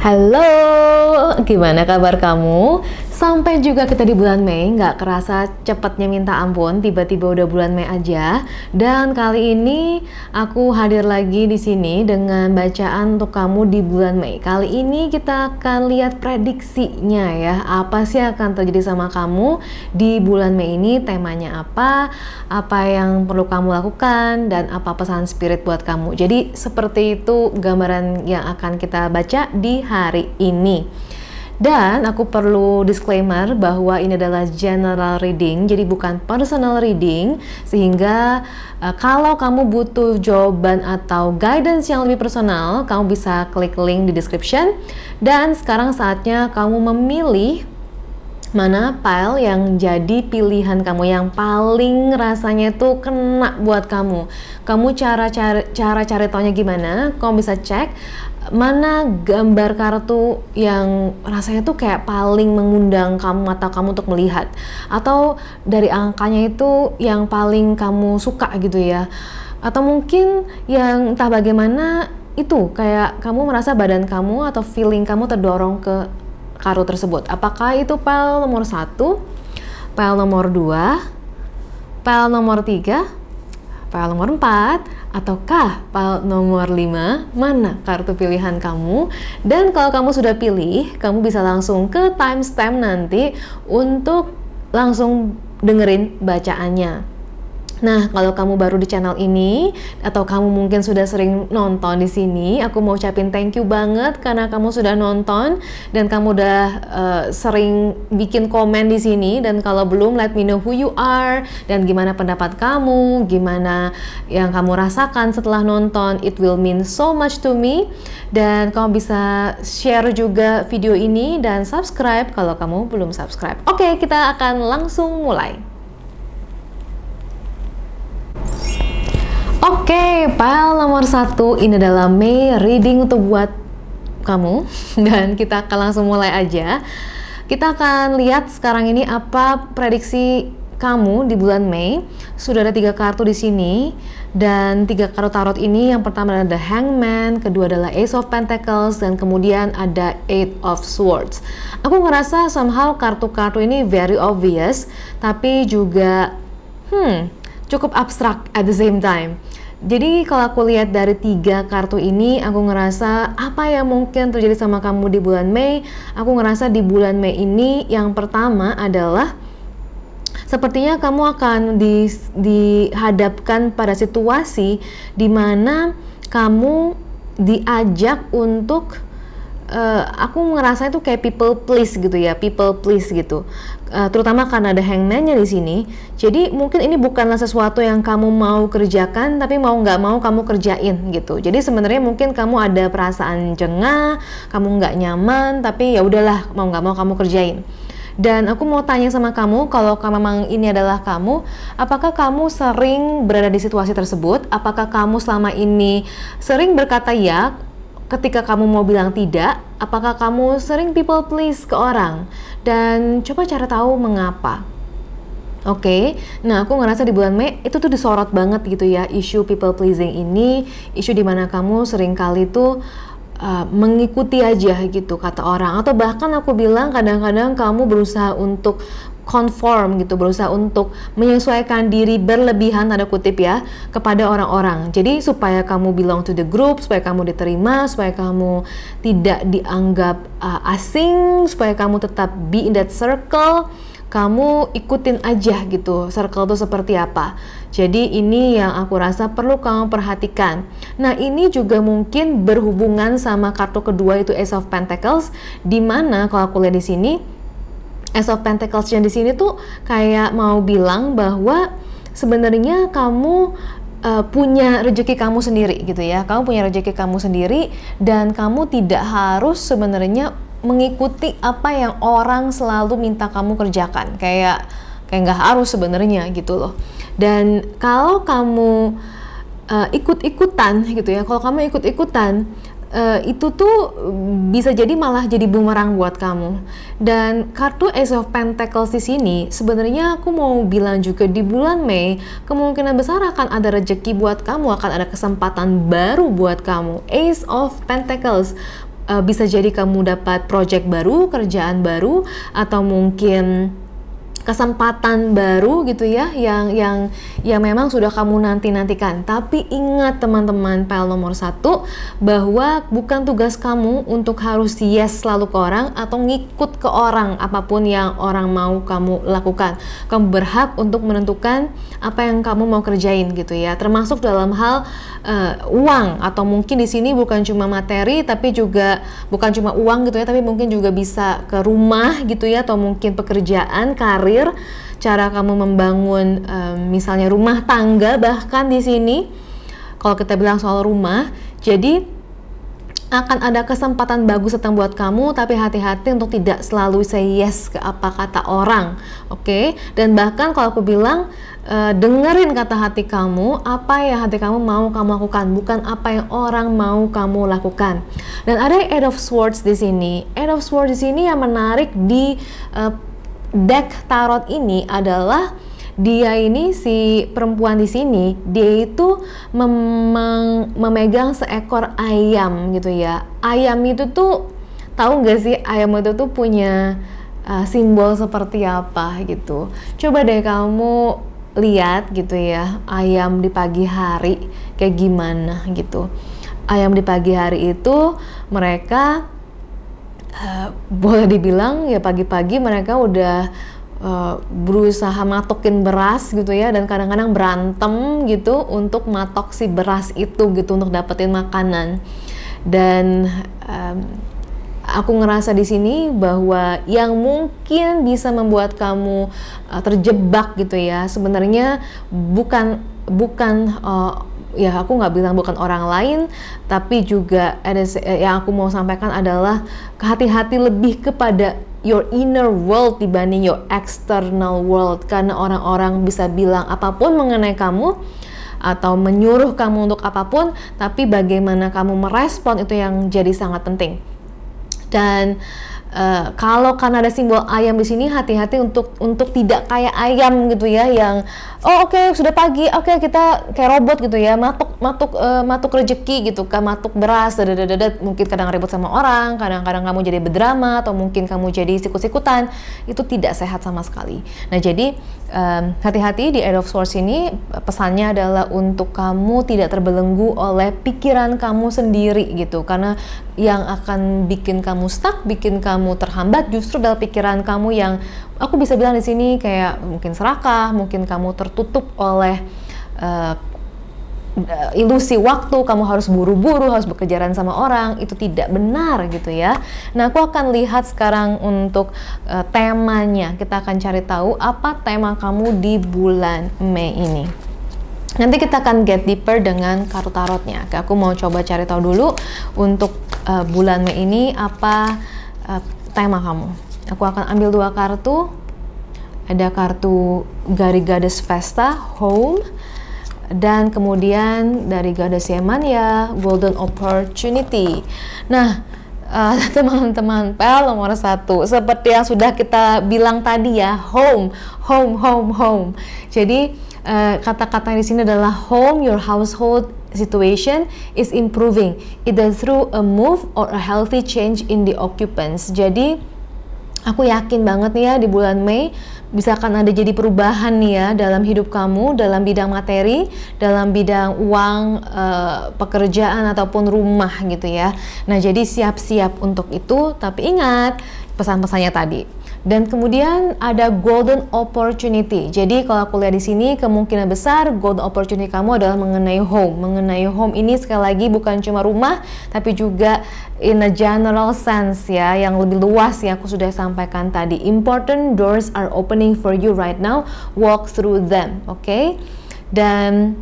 Halo, gimana kabar kamu? Sampai juga kita di bulan Mei, nggak kerasa cepatnya minta ampun, tiba-tiba udah bulan Mei aja. Dan kali ini aku hadir lagi di sini dengan bacaan untuk kamu di bulan Mei. Kali ini kita akan lihat prediksinya ya, apa sih akan terjadi sama kamu di bulan Mei ini, temanya apa yang perlu kamu lakukan, dan apa pesan spirit buat kamu. Jadi seperti itu gambaran yang akan kita baca di hari ini. Dan aku perlu disclaimer bahwa ini adalah general reading, jadi bukan personal reading, sehingga kalau kamu butuh jawaban atau guidance yang lebih personal, kamu bisa klik link di description. Dan sekarang saatnya kamu memilih mana file yang jadi pilihan kamu, yang paling rasanya tuh kena buat kamu. Kamu cara cari taunya gimana? Kamu bisa cek mana gambar kartu yang rasanya tuh kayak paling mengundang kamu, mata kamu untuk melihat, atau dari angkanya itu yang paling kamu suka gitu ya, atau mungkin yang entah bagaimana itu kayak kamu merasa badan kamu atau feeling kamu terdorong ke kartu tersebut. Apakah itu file nomor 1, file nomor 2, file nomor 3, file nomor 4, ataukah file nomor 5? Mana kartu pilihan kamu? Dan kalau kamu sudah pilih, kamu bisa langsung ke timestamp nanti untuk langsung dengerin bacaannya. Nah, kalau kamu baru di channel ini atau kamu mungkin sudah sering nonton di sini, aku mau ucapin thank you banget karena kamu sudah nonton dan kamu udah sering bikin komen di sini. Dan kalau belum, let me know who you are dan gimana pendapat kamu, gimana yang kamu rasakan setelah nonton. It will mean so much to me. Dan kamu bisa share juga video ini dan subscribe kalau kamu belum subscribe. Oke, kita akan langsung mulai. Oke, file nomor 1 ini adalah Mei reading untuk buat kamu. Dan kita akan langsung mulai aja. Kita akan lihat sekarang ini apa prediksi kamu di bulan Mei. Sudah ada 3 kartu di sini. Dan 3 kartu tarot ini, yang pertama adalah The Hangman, kedua adalah Ace of Pentacles, dan kemudian ada Eight of Swords. Aku ngerasa somehow kartu-kartu ini very obvious, tapi juga cukup abstrak at the same time. Jadi kalau aku lihat dari 3 kartu ini, aku ngerasa apa yang mungkin terjadi sama kamu di bulan Mei. Aku ngerasa di bulan Mei ini yang pertama adalah sepertinya kamu akan dihadapkan pada situasi di mana kamu diajak untuk aku ngerasa itu kayak people please gitu ya, people please gitu. Terutama karena ada hangman-nya di sini. Jadi mungkin ini bukanlah sesuatu yang kamu mau kerjakan, tapi mau nggak mau kamu kerjain gitu. Jadi sebenarnya mungkin kamu ada perasaan jengah, kamu nggak nyaman, tapi ya udahlah, mau nggak mau kamu kerjain. Dan aku mau tanya sama kamu, kalau memang ini adalah kamu, apakah kamu sering berada di situasi tersebut? Apakah kamu selama ini sering berkata ya ketika kamu mau bilang tidak? Apakah kamu sering people please ke orang? Dan coba cari tahu mengapa. Oke, nah aku ngerasa di bulan Mei itu tuh disorot banget gitu ya, isu people pleasing ini, isu dimana kamu sering kali tuh mengikuti aja gitu kata orang, atau bahkan aku bilang kadang-kadang kamu berusaha untuk conform gitu, berusaha untuk menyesuaikan diri berlebihan tanda kutip ya kepada orang-orang. Jadi supaya kamu belong to the group, supaya kamu diterima, supaya kamu tidak dianggap asing, supaya kamu tetap be in that circle, kamu ikutin aja gitu circle itu seperti apa. Jadi ini yang aku rasa perlu kamu perhatikan. Nah, ini juga mungkin berhubungan sama kartu kedua, itu Ace of Pentacles, dimana kalau aku lihat di sini Ace of Pentacles yang di sini tuh kayak mau bilang bahwa sebenarnya kamu punya rezeki kamu sendiri gitu ya. Kamu punya rezeki kamu sendiri dan kamu tidak harus sebenarnya mengikuti apa yang orang selalu minta kamu kerjakan. Kayak nggak harus sebenarnya gitu loh. Dan kalau kamu ikut-ikutan gitu ya, kalau kamu ikut-ikutan itu tuh bisa jadi malah jadi bumerang buat kamu. Dan kartu Ace of Pentacles di sini sebenarnya aku mau bilang juga di bulan Mei kemungkinan besar akan ada rezeki buat kamu, akan ada kesempatan baru buat kamu. Ace of Pentacles, bisa jadi kamu dapat project baru, kerjaan baru, atau mungkin kesempatan baru gitu ya, yang memang sudah kamu nantikan. Tapi ingat teman-teman, PL nomor 1, bahwa bukan tugas kamu untuk harus yes selalu ke orang atau ngikut ke orang apapun yang orang mau kamu lakukan. Kamu berhak untuk menentukan apa yang kamu mau kerjain gitu ya, termasuk dalam hal uang, atau mungkin di sini bukan cuma materi, tapi juga bukan cuma uang gitu ya, tapi mungkin juga bisa ke rumah gitu ya, atau mungkin pekerjaan, karir, cara kamu membangun misalnya rumah tangga. Bahkan di sini kalau kita bilang soal rumah, jadi akan ada kesempatan bagus datang buat kamu, tapi hati-hati untuk tidak selalu say yes ke apa kata orang, oke? Dan bahkan kalau aku bilang, dengerin kata hati kamu, apa yang hati kamu mau kamu lakukan, bukan apa yang orang mau kamu lakukan. Dan ada Eight of Swords di sini. Eight of Swords di sini yang menarik di deck tarot ini adalah dia ini, si perempuan di sini, dia itu memegang seekor ayam gitu ya. Ayam itu tuh, tahu nggak sih ayam itu tuh punya simbol seperti apa gitu. Coba deh kamu lihat gitu ya, ayam di pagi hari kayak gimana gitu. Ayam di pagi hari itu mereka boleh dibilang ya, pagi-pagi mereka udah berusaha matokin beras gitu ya, dan kadang-kadang berantem gitu untuk matok si beras itu gitu, untuk dapetin makanan. Dan aku ngerasa di sini bahwa yang mungkin bisa membuat kamu terjebak gitu ya, sebenarnya bukan ya, aku nggak bilang bukan orang lain, tapi juga yang aku mau sampaikan adalah hati-hati lebih kepada your inner world dibanding your external world. Karena orang-orang bisa bilang apapun mengenai kamu atau menyuruh kamu untuk apapun, tapi bagaimana kamu merespon itu yang jadi sangat penting. Dan kalau karena ada simbol ayam di sini, hati-hati untuk tidak kayak ayam gitu ya, yang oke, sudah pagi, oke, kita kayak robot gitu ya, matuk rezeki gitu kan, matuk beras, mungkin kadang ribut sama orang, kadang-kadang kamu jadi berdrama, atau mungkin kamu jadi sikut-sikutan. Itu tidak sehat sama sekali. Nah, jadi hati-hati di Eight of Swords ini, pesannya adalah untuk kamu tidak terbelenggu oleh pikiran kamu sendiri gitu, karena yang akan bikin kamu stuck, bikin kamu terhambat justru adalah pikiran kamu yang aku bisa bilang di sini kayak mungkin serakah, mungkin kamu tertutup oleh ilusi waktu, kamu harus buru-buru, harus berkejaran sama orang. Itu tidak benar gitu ya. Nah, aku akan lihat sekarang untuk temanya. Kita akan cari tahu apa tema kamu di bulan Mei ini. Nanti kita akan get deeper dengan kartu tarotnya. Oke, aku mau coba cari tahu dulu untuk bulan Mei ini apa tema kamu. Aku akan ambil 2 kartu. Ada kartu dari Goddess Vesta, Home, dan kemudian dari Goddess Yemania, Golden Opportunity. Nah, teman-teman, PL nomor 1, seperti yang sudah kita bilang tadi ya, home. Jadi kata-kata di sini adalah home, your household situation is improving either through a move or a healthy change in the occupants. Jadi aku yakin banget nih ya, di bulan Mei bisa akan ada jadi perubahan nih ya dalam hidup kamu, dalam bidang materi, dalam bidang uang, pekerjaan ataupun rumah gitu ya. Nah, jadi siap-siap untuk itu, tapi ingat pesan-pesannya tadi. Dan kemudian ada golden opportunity. Jadi kalau aku lihat di sini, kemungkinan besar golden opportunity kamu adalah mengenai home. Mengenai home ini sekali lagi bukan cuma rumah, tapi juga in a general sense ya, yang lebih luas yang aku sudah sampaikan tadi. Important doors are opening for you right now. Walk through them, oke? Dan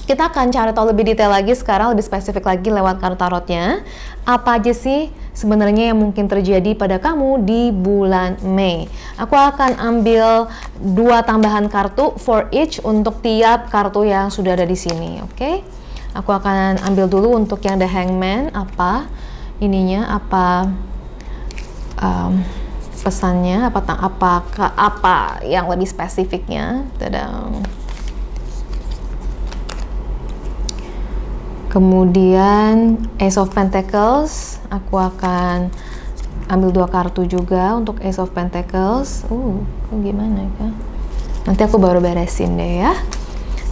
kita akan cari tahu lebih detail lagi sekarang, lebih spesifik lagi lewat kartu tarotnya. Apa aja sih sebenarnya yang mungkin terjadi pada kamu di bulan Mei? Aku akan ambil 2 tambahan kartu for each untuk tiap kartu yang sudah ada di sini, oke? Aku akan ambil dulu untuk yang The Hangman, apa ininya, apa pesannya, apa yang lebih spesifiknya. Tadang. Kemudian Ace of Pentacles, aku akan ambil 2 kartu juga untuk Ace of Pentacles. Gimana ya? Nanti aku baru beresin deh ya.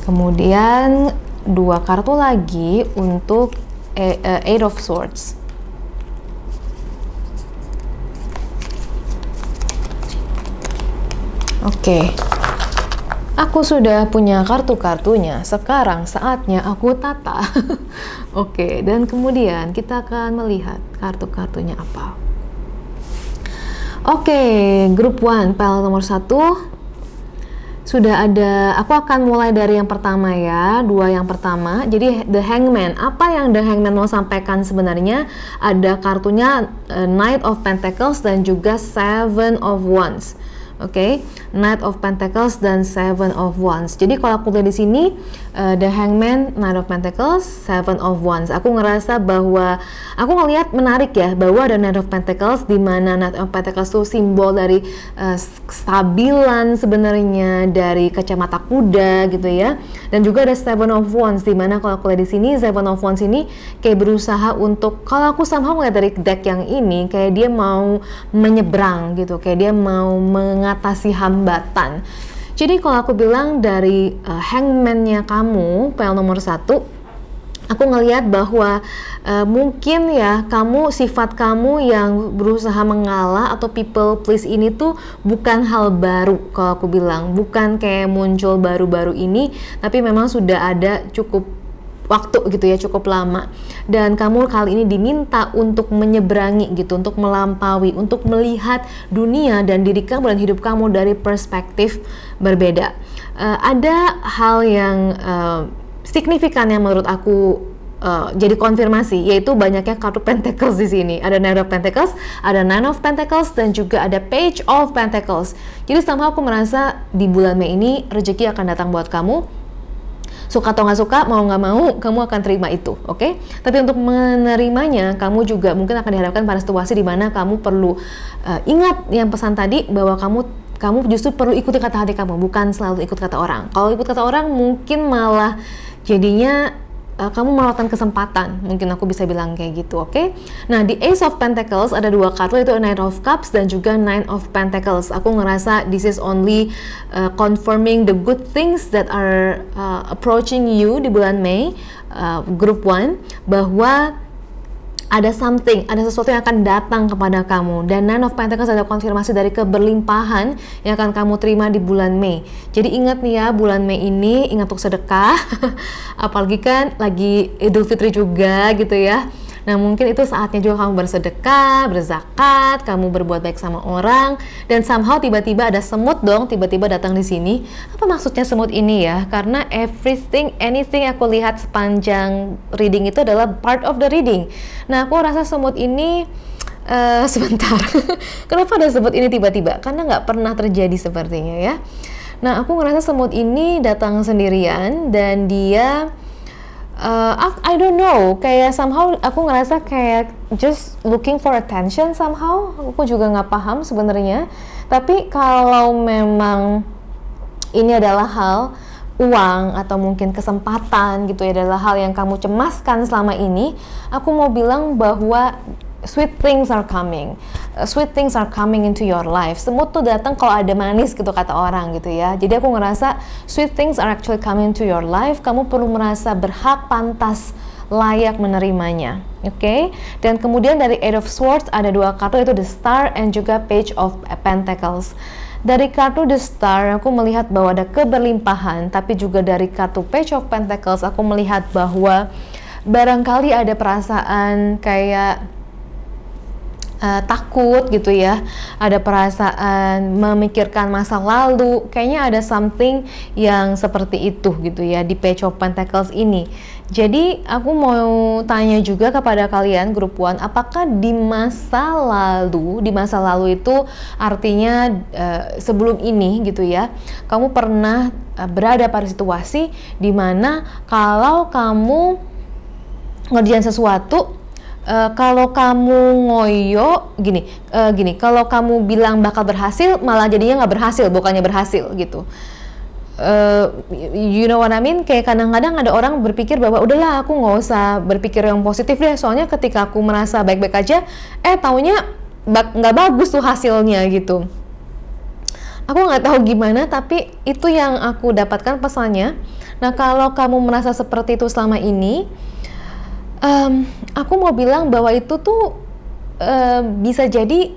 Kemudian 2 kartu lagi untuk Eight of Swords. Oke. Aku sudah punya kartu-kartunya, sekarang saatnya aku tata. Oke, dan kemudian kita akan melihat kartu-kartunya apa. Oke, grup 1, pel nomor 1. Sudah ada, aku akan mulai dari yang pertama ya, 2 yang pertama. Jadi The Hangman, apa yang The Hangman mau sampaikan sebenarnya? Ada kartunya Knight of Pentacles dan juga Seven of Wands. Oke, Knight of Pentacles dan Seven of Wands. Jadi kalau aku lihat di sini The Hangman, Knight of Pentacles, Seven of Wands. Aku ngerasa bahwa aku ngelihat menarik ya bahwa ada Knight of Pentacles, di mana Knight of Pentacles itu simbol dari kestabilan sebenarnya, dari kacamata kuda gitu ya. Dan juga ada Seven of Wands, di mana kalau aku lihat di sini Seven of Wands ini kayak berusaha untuk, kalau aku somehow ngeliat dari deck yang ini kayak dia mau menyeberang gitu, kayak dia mau mengatasi hambatan. Jadi kalau aku bilang dari hangman-nya kamu, pel nomor 1, aku ngelihat bahwa mungkin ya sifat kamu yang berusaha mengalah atau people please ini tuh bukan hal baru. Kalau aku bilang bukan kayak muncul baru-baru ini, tapi memang sudah ada cukup waktu gitu ya, cukup lama. Dan kamu kali ini diminta untuk menyeberangi gitu, untuk melampaui, untuk melihat dunia dan diri kamu dan hidup kamu dari perspektif berbeda. Ada hal yang signifikan yang menurut aku jadi konfirmasi, yaitu banyaknya kartu Pentacles di sini. Ada Knight of Pentacles, ada Nine of Pentacles, dan juga ada Page of Pentacles. Jadi somehow aku merasa di bulan Mei ini rezeki akan datang buat kamu. Suka atau nggak suka, mau nggak mau, kamu akan terima itu, oke? Tapi untuk menerimanya, kamu juga mungkin akan dihadapkan pada situasi di mana kamu perlu ingat yang pesan tadi, bahwa kamu justru perlu ikuti kata hati kamu, bukan selalu ikut kata orang. Kalau ikut kata orang, mungkin malah jadinya kamu melewatkan kesempatan, mungkin aku bisa bilang kayak gitu, oke? Nah, di Ace of Pentacles ada 2 kartu, itu Knight of Cups dan juga Nine of Pentacles. Aku ngerasa this is only confirming the good things that are approaching you di bulan Mei, Group 1, bahwa ada sesuatu yang akan datang kepada kamu. Dan Nine of Pentacles ada konfirmasi dari keberlimpahan yang akan kamu terima di bulan Mei. Jadi ingat nih ya, bulan Mei ini ingat untuk sedekah. Apalagi kan lagi Idul Fitri juga gitu ya. Nah, mungkin itu saatnya juga kamu bersedekah, berzakat, kamu berbuat baik sama orang, dan somehow tiba-tiba ada semut dong, tiba-tiba datang di sini. Apa maksudnya semut ini ya? Karena anything aku lihat sepanjang reading itu adalah part of the reading. Nah, aku rasa semut ini sebentar. Kenapa ada semut ini tiba-tiba? Karena nggak pernah terjadi sepertinya ya. Nah, aku ngerasa semut ini datang sendirian dan dia I don't know, kayak somehow aku ngerasa kayak just looking for attention somehow. Aku juga nggak paham sebenarnya. Tapi kalau memang ini adalah hal uang atau mungkin kesempatan gitu ya, adalah hal yang kamu cemaskan selama ini, aku mau bilang bahwa sweet things are coming. Sweet things are coming into your life. Semut tuh datang kalau ada manis gitu kata orang gitu ya. Jadi aku ngerasa sweet things are actually coming into your life. Kamu perlu merasa berhak, pantas, layak menerimanya. Oke? Dan kemudian dari Eight of Swords ada 2 kartu, itu The Star and juga Page of Pentacles. Dari kartu The Star aku melihat bahwa ada keberlimpahan, tapi juga dari kartu Page of Pentacles aku melihat bahwa barangkali ada perasaan kayak takut gitu ya, ada perasaan memikirkan masa lalu, kayaknya ada something yang seperti itu gitu ya di Page of Pentacles ini. Jadi aku mau tanya juga kepada kalian Group 1, apakah di masa lalu itu artinya sebelum ini gitu ya, kamu pernah berada pada situasi di mana kalau kamu ngerjain sesuatu, kalau kamu ngoyo gini, kalau kamu bilang bakal berhasil, malah jadinya nggak berhasil, bukannya berhasil gitu. you know what I mean? Kayak kadang-kadang ada orang berpikir bahwa udahlah aku nggak usah berpikir yang positif deh, soalnya ketika aku merasa baik-baik aja, taunya nggak bagus tuh hasilnya gitu. Aku nggak tahu gimana, tapi itu yang aku dapatkan pesannya. Nah, kalau kamu merasa seperti itu selama ini, aku mau bilang bahwa itu tuh bisa jadi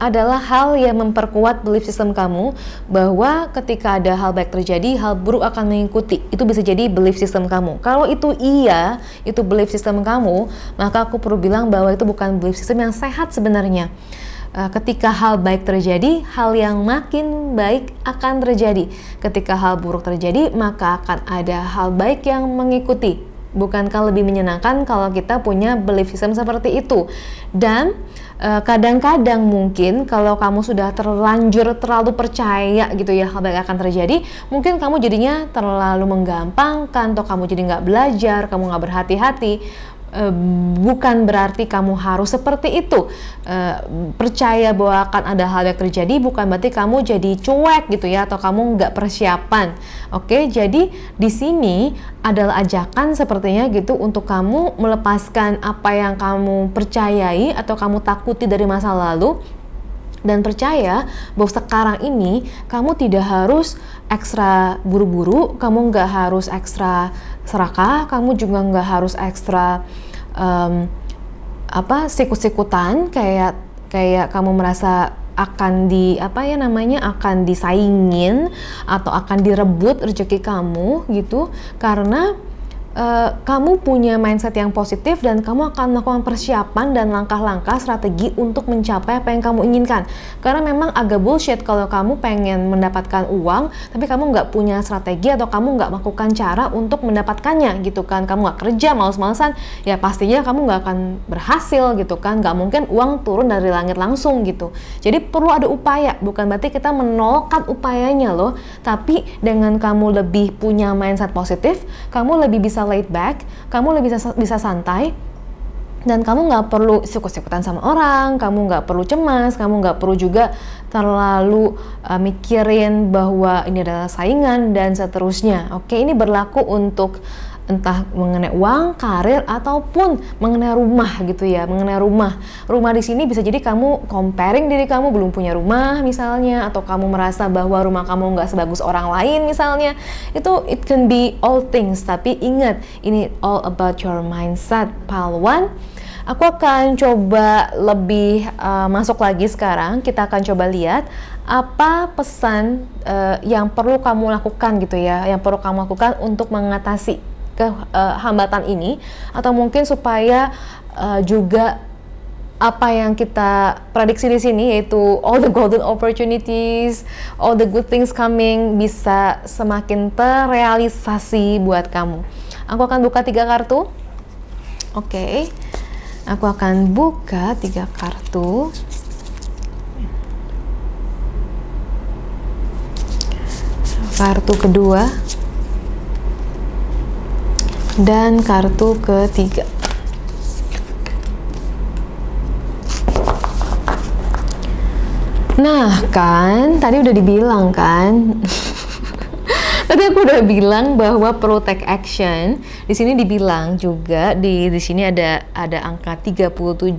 adalah hal yang memperkuat belief system kamu, bahwa ketika ada hal baik terjadi, hal buruk akan mengikuti. Itu bisa jadi belief system kamu. Kalau itu iya, itu belief system kamu, maka aku perlu bilang bahwa itu bukan belief system yang sehat sebenarnya. Ketika hal baik terjadi, hal yang makin baik akan terjadi. Ketika hal buruk terjadi, maka akan ada hal baik yang mengikuti. Bukankah lebih menyenangkan kalau kita punya belief system seperti itu? Dan kadang-kadang mungkin kalau kamu sudah terlalu percaya gitu ya hal baik akan terjadi, mungkin kamu jadinya terlalu menggampangkan, atau kamu jadi nggak belajar, kamu nggak berhati-hati. Bukan berarti kamu harus seperti itu. Percaya bahwa akan ada hal yang terjadi bukan berarti kamu jadi cuek gitu ya, atau kamu nggak persiapan. Oke, jadi di sini adalah ajakan sepertinya gitu untuk kamu melepaskan apa yang kamu percayai atau kamu takuti dari masa lalu, dan percaya bahwa sekarang ini kamu tidak harus ekstra buru-buru, kamu nggak harus ekstra serakah, kamu juga nggak harus ekstra sikut-sikutan kayak kamu merasa akan akan disaingin atau akan direbut rezeki kamu gitu, karena kamu punya mindset yang positif dan kamu akan melakukan persiapan dan langkah-langkah strategi untuk mencapai apa yang kamu inginkan. Karena memang agak bullshit kalau kamu pengen mendapatkan uang tapi kamu nggak punya strategi atau kamu nggak melakukan cara untuk mendapatkannya gitu kan. Kamu nggak kerja, males-malesan, ya pastinya kamu nggak akan berhasil gitu kan. Nggak mungkin uang turun dari langit langsung gitu. Jadi perlu ada upaya, bukan berarti kita menolak upayanya loh, tapi dengan kamu lebih punya mindset positif, kamu lebih bisa laid back, kamu lebih bisa santai, dan kamu nggak perlu sikut-sikutan sama orang, kamu nggak perlu cemas, kamu nggak perlu juga terlalu mikirin bahwa ini adalah saingan dan seterusnya. Oke, ini berlaku untuk entah mengenai uang, karir, ataupun mengenai rumah gitu ya. Mengenai rumah di sini bisa jadi kamu comparing diri kamu belum punya rumah misalnya, atau kamu merasa bahwa rumah kamu nggak sebagus orang lain misalnya. Itu it can be all things, tapi ingat ini all about your mindset, pahlawan. Aku akan coba lebih masuk lagi sekarang. Kita akan coba lihat apa pesan yang perlu kamu lakukan gitu ya, yang perlu kamu lakukan untuk mengatasi hambatan ini, atau mungkin supaya juga apa yang kita prediksi di sini, yaitu all the golden opportunities, all the good things coming, bisa semakin terrealisasi buat kamu. Aku akan buka 3 kartu. Oke. Aku akan buka 3 kartu. Kartu kedua dan kartu ketiga. Nah kan, tadi udah dibilang kan. Tadi aku udah bilang bahwa perlu take action. Di sini dibilang juga di sini ada angka 37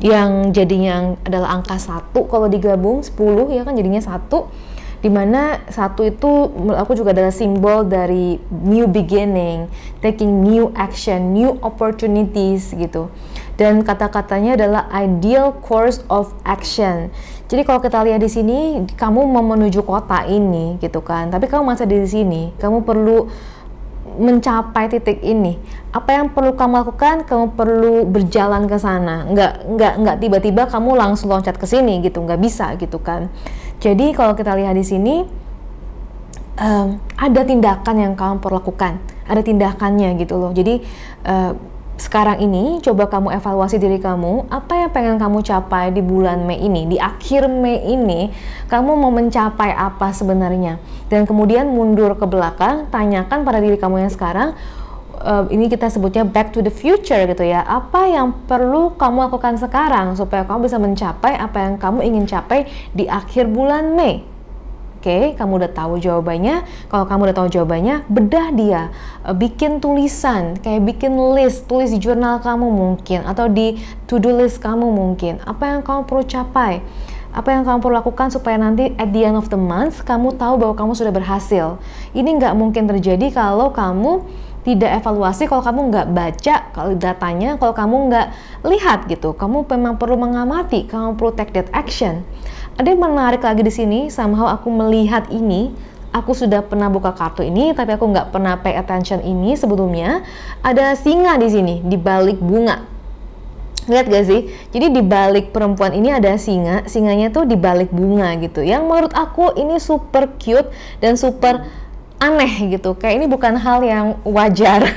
yang jadinya adalah angka 1 kalau digabung 10 ya kan jadinya 1. Dimana 1 itu menurut aku juga adalah simbol dari new beginning, taking new action, new opportunities gitu. Dan kata-katanya adalah ideal course of action. Jadi kalau kita lihat di sini, kamu mau menuju kota ini gitu kan, tapi kamu masih di sini, kamu perlu mencapai titik ini. Apa yang perlu kamu lakukan? Kamu perlu berjalan ke sana. Nggak tiba-tiba kamu langsung loncat ke sini gitu, nggak bisa gitu kan. Jadi kalau kita lihat di sini ada tindakan yang kamu perlu lakukan, ada tindakannya gitu loh. Jadi sekarang ini coba kamu evaluasi diri kamu, apa yang pengen kamu capai di bulan Mei ini, di akhir Mei ini, kamu mau mencapai apa sebenarnya? Dan kemudian mundur ke belakang, tanyakan pada diri kamu yang sekarang, ini kita sebutnya back to the future gitu ya. Apa yang perlu kamu lakukan sekarang supaya kamu bisa mencapai apa yang kamu ingin capai di akhir bulan Mei. Oke, kamu udah tahu jawabannya. Kalau kamu udah tahu jawabannya, bedah dia. Bikin tulisan, kayak bikin list, tulis di jurnal kamu mungkin, atau di to-do list kamu mungkin. Apa yang kamu perlu capai? Apa yang kamu perlu lakukan supaya nanti at the end of the month, kamu tahu bahwa kamu sudah berhasil. Ini nggak mungkin terjadi kalau kamu tidak evaluasi, kalau kamu nggak baca kalau datanya, kalau kamu nggak lihat gitu. Kamu memang perlu mengamati, kamu perlu take that action. Ada yang menarik lagi di sini, somehow aku melihat ini, aku sudah pernah buka kartu ini, tapi aku nggak pernah pay attention ini sebelumnya. Ada singa di sini, di balik bunga. Lihat gak sih? Jadi di balik perempuan ini ada singa, singanya tuh di balik bunga gitu. Yang menurut aku ini super cute dan super aneh gitu. Kayak ini bukan hal yang wajar.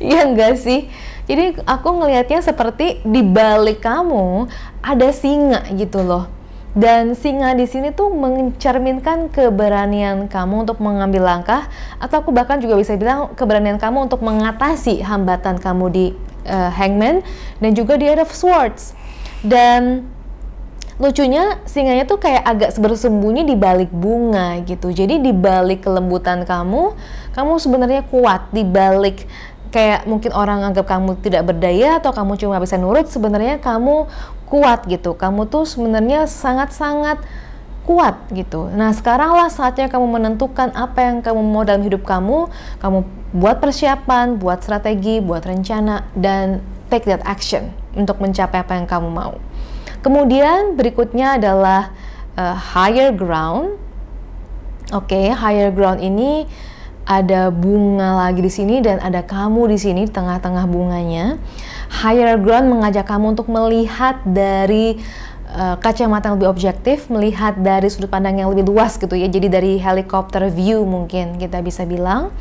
Iya enggak sih? Jadi aku ngelihatnya seperti di balik kamu ada singa gitu loh. Dan singa di sini tuh mencerminkan keberanian kamu untuk mengambil langkah, atau aku bahkan juga bisa bilang keberanian kamu untuk mengatasi hambatan kamu di Hangman dan juga di Eight of Swords. Dan lucunya singanya tuh kayak agak bersembunyi di balik bunga gitu. Jadi di balik kelembutan kamu sebenarnya kuat. Di balik kayak mungkin orang anggap kamu tidak berdaya atau kamu cuma bisa nurut, sebenarnya kamu kuat gitu. Kamu tuh sebenarnya sangat-sangat kuat gitu. Nah, sekaranglah saatnya kamu menentukan apa yang kamu mau dalam hidup kamu. Kamu buat persiapan, buat strategi, buat rencana, dan take that action untuk mencapai apa yang kamu mau. Kemudian berikutnya adalah higher ground. Oke, higher ground ini ada bunga lagi di sini dan ada kamu di sini tengah-tengah bunganya. Higher ground mengajak kamu untuk melihat dari kacamata yang lebih objektif, melihat dari sudut pandang yang lebih luas gitu ya. Jadi dari helicopter view mungkin kita bisa bilang,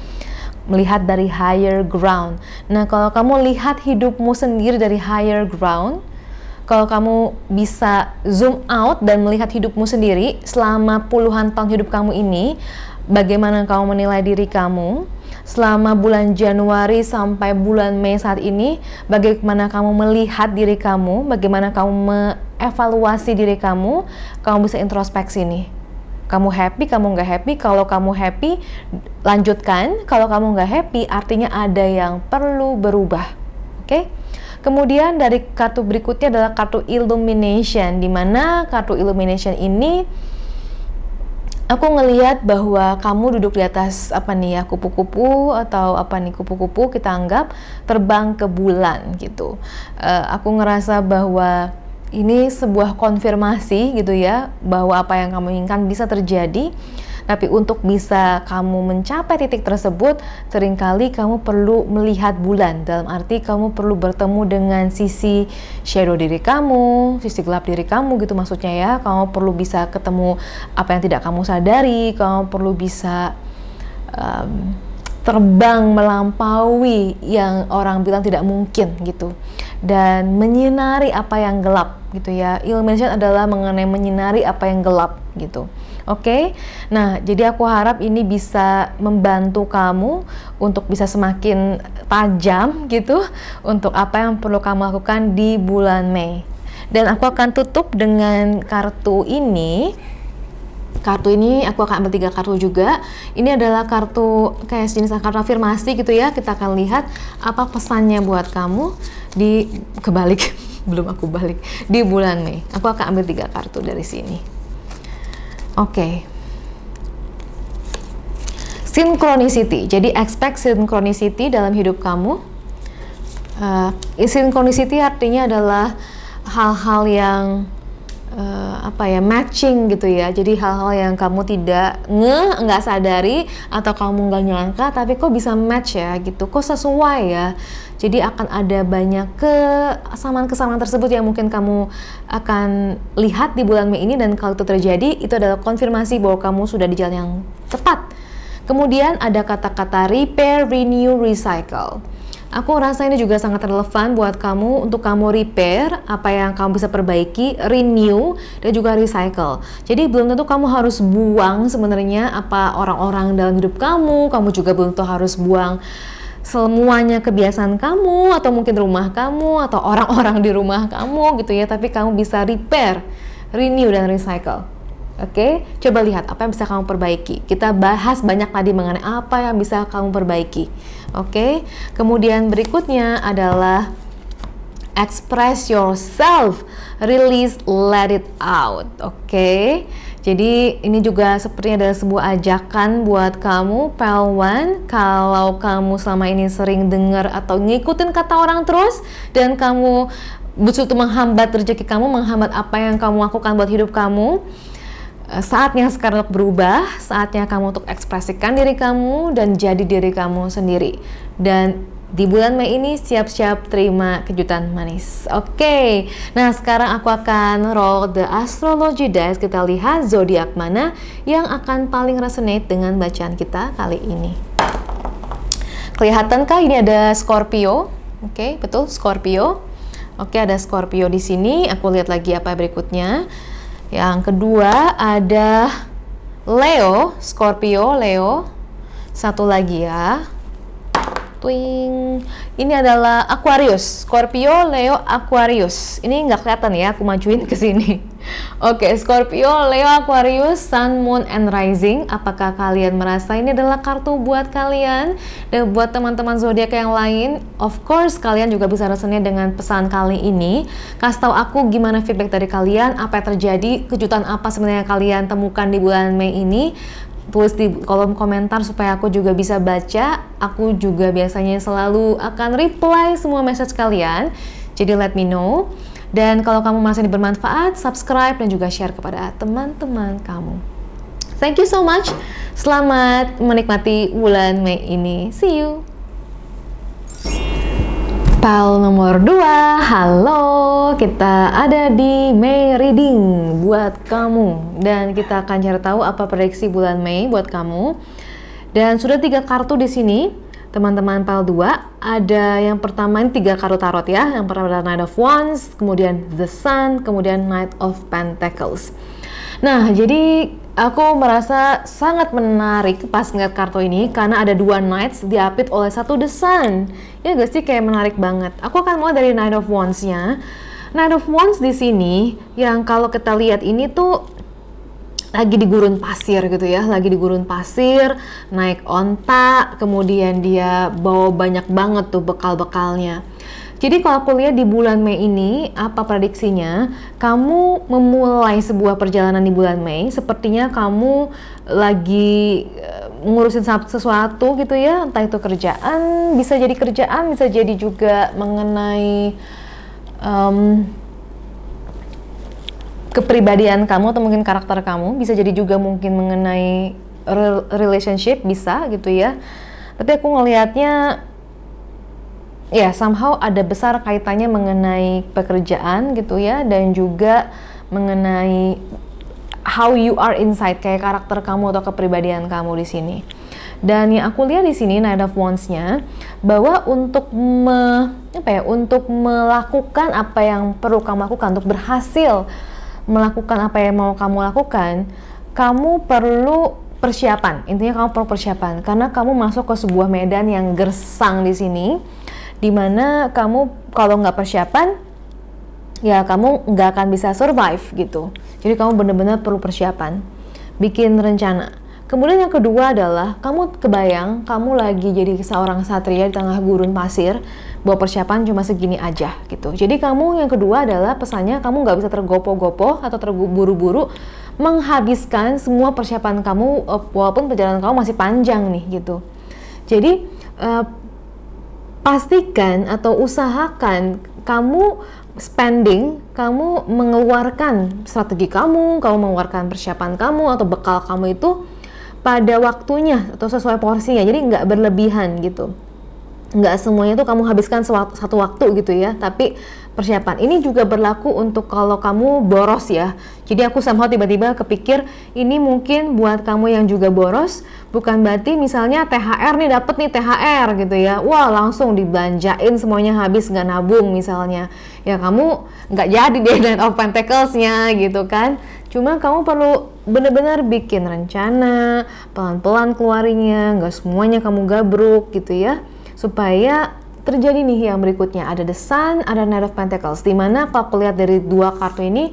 melihat dari higher ground. Nah, kalau kamu lihat hidupmu sendiri dari higher ground, kalau kamu bisa zoom out dan melihat hidupmu sendiri selama puluhan tahun hidup kamu ini, bagaimana kamu menilai diri kamu selama bulan Januari sampai bulan Mei saat ini, bagaimana kamu melihat diri kamu, bagaimana kamu mengevaluasi diri kamu bisa introspeksi nih. Kamu happy, kamu nggak happy. Kalau kamu happy, lanjutkan. Kalau kamu nggak happy, artinya ada yang perlu berubah. Oke? Kemudian dari kartu berikutnya adalah kartu Illumination, di mana kartu Illumination ini aku ngelihat bahwa kamu duduk di atas apa nih ya, kupu-kupu atau apa nih, kupu-kupu kita anggap terbang ke bulan gitu. Aku ngerasa bahwa ini sebuah konfirmasi gitu ya, bahwa apa yang kamu inginkan bisa terjadi. Tapi untuk bisa kamu mencapai titik tersebut, seringkali kamu perlu melihat bulan. Dalam arti kamu perlu bertemu dengan sisi shadow diri kamu, sisi gelap diri kamu gitu maksudnya ya. Kamu perlu bisa ketemu apa yang tidak kamu sadari, kamu perlu bisa terbang melampaui yang orang bilang tidak mungkin gitu. Dan menyinari apa yang gelap gitu ya. Illumination adalah mengenai menyinari apa yang gelap gitu. Oke, nah jadi aku harap ini bisa membantu kamu untuk bisa semakin tajam gitu untuk apa yang perlu kamu lakukan di bulan Mei. Dan aku akan tutup dengan kartu ini. Kartu ini aku akan ambil 3 kartu juga. Ini adalah kartu kayak jenis kartu afirmasi gitu ya. Kita akan lihat apa pesannya buat kamu di kebalik belum aku balik di bulan Mei. Aku akan ambil 3 kartu dari sini. Oke. Synchronicity. Jadi expect synchronicity dalam hidup kamu. Synchronicity artinya adalah hal-hal yang matching gitu ya. Jadi hal-hal yang kamu nggak sadari atau kamu nggak nyangka, tapi kok bisa match ya gitu, kok sesuai ya. Jadi akan ada banyak kesamaan-kesamaan tersebut yang mungkin kamu akan lihat di bulan Mei ini, dan kalau itu terjadi, itu adalah konfirmasi bahwa kamu sudah di jalan yang tepat. Kemudian ada kata-kata repair, renew, recycle. Aku rasa ini juga sangat relevan buat kamu untuk kamu repair apa yang kamu bisa perbaiki, renew, dan juga recycle. Jadi belum tentu kamu harus buang sebenarnya apa orang-orang dalam hidup kamu juga belum tentu harus buang semuanya kebiasaan kamu, atau mungkin rumah kamu, atau orang-orang di rumah kamu gitu ya, tapi kamu bisa repair, renew, dan recycle. Oke, coba lihat apa yang bisa kamu perbaiki. Kita bahas banyak tadi mengenai apa yang bisa kamu perbaiki. Oke, kemudian berikutnya adalah express yourself, release, let it out. Oke, jadi ini juga sepertinya adalah sebuah ajakan buat kamu, Pile 1. Kalau kamu selama ini sering dengar atau ngikutin kata orang terus, dan kamu betul menghambat rezeki kamu, menghambat apa yang kamu lakukan buat hidup kamu, saatnya sekarang untuk berubah, saatnya kamu untuk ekspresikan diri kamu dan jadi diri kamu sendiri. Dan di bulan Mei ini siap-siap terima kejutan manis. Oke, nah sekarang aku akan roll the astrology dice. Kita lihat zodiak mana yang akan paling resonate dengan bacaan kita kali ini. Kelihatankah ini ada Scorpio? Oke, betul, Scorpio. Oke, ada Scorpio di sini. Aku lihat lagi apa berikutnya. Yang kedua ada Leo, Scorpio, Leo. Satu lagi ya. Twing. Ini adalah Aquarius, Scorpio, Leo, Aquarius. Ini nggak kelihatan ya, aku majuin ke sini. Oke, Scorpio, Leo, Aquarius, Sun, Moon, and Rising. Apakah kalian merasa ini adalah kartu buat kalian? Dan buat teman-teman zodiak yang lain, of course kalian juga bisa resonate dengan pesan kali ini. Kasih tahu aku gimana feedback dari kalian, apa yang terjadi, kejutan apa sebenarnya kalian temukan di bulan Mei ini. Tulis di kolom komentar supaya aku juga bisa baca. Aku juga biasanya selalu akan reply semua message kalian, jadi let me know. Dan kalau kamu merasa ini bermanfaat, subscribe dan juga share kepada teman-teman kamu. Thank you so much. Selamat menikmati bulan Mei ini. See you. Pile nomor 2, halo, kita ada di Mei reading buat kamu, dan kita akan cari tahu apa prediksi bulan Mei buat kamu. Dan sudah 3 kartu di sini, teman-teman Pile 2. Ada yang pertama, ini 3 kartu tarot ya. Yang pertama adalah Knight of Wands, kemudian The Sun, kemudian Knight of Pentacles. Nah, jadi aku merasa sangat menarik pas ngeliat kartu ini karena ada 2 Knights diapit oleh 1 The Sun. Ya gak sih, kayak menarik banget. Aku akan mulai dari Knight of Wands-nya. Knight of Wands di sini yang kalau kita lihat ini tuh lagi di gurun pasir gitu ya, lagi di gurun pasir, naik onta, kemudian dia bawa banyak banget tuh bekal-bekalnya. Jadi kalau aku lihat di bulan Mei ini, apa prediksinya? Kamu memulai sebuah perjalanan di bulan Mei, sepertinya kamu lagi ngurusin sesuatu gitu ya, entah itu kerjaan, bisa jadi juga mengenai kepribadian kamu atau mungkin karakter kamu, bisa jadi juga mungkin mengenai relationship, bisa gitu ya. Tapi aku ngelihatnya ya somehow ada besar kaitannya mengenai pekerjaan gitu ya, dan juga mengenai how you are inside, kayak karakter kamu atau kepribadian kamu di sini. Dan yang aku lihat di sini Knight of Wands-nya bahwa untuk untuk melakukan apa yang perlu kamu lakukan, untuk berhasil melakukan apa yang mau kamu lakukan, kamu perlu persiapan. Intinya kamu perlu persiapan karena kamu masuk ke sebuah medan yang gersang di sini, dimana kamu kalau nggak persiapan ya kamu nggak akan bisa survive gitu. Jadi kamu benar-benar perlu persiapan, bikin rencana. Kemudian yang kedua adalah kamu kebayang kamu lagi jadi seorang satria di tengah gurun pasir, bahwa persiapan cuma segini aja gitu. Jadi kamu yang kedua adalah pesannya kamu nggak bisa tergopoh-gopoh atau terburu-buru menghabiskan semua persiapan kamu walaupun perjalanan kamu masih panjang nih gitu. Jadi pastikan atau usahakan kamu spending, kamu mengeluarkan strategi kamu mengeluarkan persiapan kamu atau bekal kamu itu pada waktunya atau sesuai porsinya, jadi nggak berlebihan gitu. Nggak semuanya tuh kamu habiskan satu waktu gitu ya, tapi persiapan. Ini juga berlaku untuk kalau kamu boros ya. Jadi aku somehow tiba-tiba kepikir ini mungkin buat kamu yang juga boros, bukan berarti misalnya THR nih, dapet nih THR gitu ya, wah langsung dibelanjain semuanya habis, nggak nabung misalnya. Ya kamu nggak jadi deh Knight of Pentacles-nya gitu kan. Cuma kamu perlu benar-benar bikin rencana, pelan-pelan keluarinya, nggak semuanya kamu gabruk gitu ya. supaya terjadi nih yang berikutnya. Ada The Sun, ada Knight of Pentacles, dimana kalau aku lihat dari dua kartu ini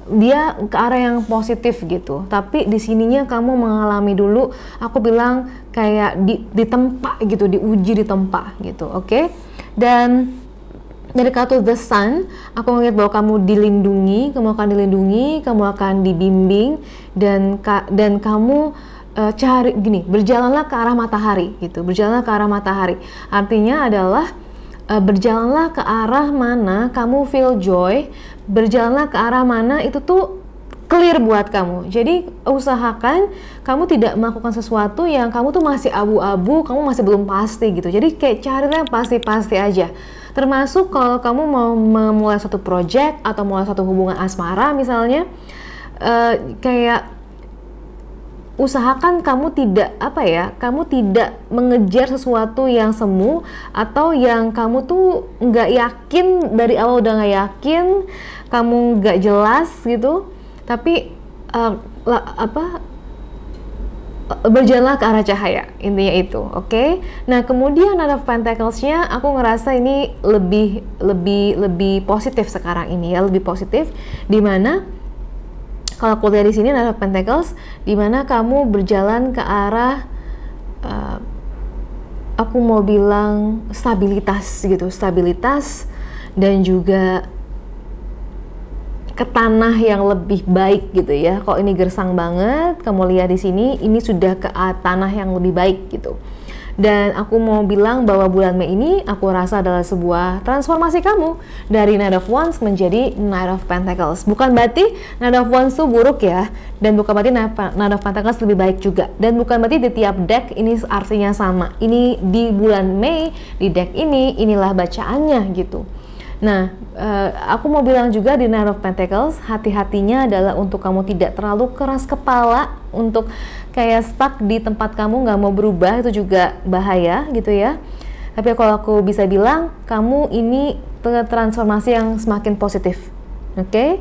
dia ke arah yang positif gitu. Tapi di sininya kamu mengalami dulu, aku bilang kayak ditempa gitu, diuji ditempa gitu, oke? Dan dari kartu The Sun, aku melihat bahwa kamu dilindungi, kamu akan dilindungi, kamu akan dibimbing, dan kamu cari gini, berjalanlah ke arah matahari gitu, berjalanlah ke arah matahari. Artinya adalah berjalanlah ke arah mana kamu feel joy, berjalanlah ke arah mana itu tuh clear buat kamu. Jadi usahakan kamu tidak melakukan sesuatu yang kamu tuh masih abu-abu, kamu masih belum pasti gitu. Jadi kayak carilah yang pasti-pasti aja. Termasuk kalau kamu mau memulai suatu project atau mulai suatu hubungan asmara misalnya, kayak usahakan kamu tidak mengejar sesuatu yang semu atau yang kamu tuh nggak yakin, dari awal udah nggak yakin, kamu nggak jelas gitu, tapi berjalanlah ke arah cahaya, intinya itu, oke? Nah, kemudian ada Pentacles-nya, aku ngerasa ini lebih positif sekarang ini ya, lebih positif, dimana kalau aku lihat di sini ada Pentacles, dimana kamu berjalan ke arah aku mau bilang stabilitas gitu, stabilitas dan juga ke tanah yang lebih baik gitu ya. Kalau ini gersang banget, kamu lihat di sini, ini sudah ke tanah yang lebih baik gitu. Dan aku mau bilang bahwa bulan Mei ini aku rasa adalah sebuah transformasi kamu dari Knight of Wands menjadi Knight of Pentacles. Bukan berarti Knight of Wands itu buruk ya, dan bukan berarti Knight of Pentacles lebih baik juga, dan bukan berarti di tiap deck ini artinya sama. Ini di bulan Mei, di deck ini, inilah bacaannya gitu. Nah, aku mau bilang juga di Knight of Pentacles, hati-hatinya adalah untuk kamu tidak terlalu keras kepala, untuk kayak stuck di tempat kamu nggak mau berubah, itu juga bahaya gitu ya. Tapi kalau aku bisa bilang, kamu ini transformasi yang semakin positif, oke?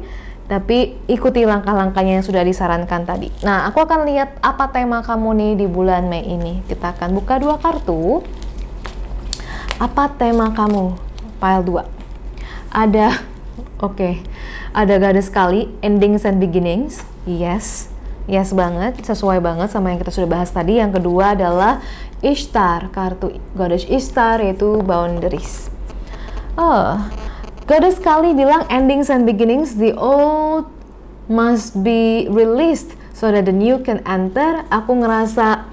Tapi ikuti langkah-langkahnya yang sudah disarankan tadi. Nah, aku akan lihat apa tema kamu nih di bulan Mei ini. Kita akan buka dua kartu. Apa tema kamu? Pile 2. Ada, ada Goddess kali, endings and beginnings. Yes banget, sesuai banget sama yang kita sudah bahas tadi. Yang kedua adalah Ishtar, kartu Goddess Ishtar, yaitu boundaries. Goddess kali bilang endings and beginnings, the old must be released so that the new can enter. Aku ngerasa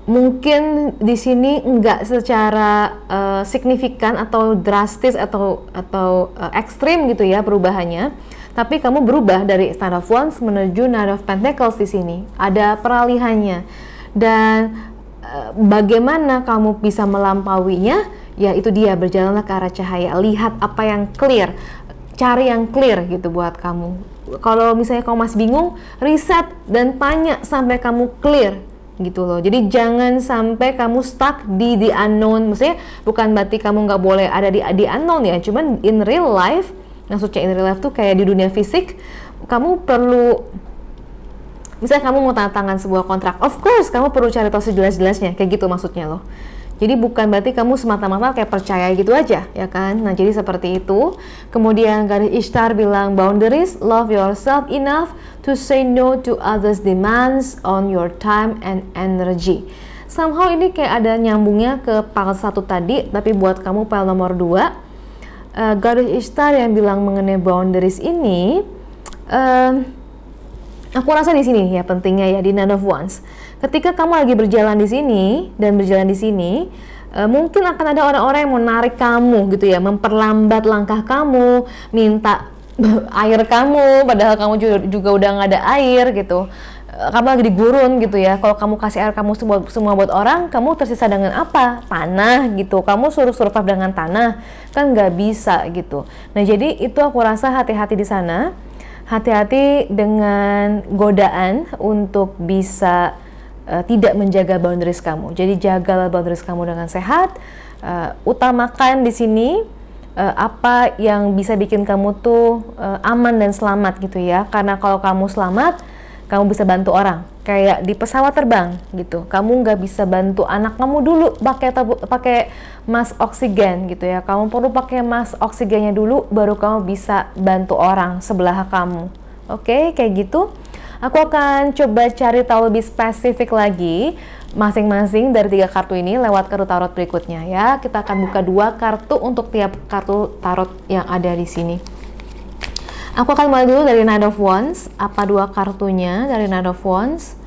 mungkin di sini nggak secara signifikan atau drastis atau ekstrim gitu ya perubahannya, tapi kamu berubah dari Knight of Wands menuju Knight of Pentacles. Di sini ada peralihannya, dan bagaimana kamu bisa melampauinya, ya itu dia, berjalanlah ke arah cahaya, lihat apa yang clear, cari yang clear gitu buat kamu. Kalau misalnya kamu masih bingung, riset dan tanya sampai kamu clear gitu loh. Jadi jangan sampai kamu stuck di the unknown. Maksudnya bukan berarti kamu nggak boleh ada di unknown ya, cuman in real life, maksudnya in real life tuh kayak di dunia fisik, kamu perlu, misalnya kamu mau tanda tangan sebuah kontrak, of course kamu perlu cari tahu sejelas-jelasnya, kayak gitu maksudnya loh. Jadi bukan berarti kamu semata-mata kayak percaya gitu aja, ya kan? Nah, jadi seperti itu. Kemudian Goddess Ishtar bilang boundaries, love yourself enough to say no to others' demands on your time and energy. Somehow ini kayak ada nyambungnya ke pile 1 tadi, tapi buat kamu pile nomor 2, Goddess Ishtar yang bilang mengenai boundaries ini, aku rasa di sini ya pentingnya ya, di Knight of Wands. Ketika kamu lagi berjalan di sini dan berjalan di sini, mungkin akan ada orang-orang yang mau narik kamu gitu ya, memperlambat langkah kamu, minta air kamu, padahal kamu juga udah nggak ada air gitu. Kamu lagi di gurun gitu ya. Kalau kamu kasih air kamu semua buat orang, kamu tersisa dengan apa? Tanah gitu. Kamu suruh survive dengan tanah, kan nggak bisa gitu. Nah, jadi itu aku rasa hati-hati di sana. Hati-hati dengan godaan untuk bisa tidak menjaga boundaries kamu. Jadi jagalah boundaries kamu dengan sehat. Utamakan di sini apa yang bisa bikin kamu tuh aman dan selamat gitu ya. Karena kalau kamu selamat, kamu bisa bantu orang. Kayak di pesawat terbang gitu, kamu nggak bisa bantu anak kamu dulu pakai mask oksigen gitu ya. Kamu perlu pakai mask oksigennya dulu, baru kamu bisa bantu orang sebelah kamu. Oke, kayak gitu. Aku akan coba cari tahu lebih spesifik lagi masing-masing dari 3 kartu ini lewat kartu tarot berikutnya ya. Kita akan buka 2 kartu untuk tiap kartu tarot yang ada di sini. Aku akan mulai dulu dari Knight of Wands. Apa 2 kartunya dari Knight of Wands?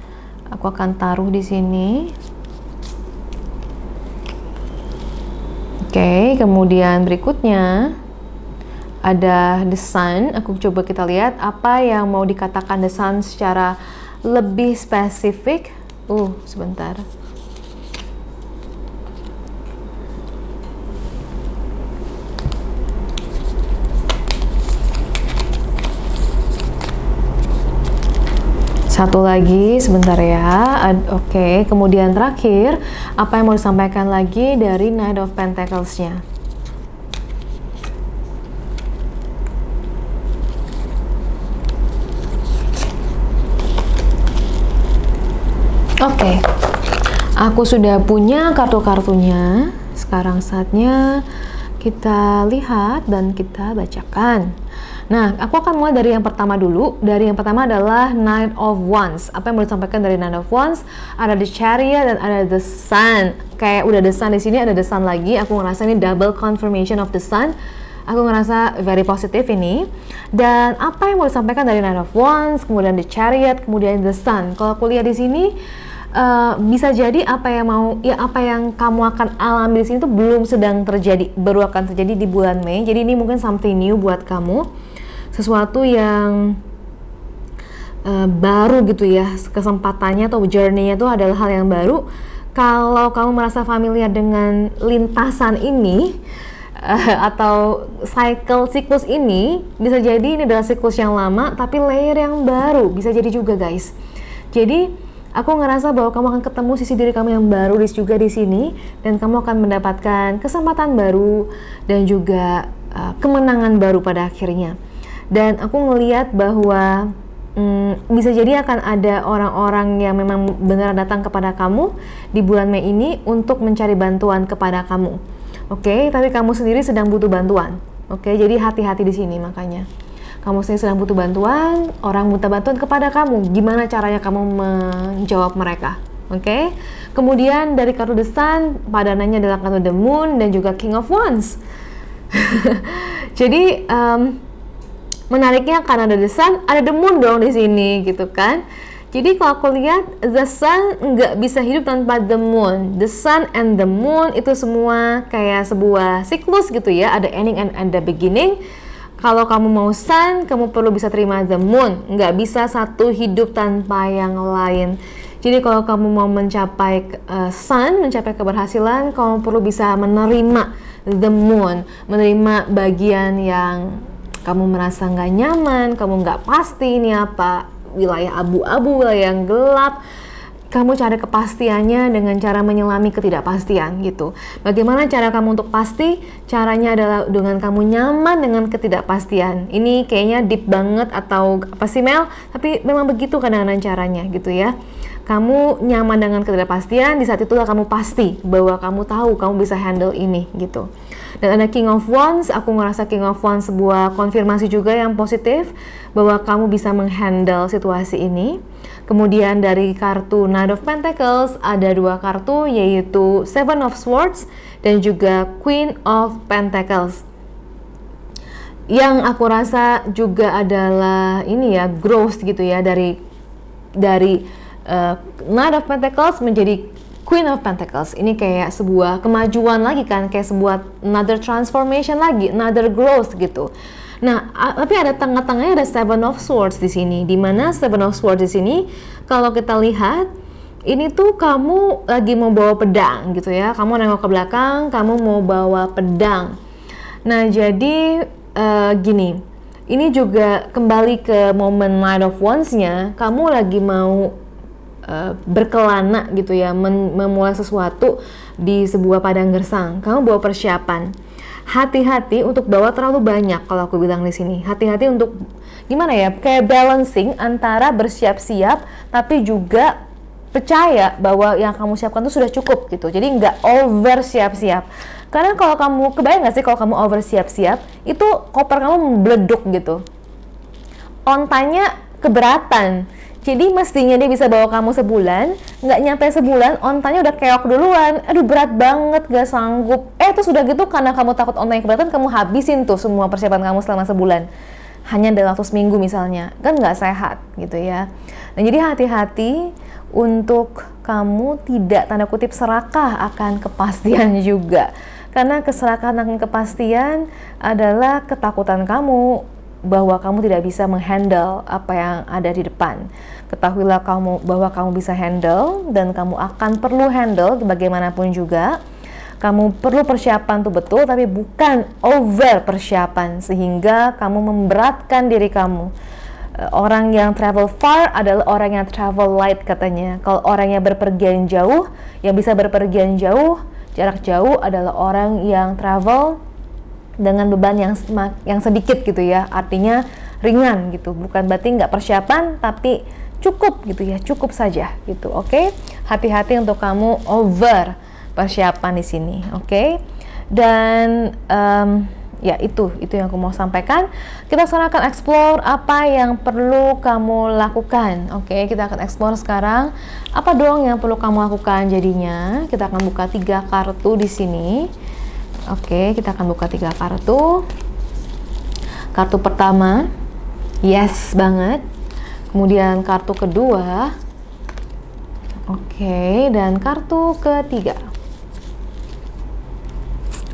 Aku akan taruh di sini. Oke, kemudian berikutnya ada The Sun. Aku coba kita lihat apa yang mau dikatakan The Sun secara lebih spesifik. Sebentar. Satu lagi, sebentar ya. Oke, kemudian terakhir, apa yang mau disampaikan lagi dari Knight of Pentacles-nya? Oke, aku sudah punya kartu-kartunya. Sekarang saatnya kita lihat dan kita bacakan. Nah, aku akan mulai dari yang pertama dulu. Dari yang pertama adalah Knight of Wands. Apa yang mau disampaikan dari Knight of Wands? Ada The Chariot dan ada The Sun. Kayak udah The Sun di sini, ada The Sun lagi. Aku ngerasa ini double confirmation of The Sun. Aku ngerasa very positif ini. Dan apa yang mau disampaikan dari Knight of Wands, kemudian The Chariot, kemudian The Sun. Kalau aku lihat di sini, bisa jadi apa yang kamu akan alami di sini tuh belum sedang terjadi, baru akan terjadi di bulan Mei. Jadi ini mungkin something new buat kamu, sesuatu yang baru gitu ya, kesempatannya atau journey-nya itu adalah hal yang baru. Kalau kamu merasa familiar dengan lintasan ini atau siklus ini, bisa jadi ini adalah siklus yang lama tapi layer yang baru, bisa jadi juga guys. Jadi aku ngerasa bahwa kamu akan ketemu sisi diri kamu yang baru juga di sini, dan kamu akan mendapatkan kesempatan baru dan juga kemenangan baru pada akhirnya. Dan aku ngelihat bahwa bisa jadi akan ada orang-orang yang memang benar datang kepada kamu di bulan Mei ini untuk mencari bantuan kepada kamu. Oke, tapi kamu sendiri sedang butuh bantuan. Oke, jadi hati-hati di sini makanya. Kamu sendiri sedang butuh bantuan, orang minta bantuan kepada kamu. Gimana caranya kamu menjawab mereka? Oke. Kemudian dari kartu The Sun, padanannya adalah kartu The Moon dan juga King of Wands. Jadi menariknya karena ada The Sun, ada The Moon dong di sini gitu kan. Jadi kalau aku lihat The Sun nggak bisa hidup tanpa The Moon. The Sun and The Moon itu semua kayak sebuah siklus gitu ya. Ada ending and ada beginning. Kalau kamu mau Sun, kamu perlu bisa terima The Moon. Nggak bisa satu hidup tanpa yang lain. Jadi kalau kamu mau mencapai Sun, mencapai keberhasilan, kamu perlu bisa menerima The Moon. Menerima bagian yang kamu merasa nggak nyaman, kamu nggak pasti ini apa, wilayah abu-abu, wilayah yang gelap. Kamu cari kepastiannya dengan cara menyelami ketidakpastian gitu. Bagaimana cara kamu untuk pasti? Caranya adalah dengan kamu nyaman dengan ketidakpastian. Ini kayaknya deep banget atau apa sih Mel? Tapi memang begitu kadang-kadang caranya gitu ya. Kamu nyaman dengan ketidakpastian, di saat itulah kamu pasti bahwa kamu tahu kamu bisa handle ini gitu. Dan ada King of Wands, aku ngerasa King of Wands sebuah konfirmasi juga yang positif bahwa kamu bisa menghandle situasi ini. Kemudian dari kartu Knight of Pentacles ada 2 kartu, yaitu Seven of Swords dan juga Queen of Pentacles. Yang aku rasa juga adalah ini ya, growth gitu ya, dari Knight of Pentacles menjadi Queen of Pentacles. Ini kayak sebuah kemajuan lagi kan, kayak sebuah another transformation lagi, another growth gitu. Nah, tapi ada tengah-tengahnya ada Seven of Swords di sini. Di mana Seven of Swords di sini, kalau kita lihat, ini tuh kamu lagi mau bawa pedang gitu ya. Kamu nengok ke belakang, kamu mau bawa pedang. Nah, jadi gini, ini juga kembali ke momen Knight of Wands-nya. Kamu lagi mau berkelana gitu ya, memulai sesuatu di sebuah padang gersang. Kamu bawa persiapan. hati-hati untuk bawa terlalu banyak. Kalau aku bilang di sini, hati-hati untuk gimana ya, kayak balancing antara bersiap-siap tapi juga percaya bahwa yang kamu siapkan itu sudah cukup gitu. Jadi nggak over siap-siap. Karena kalau kamu, kebayang nggak sih kalau kamu over siap-siap, itu koper kamu meleduk gitu. Ontanya keberatan. Jadi mestinya dia bisa bawa kamu sebulan, nggak nyampe sebulan, ontanya udah keok duluan. Aduh berat banget, gak sanggup. Terus udah gitu karena kamu takut ontanya keberatan, kamu habisin tuh semua persiapan kamu selama sebulan. Hanya dalam waktu seminggu misalnya, kan nggak sehat gitu ya. Nah jadi hati-hati untuk kamu tidak tanda kutip serakah akan kepastian juga. Karena keserakahan akan kepastian adalah ketakutan kamu bahwa kamu tidak bisa menghandle apa yang ada di depan. Ketahuilah kamu bahwa kamu bisa handle dan kamu akan perlu handle bagaimanapun juga. Kamu perlu persiapan tuh betul, tapi bukan over persiapan sehingga kamu memberatkan diri kamu. Orang yang travel far adalah orang yang travel light katanya. Kalau orang yang berpergian jauh, yang bisa berpergian jauh, jarak jauh adalah orang yang travel dengan beban yang sedikit gitu ya. Artinya ringan gitu. Bukan berarti nggak persiapan, tapi cukup gitu ya, cukup saja gitu. Oke? Hati-hati untuk kamu over persiapan di sini. Oke? Dan ya itu yang aku mau sampaikan. Kita sekarang akan explore apa yang perlu kamu lakukan. Oke, kita akan explore sekarang apa dong yang perlu kamu lakukan. Jadinya kita akan buka 3 kartu di sini. Oke, kita akan buka 3 kartu. Kartu pertama, yes banget. Kemudian kartu kedua, oke, dan kartu ketiga.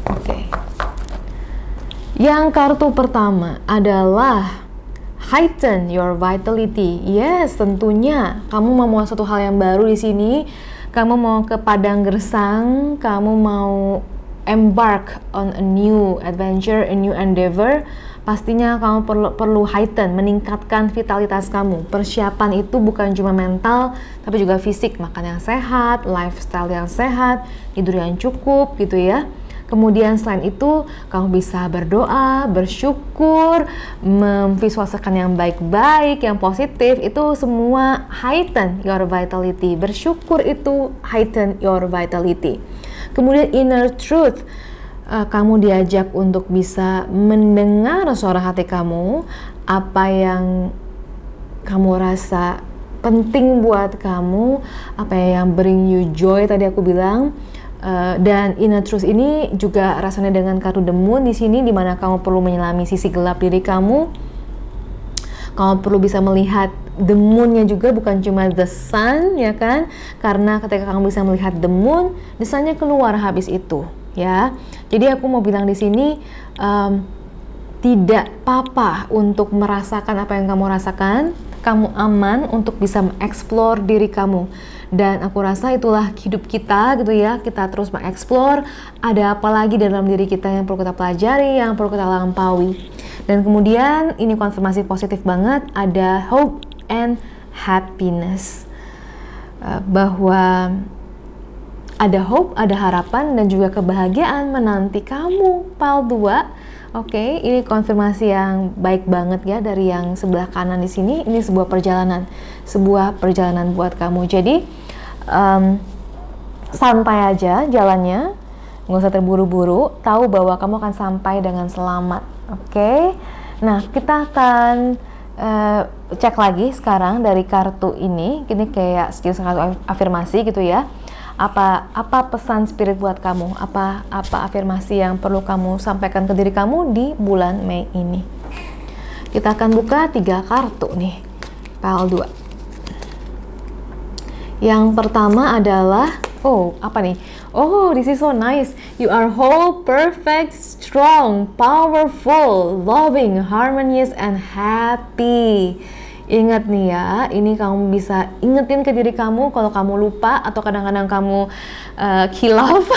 Oke. Yang kartu pertama adalah heighten your vitality. Yes, tentunya kamu mau satu hal yang baru di sini. Kamu mau ke padang gersang, kamu mau embark on a new adventure, a new endeavor. Pastinya kamu perlu heighten, meningkatkan vitalitas kamu. Persiapan itu bukan cuma mental, tapi juga fisik. Makan yang sehat, lifestyle yang sehat, tidur yang cukup gitu ya. Kemudian selain itu, kamu bisa berdoa, bersyukur, memvisualisasikan yang baik-baik, yang positif, itu semua heighten your vitality. Bersyukur itu heighten your vitality. Kemudian inner truth, kamu diajak untuk bisa mendengar suara hati kamu, apa yang kamu rasa penting buat kamu, apa yang bring you joy tadi aku bilang. Dan inner truth ini juga rasanya dengan kartu The Moon di sini, dimana kamu perlu menyelami sisi gelap diri kamu. Kamu perlu bisa melihat the moon-nya juga, bukan cuma the sun, ya kan? Karena ketika kamu bisa melihat the moon, the sun-nya keluar habis itu, ya. Jadi aku mau bilang di sini, tidak apa-apa untuk merasakan apa yang kamu rasakan. Kamu aman untuk bisa mengeksplor diri kamu. Dan aku rasa itulah hidup kita gitu ya, kita terus mengeksplor ada apa lagi dalam diri kita yang perlu kita pelajari, yang perlu kita lampaui. Dan kemudian ini konfirmasi positif banget, ada hope and happiness, bahwa ada hope, ada harapan dan juga kebahagiaan menanti kamu, pile 2. Oke, ini konfirmasi yang baik banget ya dari yang sebelah kanan di sini. Ini sebuah perjalanan buat kamu. Jadi santai aja jalannya, nggak usah terburu-buru. Tahu bahwa kamu akan sampai dengan selamat. Oke. Nah, kita akan cek lagi sekarang dari kartu ini. Ini kayak sedikit kartu afirmasi gitu ya. Apa pesan spirit buat kamu? Apa afirmasi yang perlu kamu sampaikan ke diri kamu di bulan Mei ini? Kita akan buka 3 kartu nih, pile 2. Yang pertama adalah, apa nih? This is so nice. You are whole, perfect, strong, powerful, loving, harmonious, and happy. Ingat nih ya, ini kamu bisa ingetin ke diri kamu kalau kamu lupa atau kadang-kadang kamu khilaf.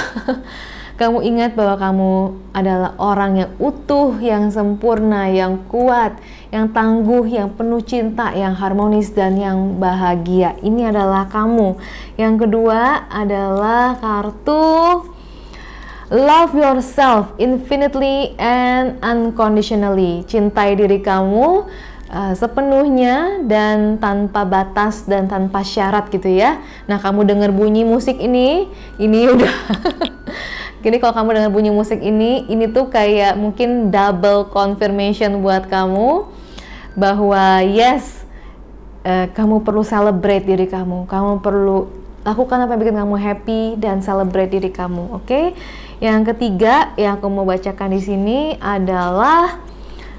Kamu ingat bahwa kamu adalah orang yang utuh, yang sempurna, yang kuat, yang tangguh, yang penuh cinta, yang harmonis, dan yang bahagia. Ini adalah kamu. Yang kedua adalah kartu Love yourself infinitely and unconditionally. Cintai diri kamu sepenuhnya dan tanpa batas dan tanpa syarat gitu ya. Nah, kamu dengar bunyi musik ini udah Gini, kalau kamu dengar bunyi musik ini tuh kayak mungkin double confirmation buat kamu bahwa yes, kamu perlu celebrate diri kamu. Kamu perlu lakukan apa yang bikin kamu happy dan celebrate diri kamu, oke? Yang ketiga yang aku mau bacakan di sini adalah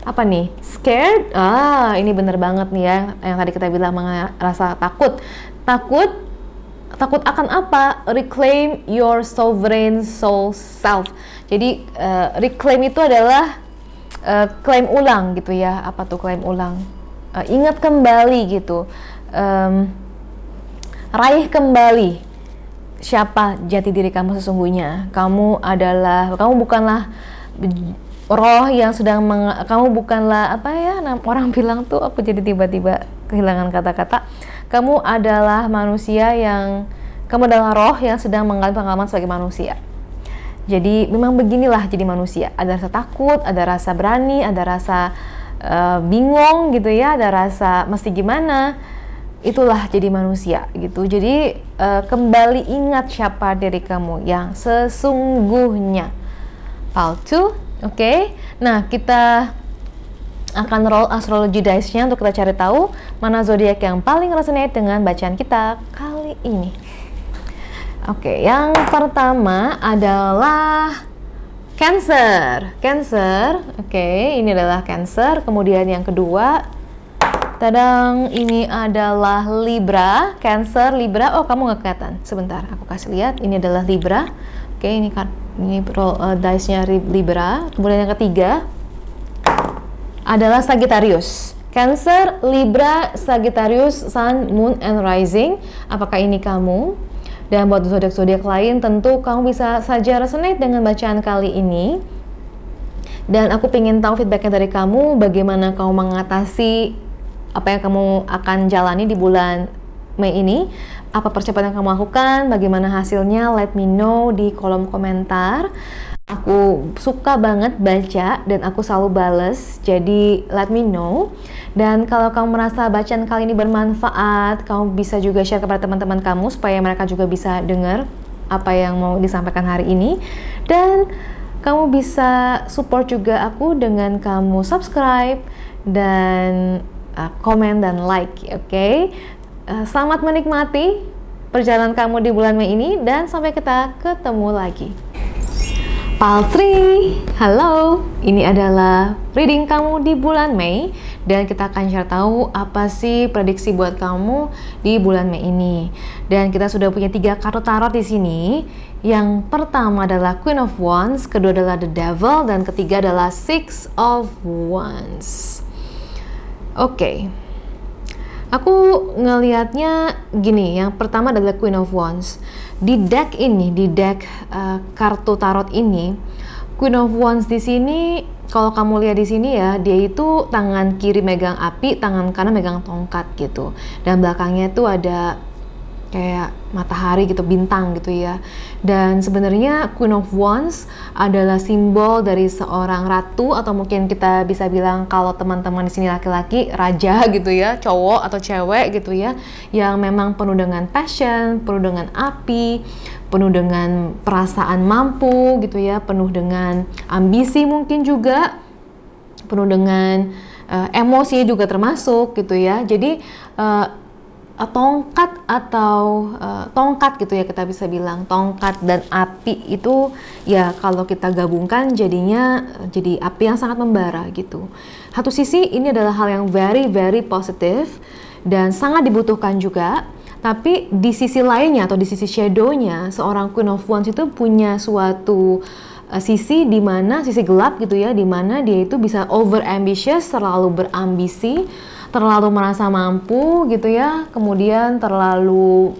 apa nih? Scared? Ini bener banget nih ya, yang tadi kita bilang merasa takut. Takut akan apa? Reclaim your sovereign soul self. Jadi reclaim itu adalah claim ulang gitu ya. Apa tuh claim ulang? Ingat kembali gitu. Raih kembali siapa jati diri kamu sesungguhnya. Kamu bukanlah roh yang sedang kamu bukanlah apa ya, orang bilang tuh, aku jadi tiba-tiba kehilangan kata-kata. Kamu adalah roh yang sedang mengalami pengalaman sebagai manusia. Jadi memang beginilah jadi manusia. Ada rasa takut, ada rasa berani, ada rasa bingung gitu ya, ada rasa mesti gimana. Itulah jadi manusia gitu. Jadi kembali ingat siapa diri kamu yang sesungguhnya. Part 2, oke? Nah, kita akan roll astrology dice-nya untuk kita cari tahu mana zodiak yang paling resonate dengan bacaan kita kali ini. Oke, yang pertama adalah Cancer. Oke, ini adalah Cancer. Kemudian yang kedua, tadang, ini adalah Libra. Cancer, Libra. Oh, kamu nggak kelihatan. Sebentar, aku kasih lihat. Ini adalah Libra. Oke, ini roll dice-nya Libra. Kemudian yang ketiga adalah Sagittarius. Cancer, Libra, Sagittarius, Sun, Moon, and Rising. Apakah ini kamu? Dan buat zodiak-zodiak lain, tentu kamu bisa saja resonate dengan bacaan kali ini. Dan aku pengen tahu feedbacknya dari kamu, bagaimana kamu mengatasi apa yang kamu akan jalani di bulan Mei ini. Apa percepatan yang kamu lakukan, bagaimana hasilnya, let me know di kolom komentar. Aku suka banget baca dan aku selalu bales, jadi let me know. Dan kalau kamu merasa bacaan kali ini bermanfaat, kamu bisa juga share kepada teman-teman kamu supaya mereka juga bisa dengar apa yang mau disampaikan hari ini. Dan kamu bisa support juga aku dengan kamu subscribe dan komen dan like, oke? Selamat menikmati perjalanan kamu di bulan Mei ini dan sampai kita ketemu lagi. Paltri, halo, ini adalah reading kamu di bulan Mei dan kita akan share tahu apa sih prediksi buat kamu di bulan Mei ini. Dan kita sudah punya 3 kartu tarot di sini. Yang pertama adalah Queen of Wands, kedua adalah The Devil, dan ketiga adalah Six of Wands. Oke. Aku ngelihatnya gini, yang pertama adalah Queen of Wands. Di deck kartu tarot ini, Queen of Wands di sini, kalau kamu lihat di sini ya, dia itu tangan kiri megang api, tangan kanan megang tongkat gitu. Dan belakangnya tuh ada kayak matahari gitu, bintang gitu ya. Dan sebenarnya Queen of Wands adalah simbol dari seorang ratu, atau mungkin kita bisa bilang kalau teman-teman di sini laki-laki, raja gitu ya, cowok atau cewek gitu ya, yang memang penuh dengan passion, penuh dengan api, penuh dengan perasaan mampu gitu ya, penuh dengan ambisi mungkin juga, penuh dengan emosi juga termasuk gitu ya. Jadi tongkat atau tongkat gitu ya, kita bisa bilang tongkat dan api itu ya, kalau kita gabungkan jadinya jadi api yang sangat membara gitu. Satu sisi ini adalah hal yang very very positif dan sangat dibutuhkan juga, tapi di sisi lainnya atau di sisi shadownya, seorang Queen of Wands itu punya suatu sisi di mana, sisi gelap gitu ya, di mana dia itu bisa over ambitious, terlalu berambisi, terlalu merasa mampu gitu ya, kemudian terlalu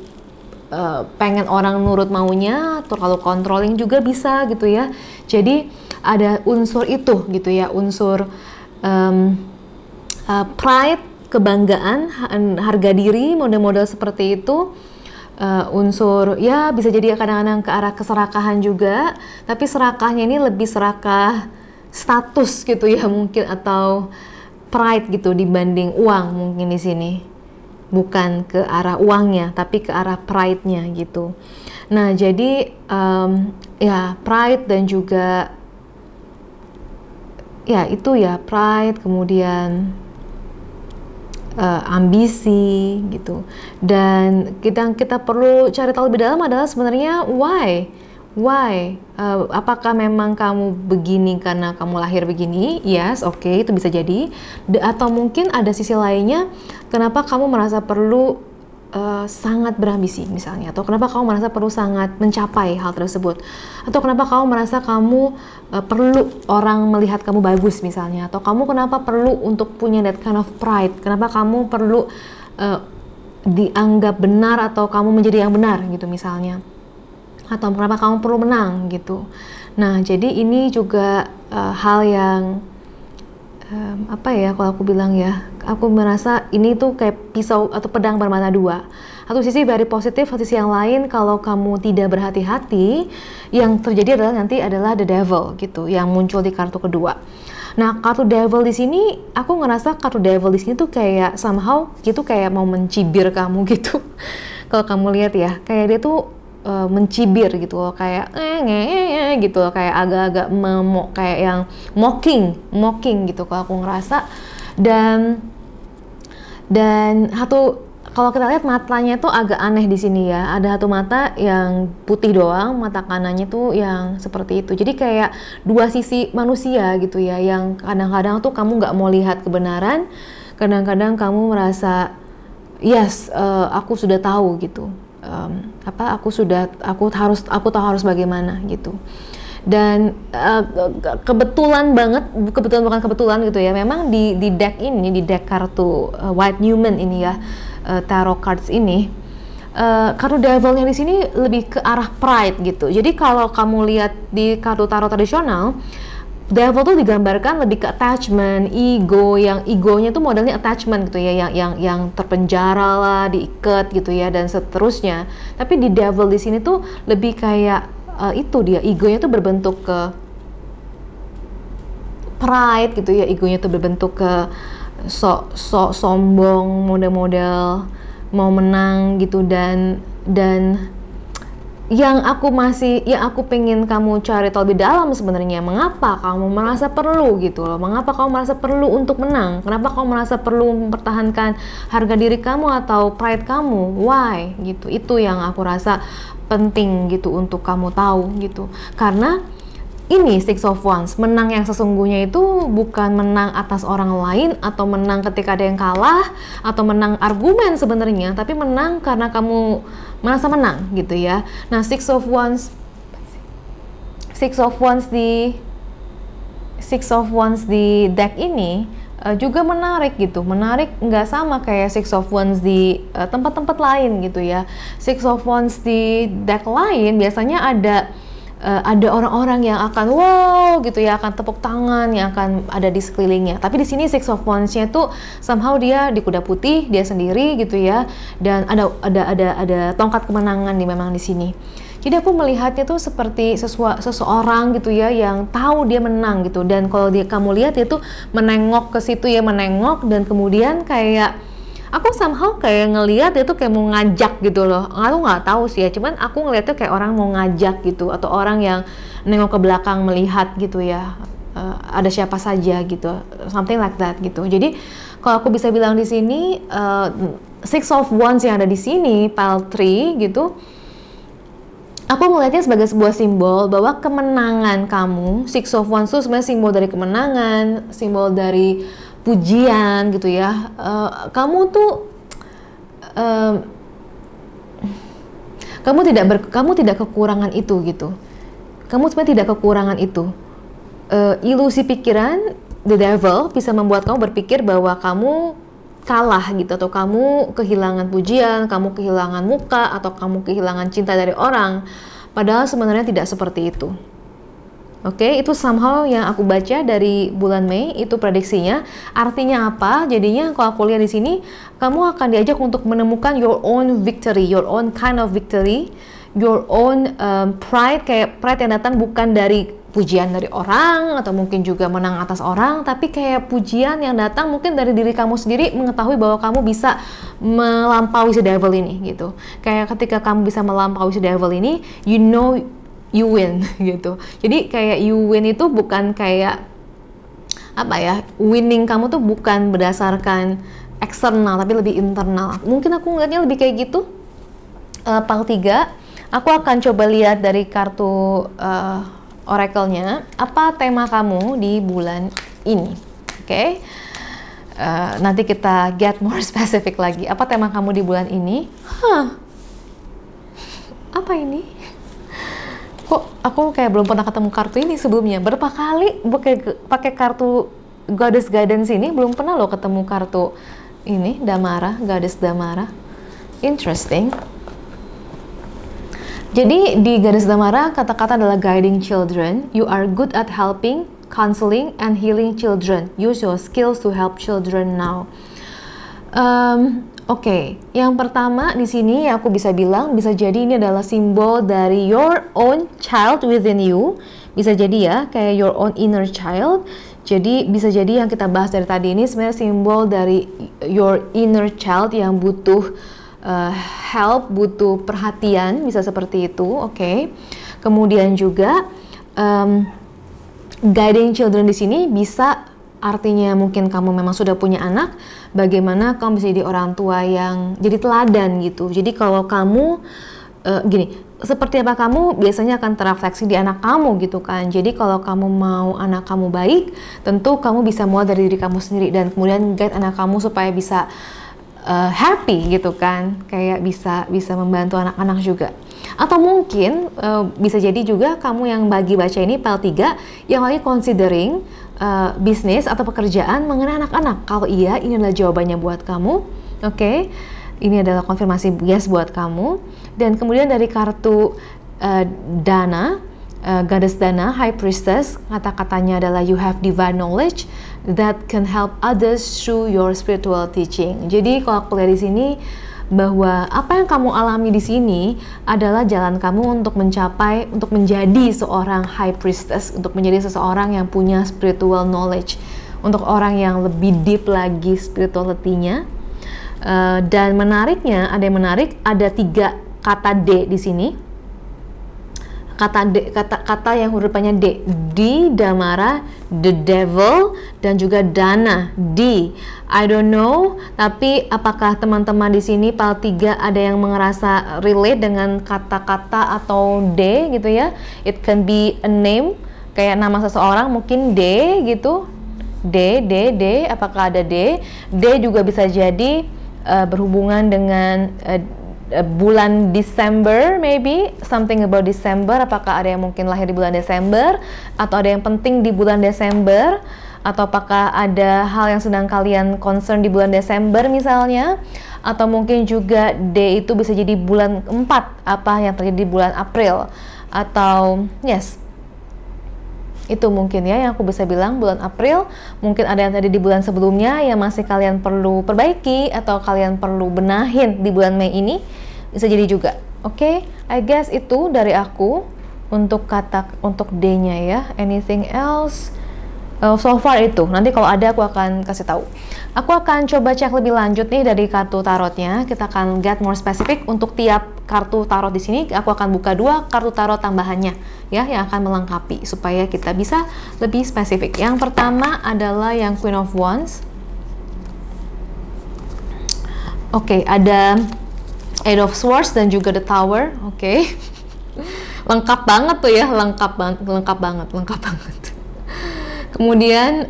pengen orang nurut maunya, terlalu controlling juga bisa gitu ya. Jadi ada unsur itu gitu ya, unsur pride, kebanggaan, harga diri, model-model seperti itu unsur ya bisa jadi kadang-kadang ke arah keserakahan juga, tapi serakahnya ini lebih serakah status gitu ya mungkin, atau pride gitu dibanding uang mungkin di sini. Bukan ke arah uangnya, tapi ke arah pride-nya gitu. Nah, jadi ya pride dan juga ya itu ya pride, kemudian ambisi gitu. Dan kita perlu cari tahu lebih dalam adalah sebenarnya why? Apakah memang kamu begini karena kamu lahir begini? Yes, oke, itu bisa jadi. Atau mungkin ada sisi lainnya, kenapa kamu merasa perlu sangat berambisi misalnya, atau kenapa kamu merasa perlu sangat mencapai hal tersebut, atau kenapa kamu merasa kamu perlu orang melihat kamu bagus misalnya, atau kamu kenapa perlu untuk punya that kind of pride, kenapa kamu perlu dianggap benar atau kamu menjadi yang benar gitu misalnya, atau kenapa kamu perlu menang gitu. Nah, jadi ini juga hal yang apa ya, kalau aku bilang ya, aku merasa ini tuh kayak pisau atau pedang bermata dua. Satu sisi very positif, satu sisi yang lain kalau kamu tidak berhati-hati, yang terjadi adalah the devil gitu, yang muncul di kartu kedua. Nah, kartu devil di sini, aku ngerasa kartu devil di sini tuh kayak somehow gitu, kayak mau mencibir kamu gitu. Kalau kamu lihat ya, kayak dia tuh mencibir gitu loh, kayak gitu loh, kayak agak-agak kayak yang mocking gitu kalau aku ngerasa. Dan kalau kita lihat matanya tuh agak aneh di sini ya, ada satu mata yang putih doang, mata kanannya tuh yang seperti itu. Jadi kayak dua sisi manusia gitu ya, yang kadang-kadang tuh kamu nggak mau lihat kebenaran, kadang-kadang kamu merasa yes, aku sudah tahu gitu. Aku tahu harus bagaimana gitu. Dan kebetulan bukan kebetulan gitu ya, memang di deck ini, di deck kartu White Newman ini ya, tarot cards ini, kartu devilnya di sini lebih ke arah pride gitu. Jadi kalau kamu lihat di kartu tarot tradisional, devil tuh digambarkan lebih ke attachment, ego, yang egonya tuh modelnya attachment gitu ya, yang terpenjara lah, diikat gitu ya, dan seterusnya. Tapi di devil di sini tuh lebih kayak itu dia, egonya tuh berbentuk ke pride gitu ya, egonya tuh berbentuk ke sombong, model-model mau menang gitu. Dan yang aku pengen kamu cari tahu lebih dalam sebenarnya, mengapa kamu merasa perlu gitu loh, mengapa kamu merasa perlu untuk menang, kenapa kamu merasa perlu mempertahankan harga diri kamu atau pride kamu, why gitu. Itu yang aku rasa penting gitu untuk kamu tahu gitu. Karena ini Six of Wands, menang yang sesungguhnya itu bukan menang atas orang lain atau menang ketika ada yang kalah atau menang argumen sebenarnya, tapi menang karena kamu merasa menang gitu ya. Nah, Six of Wands di deck ini juga menarik gitu, nggak sama kayak Six of Wands di tempat-tempat lain gitu ya. Six of Wands di deck lain biasanya ada orang-orang yang akan wow gitu ya, akan tepuk tangan, yang akan ada di sekelilingnya. Tapi di sini Six of Wands-nya tuh somehow dia di kuda putih, dia sendiri gitu ya, dan ada tongkat kemenangan memang di sini. Jadi aku melihatnya tuh seperti seseorang gitu ya, yang tahu dia menang gitu. Dan kalau kamu lihat dia tuh menengok ke situ ya, menengok, dan kemudian kayak aku somehow kayak ngelihat dia tuh kayak mau ngajak gitu loh. Aku nggak tahu sih ya, cuman aku ngeliatnya kayak orang mau ngajak gitu, atau orang yang nengok ke belakang melihat gitu ya, ada siapa saja gitu, something like that gitu. Jadi kalau aku bisa bilang di sini, Six of Wands yang ada di sini, pile 3 gitu, aku melihatnya sebagai sebuah simbol bahwa kemenangan kamu. Six of Wands itu sebenarnya simbol dari kemenangan, simbol dari pujian gitu ya. Kamu tuh kamu tidak kekurangan itu gitu. Kamu sebenarnya tidak kekurangan itu. Ilusi pikiran, the devil, bisa membuat kamu berpikir bahwa kamu kalah gitu, atau kamu kehilangan pujian, kamu kehilangan muka, atau kamu kehilangan cinta dari orang. Padahal sebenarnya tidak seperti itu. Oke, itu somehow yang aku baca dari bulan Mei, itu prediksinya. Artinya apa? Jadinya kalau aku lihat di sini, kamu akan diajak untuk menemukan your own victory, your own kind of victory, your own pride, kayak pride yang datang bukan dari pujian dari orang atau mungkin juga menang atas orang, tapi kayak pujian yang datang mungkin dari diri kamu sendiri, mengetahui bahwa kamu bisa melampaui si devil ini gitu. Kayak ketika kamu bisa melampaui si devil ini, you know you win gitu. Jadi kayak you win itu bukan kayak apa ya, winning kamu tuh bukan berdasarkan eksternal tapi lebih internal. Mungkin aku ngeliatnya lebih kayak gitu. Part 3 aku akan coba lihat dari kartu oracle-nya apa tema kamu di bulan ini. Oke. Nanti kita get more specific lagi. Apa tema kamu di bulan ini? Apa ini? Kok aku kayak belum pernah ketemu kartu ini sebelumnya. Berapa kali pakai kartu Goddess Guidance ini, belum pernah loh ketemu kartu ini, Damara, Goddess Damara. Interesting. Jadi di Goddess Damara kata-kata adalah guiding children. You are good at helping, counseling, and healing children. Use your skills to help children now. Oke, yang pertama di sini aku bisa bilang, bisa jadi ini adalah simbol dari your own child within you. Bisa jadi ya, kayak your own inner child. Jadi bisa jadi yang kita bahas dari tadi ini sebenarnya simbol dari your inner child yang butuh help, butuh perhatian, bisa seperti itu, oke. Kemudian juga guiding children di sini bisa artinya mungkin kamu memang sudah punya anak, bagaimana kamu bisa jadi orang tua yang jadi teladan gitu. Jadi kalau kamu gini, seperti apa kamu biasanya akan terrefleksi di anak kamu gitu kan. Jadi kalau kamu mau anak kamu baik, tentu kamu bisa mulai dari diri kamu sendiri dan kemudian guide anak kamu supaya bisa happy gitu kan, kayak bisa membantu anak-anak juga. Atau mungkin bisa jadi juga kamu yang bagi baca ini PL 3 yang lagi considering bisnis atau pekerjaan mengenai anak-anak. Kalau iya, ini adalah jawabannya buat kamu. Oke. Ini adalah konfirmasi yes buat kamu. Dan kemudian dari kartu Dana, Goddess Dana, High Priestess, kata-katanya adalah you have divine knowledge that can help others through your spiritual teaching. Jadi kalau aku lihat di sini bahwa apa yang kamu alami di sini adalah jalan kamu untuk mencapai, untuk menjadi seorang High Priestess, untuk menjadi seseorang yang punya spiritual knowledge, untuk orang yang lebih deep lagi spirituality-nya. Dan menariknya, ada yang menarik, ada 3 kata D di sini. Kata yang hurufnya D, Damara, the devil, dan juga Dana, D. I don't know, tapi apakah teman-teman di sini PAL 3 ada yang merasa relate dengan kata-kata atau D gitu ya? It can be a name, kayak nama seseorang mungkin D gitu. D, apakah ada D? D juga bisa jadi berhubungan dengan bulan Desember, maybe something about December. Apakah ada yang mungkin lahir di bulan Desember, atau ada yang penting di bulan Desember, atau apakah ada hal yang sedang kalian concern di bulan Desember misalnya, atau mungkin juga D itu bisa jadi bulan 4, apa yang terjadi di bulan April, atau yes, itu mungkin ya yang aku bisa bilang bulan April. Mungkin ada yang tadi di bulan sebelumnya yang masih kalian perlu perbaiki atau kalian perlu benahin di bulan Mei ini, bisa jadi juga. Oke, I guess itu dari aku untuk D-nya ya. Anything else? So far itu. Nanti kalau ada aku akan kasih tahu. Aku akan coba cek lebih lanjut nih dari kartu tarotnya. Kita akan get more specific untuk tiap kartu tarot di sini. Aku akan buka 2 kartu tarot tambahannya ya, yang akan melengkapi supaya kita bisa lebih spesifik. Yang pertama adalah yang Queen of Wands. Oke, ada Eight of Swords dan juga The Tower. Oke. Lengkap banget tuh ya, lengkap banget. Kemudian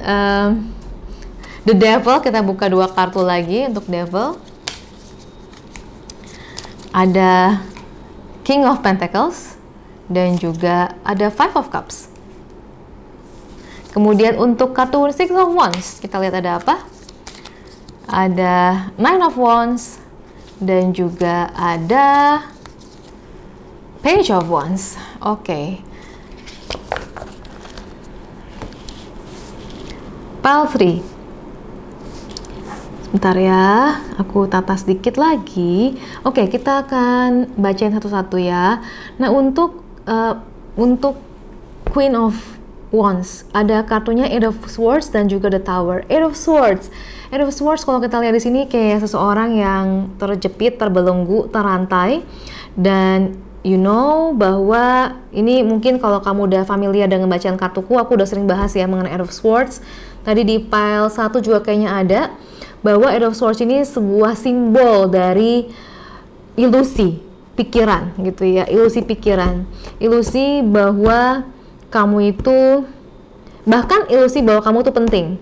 The Devil, kita buka 2 kartu lagi untuk Devil. Ada King of Pentacles dan juga ada Five of Cups. Kemudian untuk kartu Six of Wands, kita lihat ada apa? Ada Nine of Wands dan juga ada Page of Wands. Oke. Pile 3. Sebentar ya, aku tata sedikit lagi. Oke, kita akan bacain satu-satu ya. Nah, untuk Queen of Wands, ada kartunya Eight of Swords dan juga The Tower. Eight of Swords kalau kita lihat di sini kayak seseorang yang terjepit, terbelenggu, terantai, dan you know bahwa ini mungkin kalau kamu udah familiar dengan bacaan kartuku, aku udah sering bahas ya mengenai Eight of Swords. Tadi di pile 1 juga kayaknya ada bahwa Eight of Swords ini sebuah simbol dari ilusi pikiran gitu ya, ilusi pikiran, ilusi bahwa kamu itu, bahkan ilusi bahwa kamu tuh penting,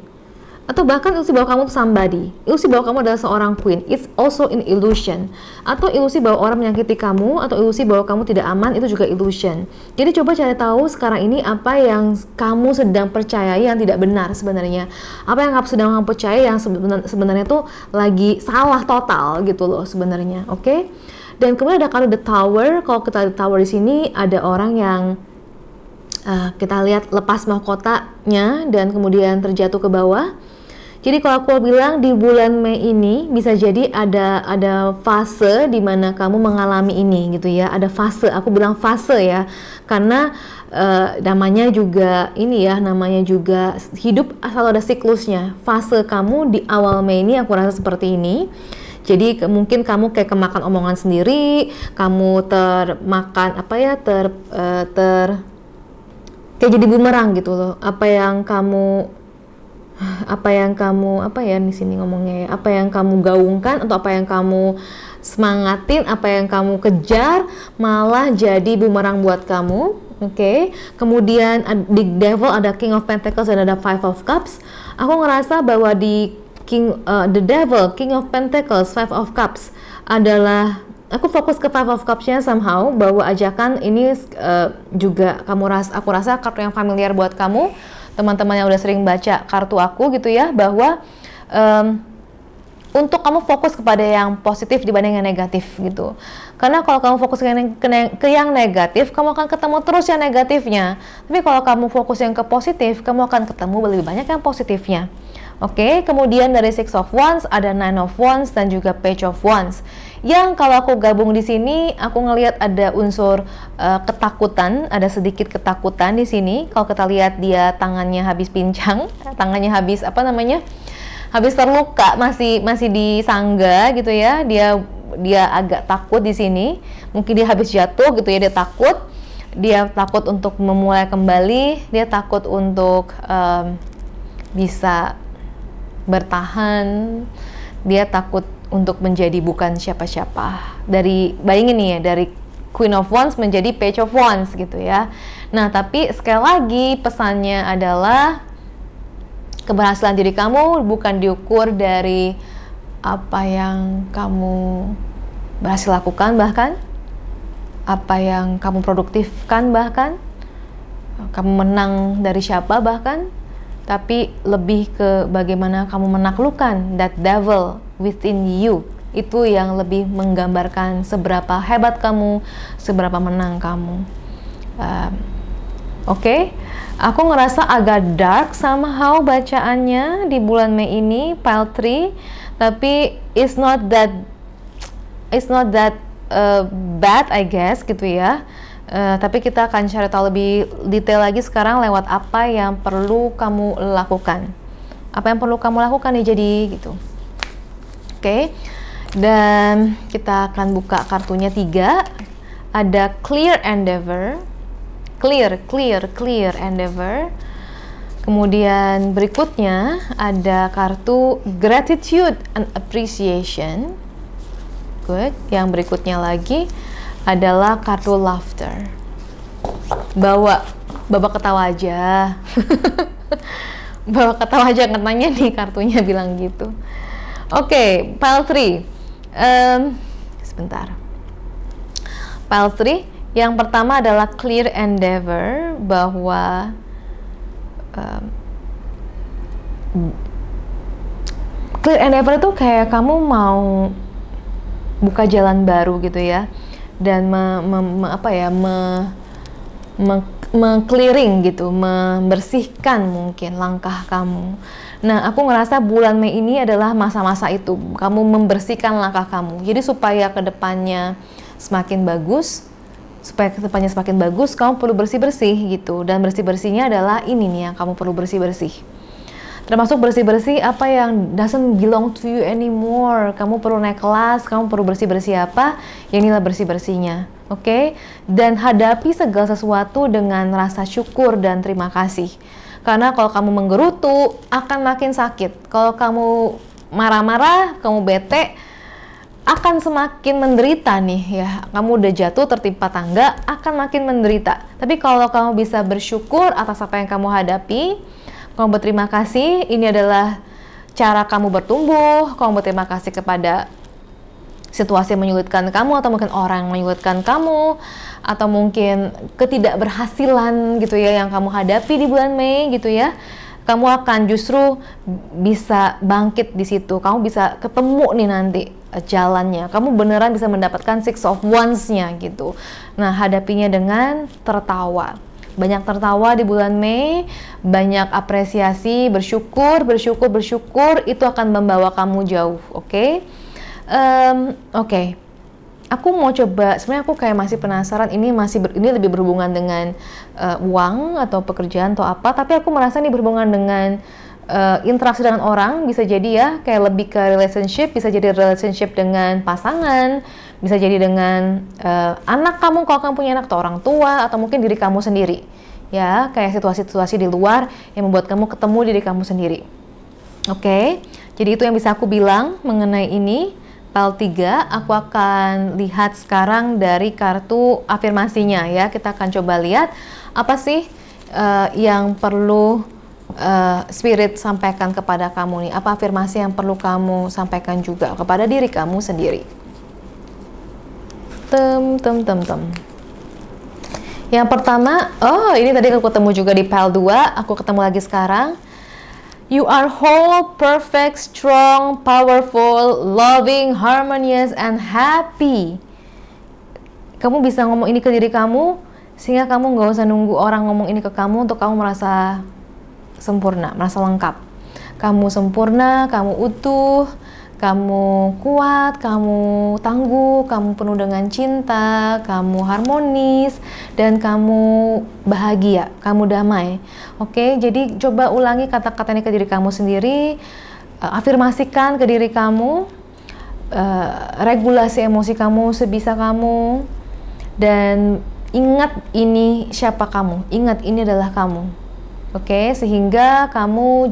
atau bahkan ilusi bahwa kamu tuh somebody, ilusi bahwa kamu adalah seorang queen. It's also an illusion. Atau ilusi bahwa orang menyakiti kamu, atau ilusi bahwa kamu tidak aman, itu juga illusion. Jadi coba cari tahu sekarang ini apa yang kamu sedang percaya yang tidak benar sebenarnya, apa yang kamu sedang percaya yang sebenarnya tuh lagi salah total gitu loh sebenarnya. Oke? Dan kemudian ada kartu The Tower. Kalau kita The Tower di sini ada orang yang kita lihat lepas mahkotanya dan kemudian terjatuh ke bawah. Jadi kalau aku bilang di bulan Mei ini bisa jadi ada fase di mana kamu mengalami ini gitu ya. Ada fase, aku bilang fase ya, karena namanya juga ini ya, namanya juga hidup selalu ada siklusnya. Fase kamu di awal Mei ini aku rasa seperti ini. Jadi mungkin kamu kayak kemakan omongan sendiri, kamu termakan apa ya, kayak jadi bumerang gitu loh. Apa yang kamu apa ya di sini ngomongnya ya, apa yang kamu gaungkan atau apa yang kamu semangatin, apa yang kamu kejar malah jadi bumerang buat kamu. Oke. Kemudian di Devil ada King of Pentacles dan ada Five of Cups. Aku ngerasa bahwa di The Devil, King of Pentacles, Five of Cups adalah, aku fokus ke Five of Cups-nya somehow, bahwa ajakan ini juga aku rasa kartu yang familiar buat kamu, teman-teman yang udah sering baca kartu aku gitu ya, bahwa untuk kamu fokus kepada yang positif dibanding yang negatif gitu. Karena kalau kamu fokus ke yang negatif, kamu akan ketemu terus yang negatifnya. Tapi kalau kamu fokus yang ke positif, kamu akan ketemu lebih banyak yang positifnya. Oke, kemudian dari Six of Wands ada Nine of Wands dan juga Page of Wands. Yang kalau aku gabung di sini, aku ngelihat ada unsur ketakutan, ada sedikit ketakutan di sini. Kalau kita lihat dia tangannya habis pincang, tangannya habis habis terluka, masih disangga gitu ya. Dia agak takut di sini. Mungkin dia habis jatuh gitu ya, dia takut. Dia takut untuk memulai kembali, dia takut untuk bisa bertahan, dia takut untuk menjadi bukan siapa-siapa. Bayangin nih ya, dari Queen of Wands menjadi Page of Wands gitu ya. Nah, tapi sekali lagi pesannya adalah keberhasilan diri kamu bukan diukur dari apa yang kamu berhasil lakukan, bahkan apa yang kamu produktifkan, bahkan kamu menang dari siapa bahkan, tapi lebih ke bagaimana kamu menaklukkan that devil within you. Itu yang lebih menggambarkan seberapa hebat kamu, seberapa menang kamu. Oke. Aku ngerasa agak dark somehow bacaannya di bulan Mei ini, pile 3, tapi it's not that bad I guess gitu ya. Tapi kita akan cari tahu lebih detail lagi sekarang lewat apa yang perlu kamu lakukan. Apa yang perlu kamu lakukan nih jadi gitu. Oke. Dan kita akan buka kartunya 3. Ada Clear Endeavor. Clear Endeavor. Kemudian berikutnya ada kartu Gratitude and Appreciation. Good. Yang berikutnya lagi adalah kartu Laughter. Bawa ketawa aja. Bawa ketawa aja, katanya nih kartunya bilang gitu. Oke, pile 3. Sebentar. Pile 3. Yang pertama adalah Clear Endeavor, bahwa Clear Endeavor itu kayak kamu mau buka jalan baru gitu ya, dan meng-clearing gitu, membersihkan mungkin langkah kamu. Nah, aku ngerasa bulan Mei ini adalah masa-masa itu. Kamu membersihkan langkah kamu. Jadi supaya kedepannya semakin bagus, kamu perlu bersih-bersih gitu. Dan bersih-bersihnya adalah ini nih yang kamu perlu bersih-bersih. Termasuk bersih-bersih apa yang doesn't belong to you anymore. Kamu perlu naik kelas, kamu perlu bersih-bersih apa, ya inilah bersih-bersihnya. Oke? Dan hadapi segala sesuatu dengan rasa syukur dan terima kasih. Karena kalau kamu menggerutu, akan makin sakit. Kalau kamu marah-marah, kamu bete, akan semakin menderita nih ya. Kamu udah jatuh tertimpa tangga, akan makin menderita. Tapi kalau kamu bisa bersyukur atas apa yang kamu hadapi, kamu berterima kasih, ini adalah cara kamu bertumbuh, kamu berterima kasih kepada situasi yang menyulitkan kamu, atau mungkin orang yang menyulitkan kamu, atau mungkin ketidakberhasilan gitu ya yang kamu hadapi di bulan Mei gitu ya. Kamu akan justru bisa bangkit di situ, kamu bisa ketemu nih nanti jalannya, kamu beneran bisa mendapatkan Six of Wands-nya gitu. Nah, hadapinya dengan tertawa. Banyak tertawa di bulan Mei, banyak apresiasi, bersyukur, itu akan membawa kamu jauh, oke? Oke. Aku mau coba, sebenarnya aku kayak masih penasaran, ini lebih berhubungan dengan uang atau pekerjaan atau apa, tapi aku merasa ini berhubungan dengan interaksi dengan orang, bisa jadi ya, kayak lebih ke relationship, bisa jadi relationship dengan pasangan, bisa jadi dengan anak kamu kalau kamu punya anak, atau orang tua, atau mungkin diri kamu sendiri ya, kayak situasi-situasi di luar yang membuat kamu ketemu diri kamu sendiri. Oke, jadi itu yang bisa aku bilang mengenai ini. Pile 3, aku akan lihat sekarang dari kartu afirmasinya ya. Kita akan coba lihat apa sih yang perlu Spirit sampaikan kepada kamu nih. Apa afirmasi yang perlu kamu sampaikan juga kepada diri kamu sendiri. Yang pertama, ini tadi aku ketemu juga di pile 2, aku ketemu lagi sekarang. You are whole, perfect, strong, powerful, loving, harmonious, and happy. Kamu bisa ngomong ini ke diri kamu, sehingga kamu nggak usah nunggu orang ngomong ini ke kamu untuk kamu merasa sempurna, merasa lengkap. Kamu sempurna, kamu utuh, kamu kuat, kamu tangguh, kamu penuh dengan cinta, kamu harmonis, dan kamu bahagia, kamu damai. Oke, jadi coba ulangi kata-kata ini ke diri kamu sendiri, afirmasikan ke diri kamu, regulasi emosi kamu sebisa kamu, dan ingat ini siapa kamu, ingat ini adalah kamu. Oke, sehingga kamu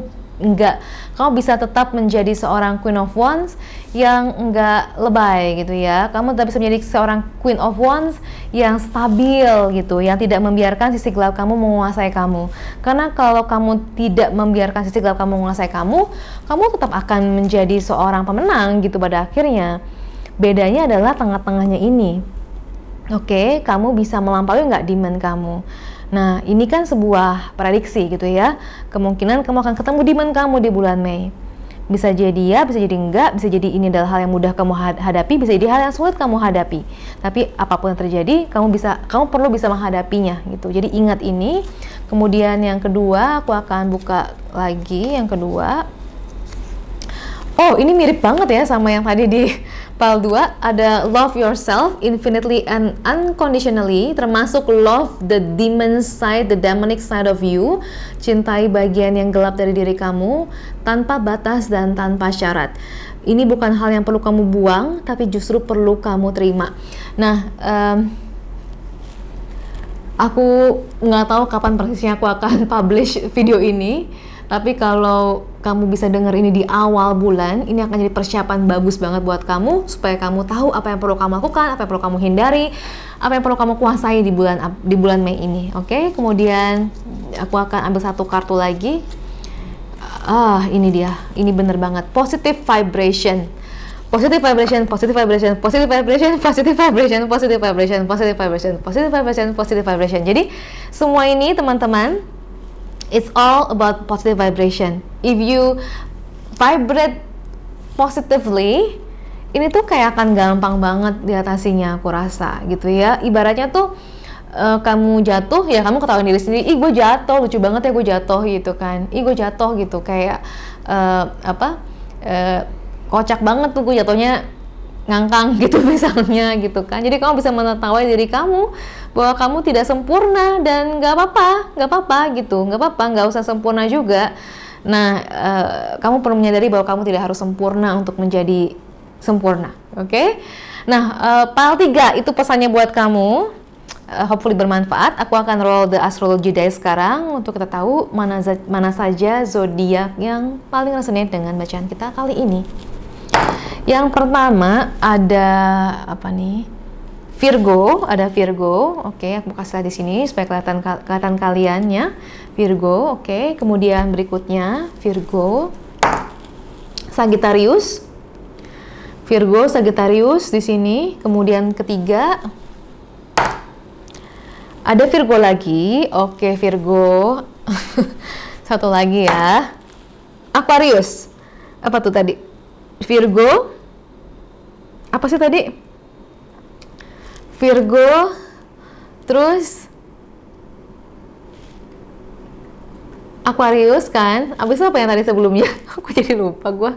bisa tetap menjadi seorang Queen of Wands yang enggak lebay gitu ya. Kamu tetap bisa menjadi seorang Queen of Wands yang stabil gitu, yang tidak membiarkan sisi gelap kamu menguasai kamu. Karena kalau kamu tidak membiarkan sisi gelap kamu menguasai kamu, kamu tetap akan menjadi seorang pemenang gitu pada akhirnya. Bedanya adalah tengah-tengahnya ini. Oke, kamu bisa melampaui nggak demand kamu. Nah, ini kan sebuah prediksi gitu ya. Kemungkinan kamu akan ketemu demand kamu di bulan Mei. Bisa jadi ya, bisa jadi enggak, bisa jadi ini adalah hal yang mudah kamu hadapi, bisa jadi hal yang sulit kamu hadapi. Tapi apapun yang terjadi, kamu perlu bisa menghadapinya gitu. Jadi ingat ini. Kemudian yang kedua, aku akan buka lagi yang kedua. Oh, ini mirip banget ya sama yang tadi di pile 2. Ada love yourself infinitely and unconditionally, termasuk love the demon side, the demonic side of you. Cintai bagian yang gelap dari diri kamu tanpa batas dan tanpa syarat. Ini bukan hal yang perlu kamu buang, tapi justru perlu kamu terima. Nah, aku nggak tahu kapan persisnya aku akan publish video ini. Tapi kalau kamu bisa dengar ini di awal bulan, ini akan jadi persiapan bagus banget buat kamu, supaya kamu tahu apa yang perlu kamu lakukan, apa yang perlu kamu hindari, apa yang perlu kamu kuasai di bulan Mei ini. Oke, kemudian aku akan ambil satu kartu lagi. Ini dia, ini bener banget, positive vibration. Positive vibration, positive vibration, positive vibration, positive vibration, positive vibration, positive vibration, positive vibration, positive vibration. Jadi semua ini teman-teman, it's all about positive vibration. If you vibrate positively, ini tuh kayak akan gampang banget diatasinya, aku rasa gitu ya. Ibaratnya tuh kamu jatuh, ya kamu ketahuan diri sendiri, ih gue jatuh, lucu banget ya gue jatuh gitu kan, ih gue jatuh gitu, kayak kocak banget tuh gue jatuhnya, ngangkang gitu misalnya gitu kan. Jadi kamu bisa menertawai diri kamu bahwa kamu tidak sempurna, dan nggak apa-apa gitu, nggak apa-apa, nggak usah sempurna juga. Nah, kamu perlu menyadari bahwa kamu tidak harus sempurna untuk menjadi sempurna, oke? Nah, file 3 itu pesannya buat kamu. Hopefully bermanfaat. Aku akan roll the astrology dice sekarang untuk kita tahu mana saja zodiak yang paling resonate dengan bacaan kita kali ini. Yang pertama ada apa nih? Virgo, ada Virgo. Oke, aku kasih lihat di sini supaya kelihatan kaliannya. Virgo, oke. Kemudian berikutnya Virgo, Sagittarius. Virgo, Sagittarius di sini. Kemudian ketiga ada Virgo lagi. Oke, Virgo. Satu lagi ya. Aquarius. Apa tuh tadi? Virgo. Apa sih tadi? Virgo. Terus Aquarius kan? Abis apa yang tadi sebelumnya? Aku jadi lupa gue.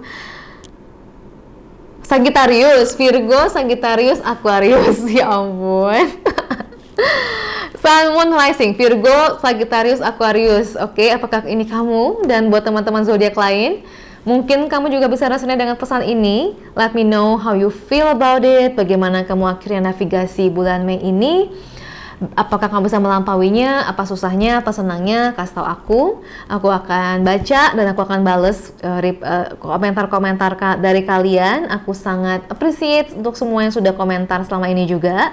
Sagittarius, Virgo, Sagittarius, Aquarius. Ya ampun. Sun, Moon, Rising, Virgo, Sagittarius, Aquarius. Oke, apakah ini kamu? Dan buat teman-teman zodiak lain, mungkin kamu juga bisa resonate dengan pesan ini. Let me know how you feel about it. Bagaimana kamu akhirnya navigasi bulan Mei ini? Apakah kamu bisa melampauinya? Apa susahnya? Apa senangnya? Kasih tahu aku. Aku akan baca dan aku akan bales komentar-komentar dari kalian. Aku sangat appreciate untuk semua yang sudah komentar selama ini juga.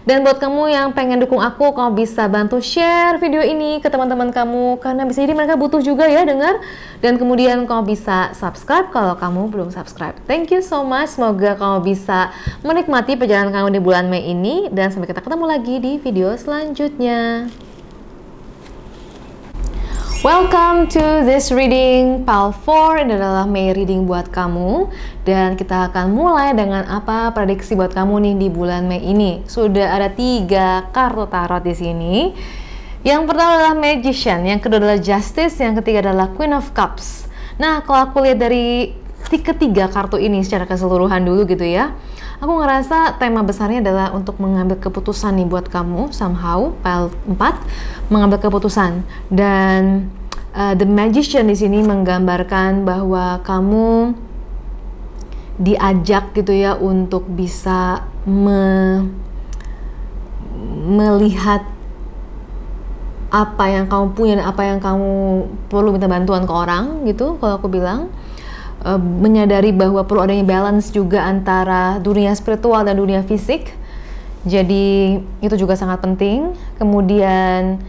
Dan buat kamu yang pengen dukung aku, kamu bisa bantu share video ini ke teman-teman kamu, karena bisa jadi mereka butuh juga ya dengar. Dan kemudian kamu bisa subscribe kalau kamu belum subscribe. Thank you so much, semoga kamu bisa menikmati perjalanan kamu di bulan Mei ini, dan sampai kita ketemu lagi di video selanjutnya. Welcome to this reading, Pile 4. Ini adalah Mei reading buat kamu. Dan kita akan mulai dengan apa prediksi buat kamu nih di bulan Mei ini. Sudah ada 3 kartu tarot di sini. Yang pertama adalah Magician, yang kedua adalah Justice, yang ketiga adalah Queen of Cups. Nah, kalau aku lihat dari ketiga kartu ini secara keseluruhan dulu gitu ya, aku ngerasa tema besarnya adalah untuk mengambil keputusan nih buat kamu, somehow, Pile 4, mengambil keputusan. Dan The Magician di sini menggambarkan bahwa kamu diajak gitu ya untuk bisa melihat apa yang kamu punya dan apa yang kamu perlu minta bantuan ke orang gitu, kalau aku bilang. Menyadari bahwa perlu adanya balance juga antara dunia spiritual dan dunia fisik. Jadi itu juga sangat penting. Kemudian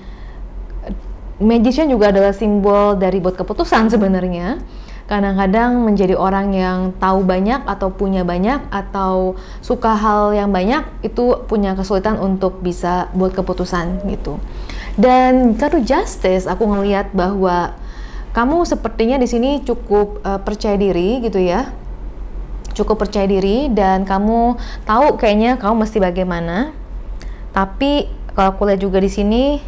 Magician juga adalah simbol dari buat keputusan sebenarnya. Kadang-kadang menjadi orang yang tahu banyak atau punya banyak atau suka hal yang banyak itu punya kesulitan untuk bisa buat keputusan gitu. Dan kartu Justice, aku ngelihat bahwa kamu sepertinya di sini cukup percaya diri gitu ya, cukup percaya diri, dan kamu tahu kayaknya kamu mesti bagaimana. Tapi kalau aku lihat juga di sini,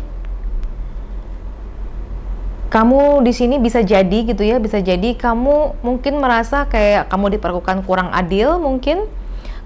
kamu di sini bisa jadi gitu ya, bisa jadi kamu mungkin merasa kayak kamu diperlakukan kurang adil mungkin.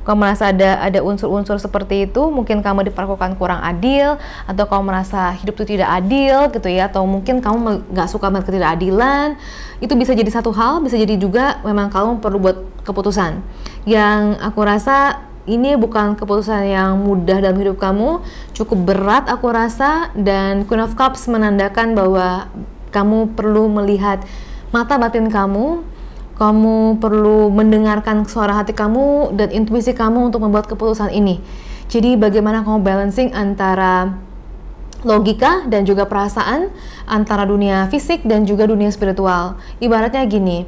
Kamu merasa ada unsur-unsur seperti itu, mungkin kamu diperlakukan kurang adil, atau kamu merasa hidup itu tidak adil gitu ya, atau mungkin kamu nggak suka dengan ketidakadilan. Itu bisa jadi satu hal, bisa jadi juga memang kamu perlu buat keputusan. Yang aku rasa ini bukan keputusan yang mudah dalam hidup kamu, cukup berat aku rasa, dan Queen of Cups menandakan bahwa kamu perlu melihat mata batin kamu. Kamu perlu mendengarkan suara hati kamu dan intuisi kamu untuk membuat keputusan ini. Jadi bagaimana kamu balancing antara logika dan juga perasaan, antara dunia fisik dan juga dunia spiritual. Ibaratnya gini,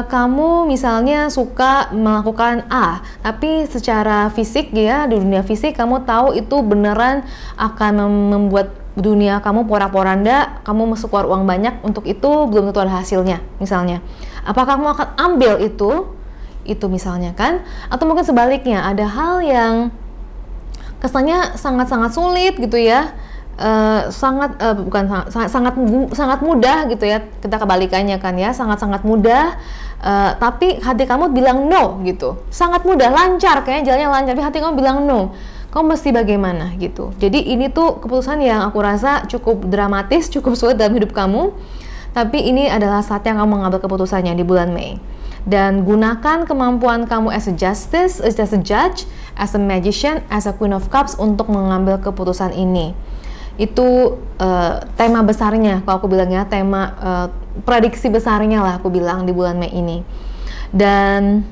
kamu misalnya suka melakukan A, tapi secara fisik ya, di dunia fisik kamu tahu itu beneran akan membuat dunia kamu porak-poranda, kamu masuk keluar uang banyak, untuk itu belum tentu ada hasilnya misalnya. Apakah kamu akan ambil itu misalnya kan? Atau mungkin sebaliknya, ada hal yang kesannya sangat-sangat sulit gitu ya. Sangat mudah gitu ya, kita kebalikannya kan ya, sangat-sangat mudah, tapi hati kamu bilang no gitu, sangat mudah, lancar, kayaknya jalannya lancar, tapi hati kamu bilang no, kamu mesti bagaimana gitu. Jadi ini tuh keputusan yang aku rasa cukup dramatis, cukup sulit dalam hidup kamu, tapi ini adalah saat yang kamu mengambil keputusannya di bulan Mei. Dan gunakan kemampuan kamu as a justice, as a judge, as a magician, as a queen of cups untuk mengambil keputusan ini. Itu tema besarnya, kalau aku bilangnya tema prediksi besarnya lah aku bilang di bulan Mei ini. Dan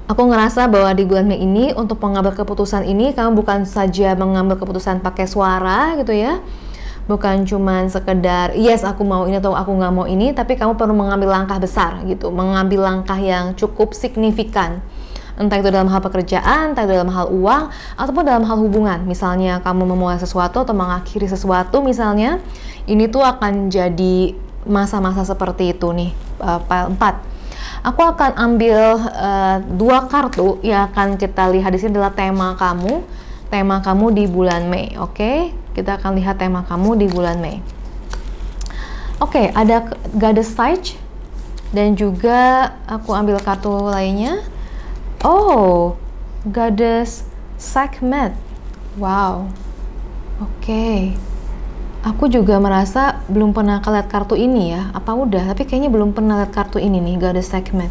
aku ngerasa bahwa di bulan Mei ini untuk mengambil keputusan ini, kamu bukan saja mengambil keputusan pakai suara gitu ya, bukan cuman sekedar yes aku mau ini atau aku nggak mau ini, tapi kamu perlu mengambil langkah besar gitu, mengambil langkah yang cukup signifikan. Entah itu dalam hal pekerjaan, entah itu dalam hal uang, ataupun dalam hal hubungan. Misalnya kamu memulai sesuatu atau mengakhiri sesuatu misalnya, ini tuh akan jadi masa-masa seperti itu nih, pile 4. Aku akan ambil 2 kartu yang akan kita lihat di sini adalah tema kamu di bulan Mei, oke? Kita akan lihat tema kamu di bulan Mei. Oke, ada Goddess Sage, dan juga aku ambil kartu lainnya. Oh, Goddess Sekhmet. Wow. Oke. Aku juga merasa belum pernah lihat kartu ini ya. Apa udah? Tapi kayaknya belum pernah lihat kartu ini nih, Goddess Sekhmet.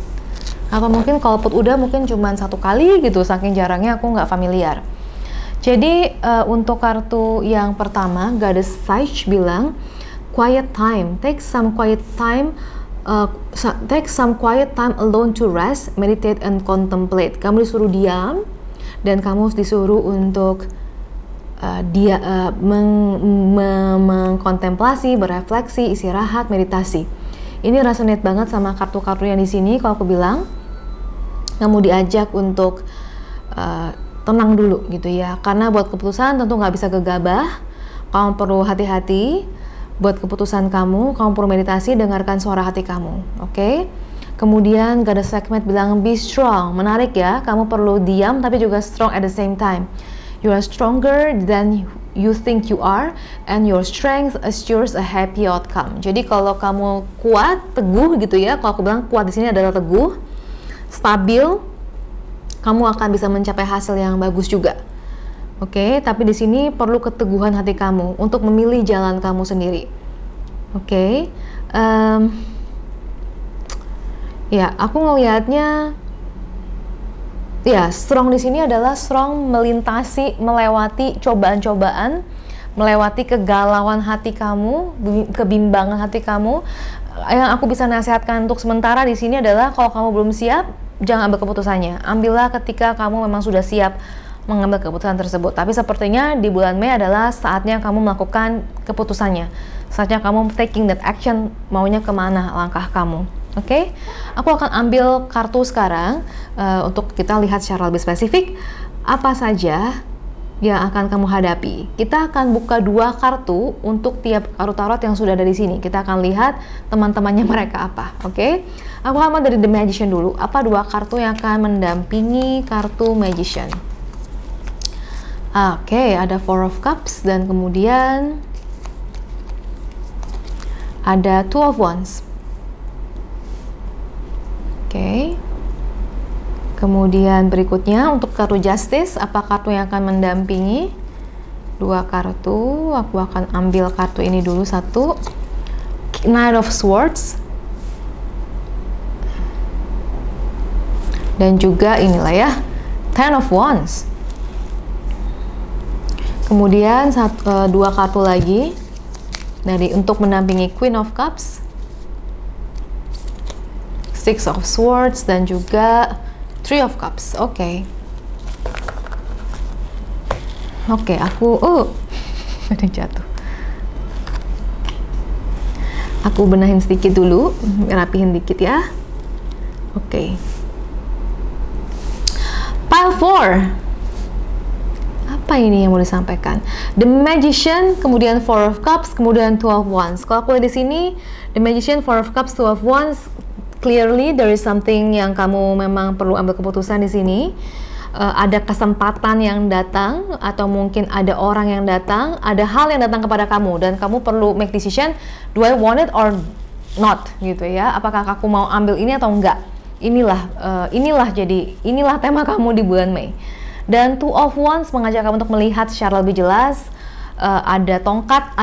Atau mungkin kalaupun udah mungkin cuma 1 kali gitu, saking jarangnya aku nggak familiar. Jadi untuk kartu yang pertama, Goddess Sage bilang, quiet time. Take some quiet time. Take some quiet time alone to rest, meditate and contemplate. Kamu disuruh diam dan kamu disuruh untuk mengkontemplasi, berefleksi, istirahat, meditasi. Ini resonate banget sama kartu-kartu yang di sini. Kalau aku bilang, kamu diajak untuk tenang dulu gitu ya. Karena buat keputusan tentu nggak bisa gegabah. Kamu perlu hati-hati. Buat keputusan kamu perlu meditasi, dengarkan suara hati kamu, oke? Kemudian Goddess Sekhmet bilang be strong, menarik ya, kamu perlu diam tapi juga strong at the same time. You are stronger than you think you are, and your strength assures a happy outcome. Jadi kalau kamu kuat, teguh gitu ya, kalau aku bilang kuat di sini adalah teguh, stabil, kamu akan bisa mencapai hasil yang bagus juga. Oke, tapi di sini perlu keteguhan hati kamu untuk memilih jalan kamu sendiri. Oke, ya aku ngelihatnya, ya strong di sini adalah strong melintasi, melewati cobaan-cobaan, melewati kegalauan hati kamu, kebimbangan hati kamu. Yang aku bisa nasihatkan untuk sementara di sini adalah kalau kamu belum siap, jangan ambil keputusannya. Ambillah ketika kamu memang sudah siap mengambil keputusan tersebut. Tapi sepertinya di bulan Mei adalah saatnya kamu melakukan keputusannya, saatnya kamu taking that action, maunya kemana langkah kamu. Oke, aku akan ambil kartu sekarang untuk kita lihat secara lebih spesifik apa saja yang akan kamu hadapi. Kita akan buka 2 kartu untuk tiap kartu tarot yang sudah ada di sini. Kita akan lihat teman-temannya mereka apa. Oke, aku akan dari The Magician dulu. Apa 2 kartu yang akan mendampingi kartu Magician? Oke, ada Four of Cups dan kemudian ada Two of Wands. Oke. Kemudian berikutnya untuk kartu Justice, apa kartu yang akan mendampingi? 2 kartu. Aku akan ambil kartu ini dulu, 1. Knight of Swords. Dan juga inilah ya, Ten of Wands. Kemudian 2 kartu lagi untuk mendampingi Queen of Cups, Six of Swords, dan juga Three of Cups. Oke, aku ada yang jatuh. Aku benahin sedikit dulu, rapihin dikit ya. Oke. Pile 4. Apa ini yang mau disampaikan? The Magician, kemudian Four of Cups, kemudian Two of Wands. Kalau aku lihat di sini, The Magician, Four of Cups, Two of Wands, clearly there is something yang kamu memang perlu ambil keputusan di sini. ada kesempatan yang datang, atau mungkin ada orang yang datang, ada hal yang datang kepada kamu, dan kamu perlu make decision, do I want it or not, gitu ya. Apakah aku mau ambil ini atau enggak? Inilah tema kamu di bulan Mei. Dan Two of Wands mengajak kamu untuk melihat secara lebih jelas. Ada tongkat,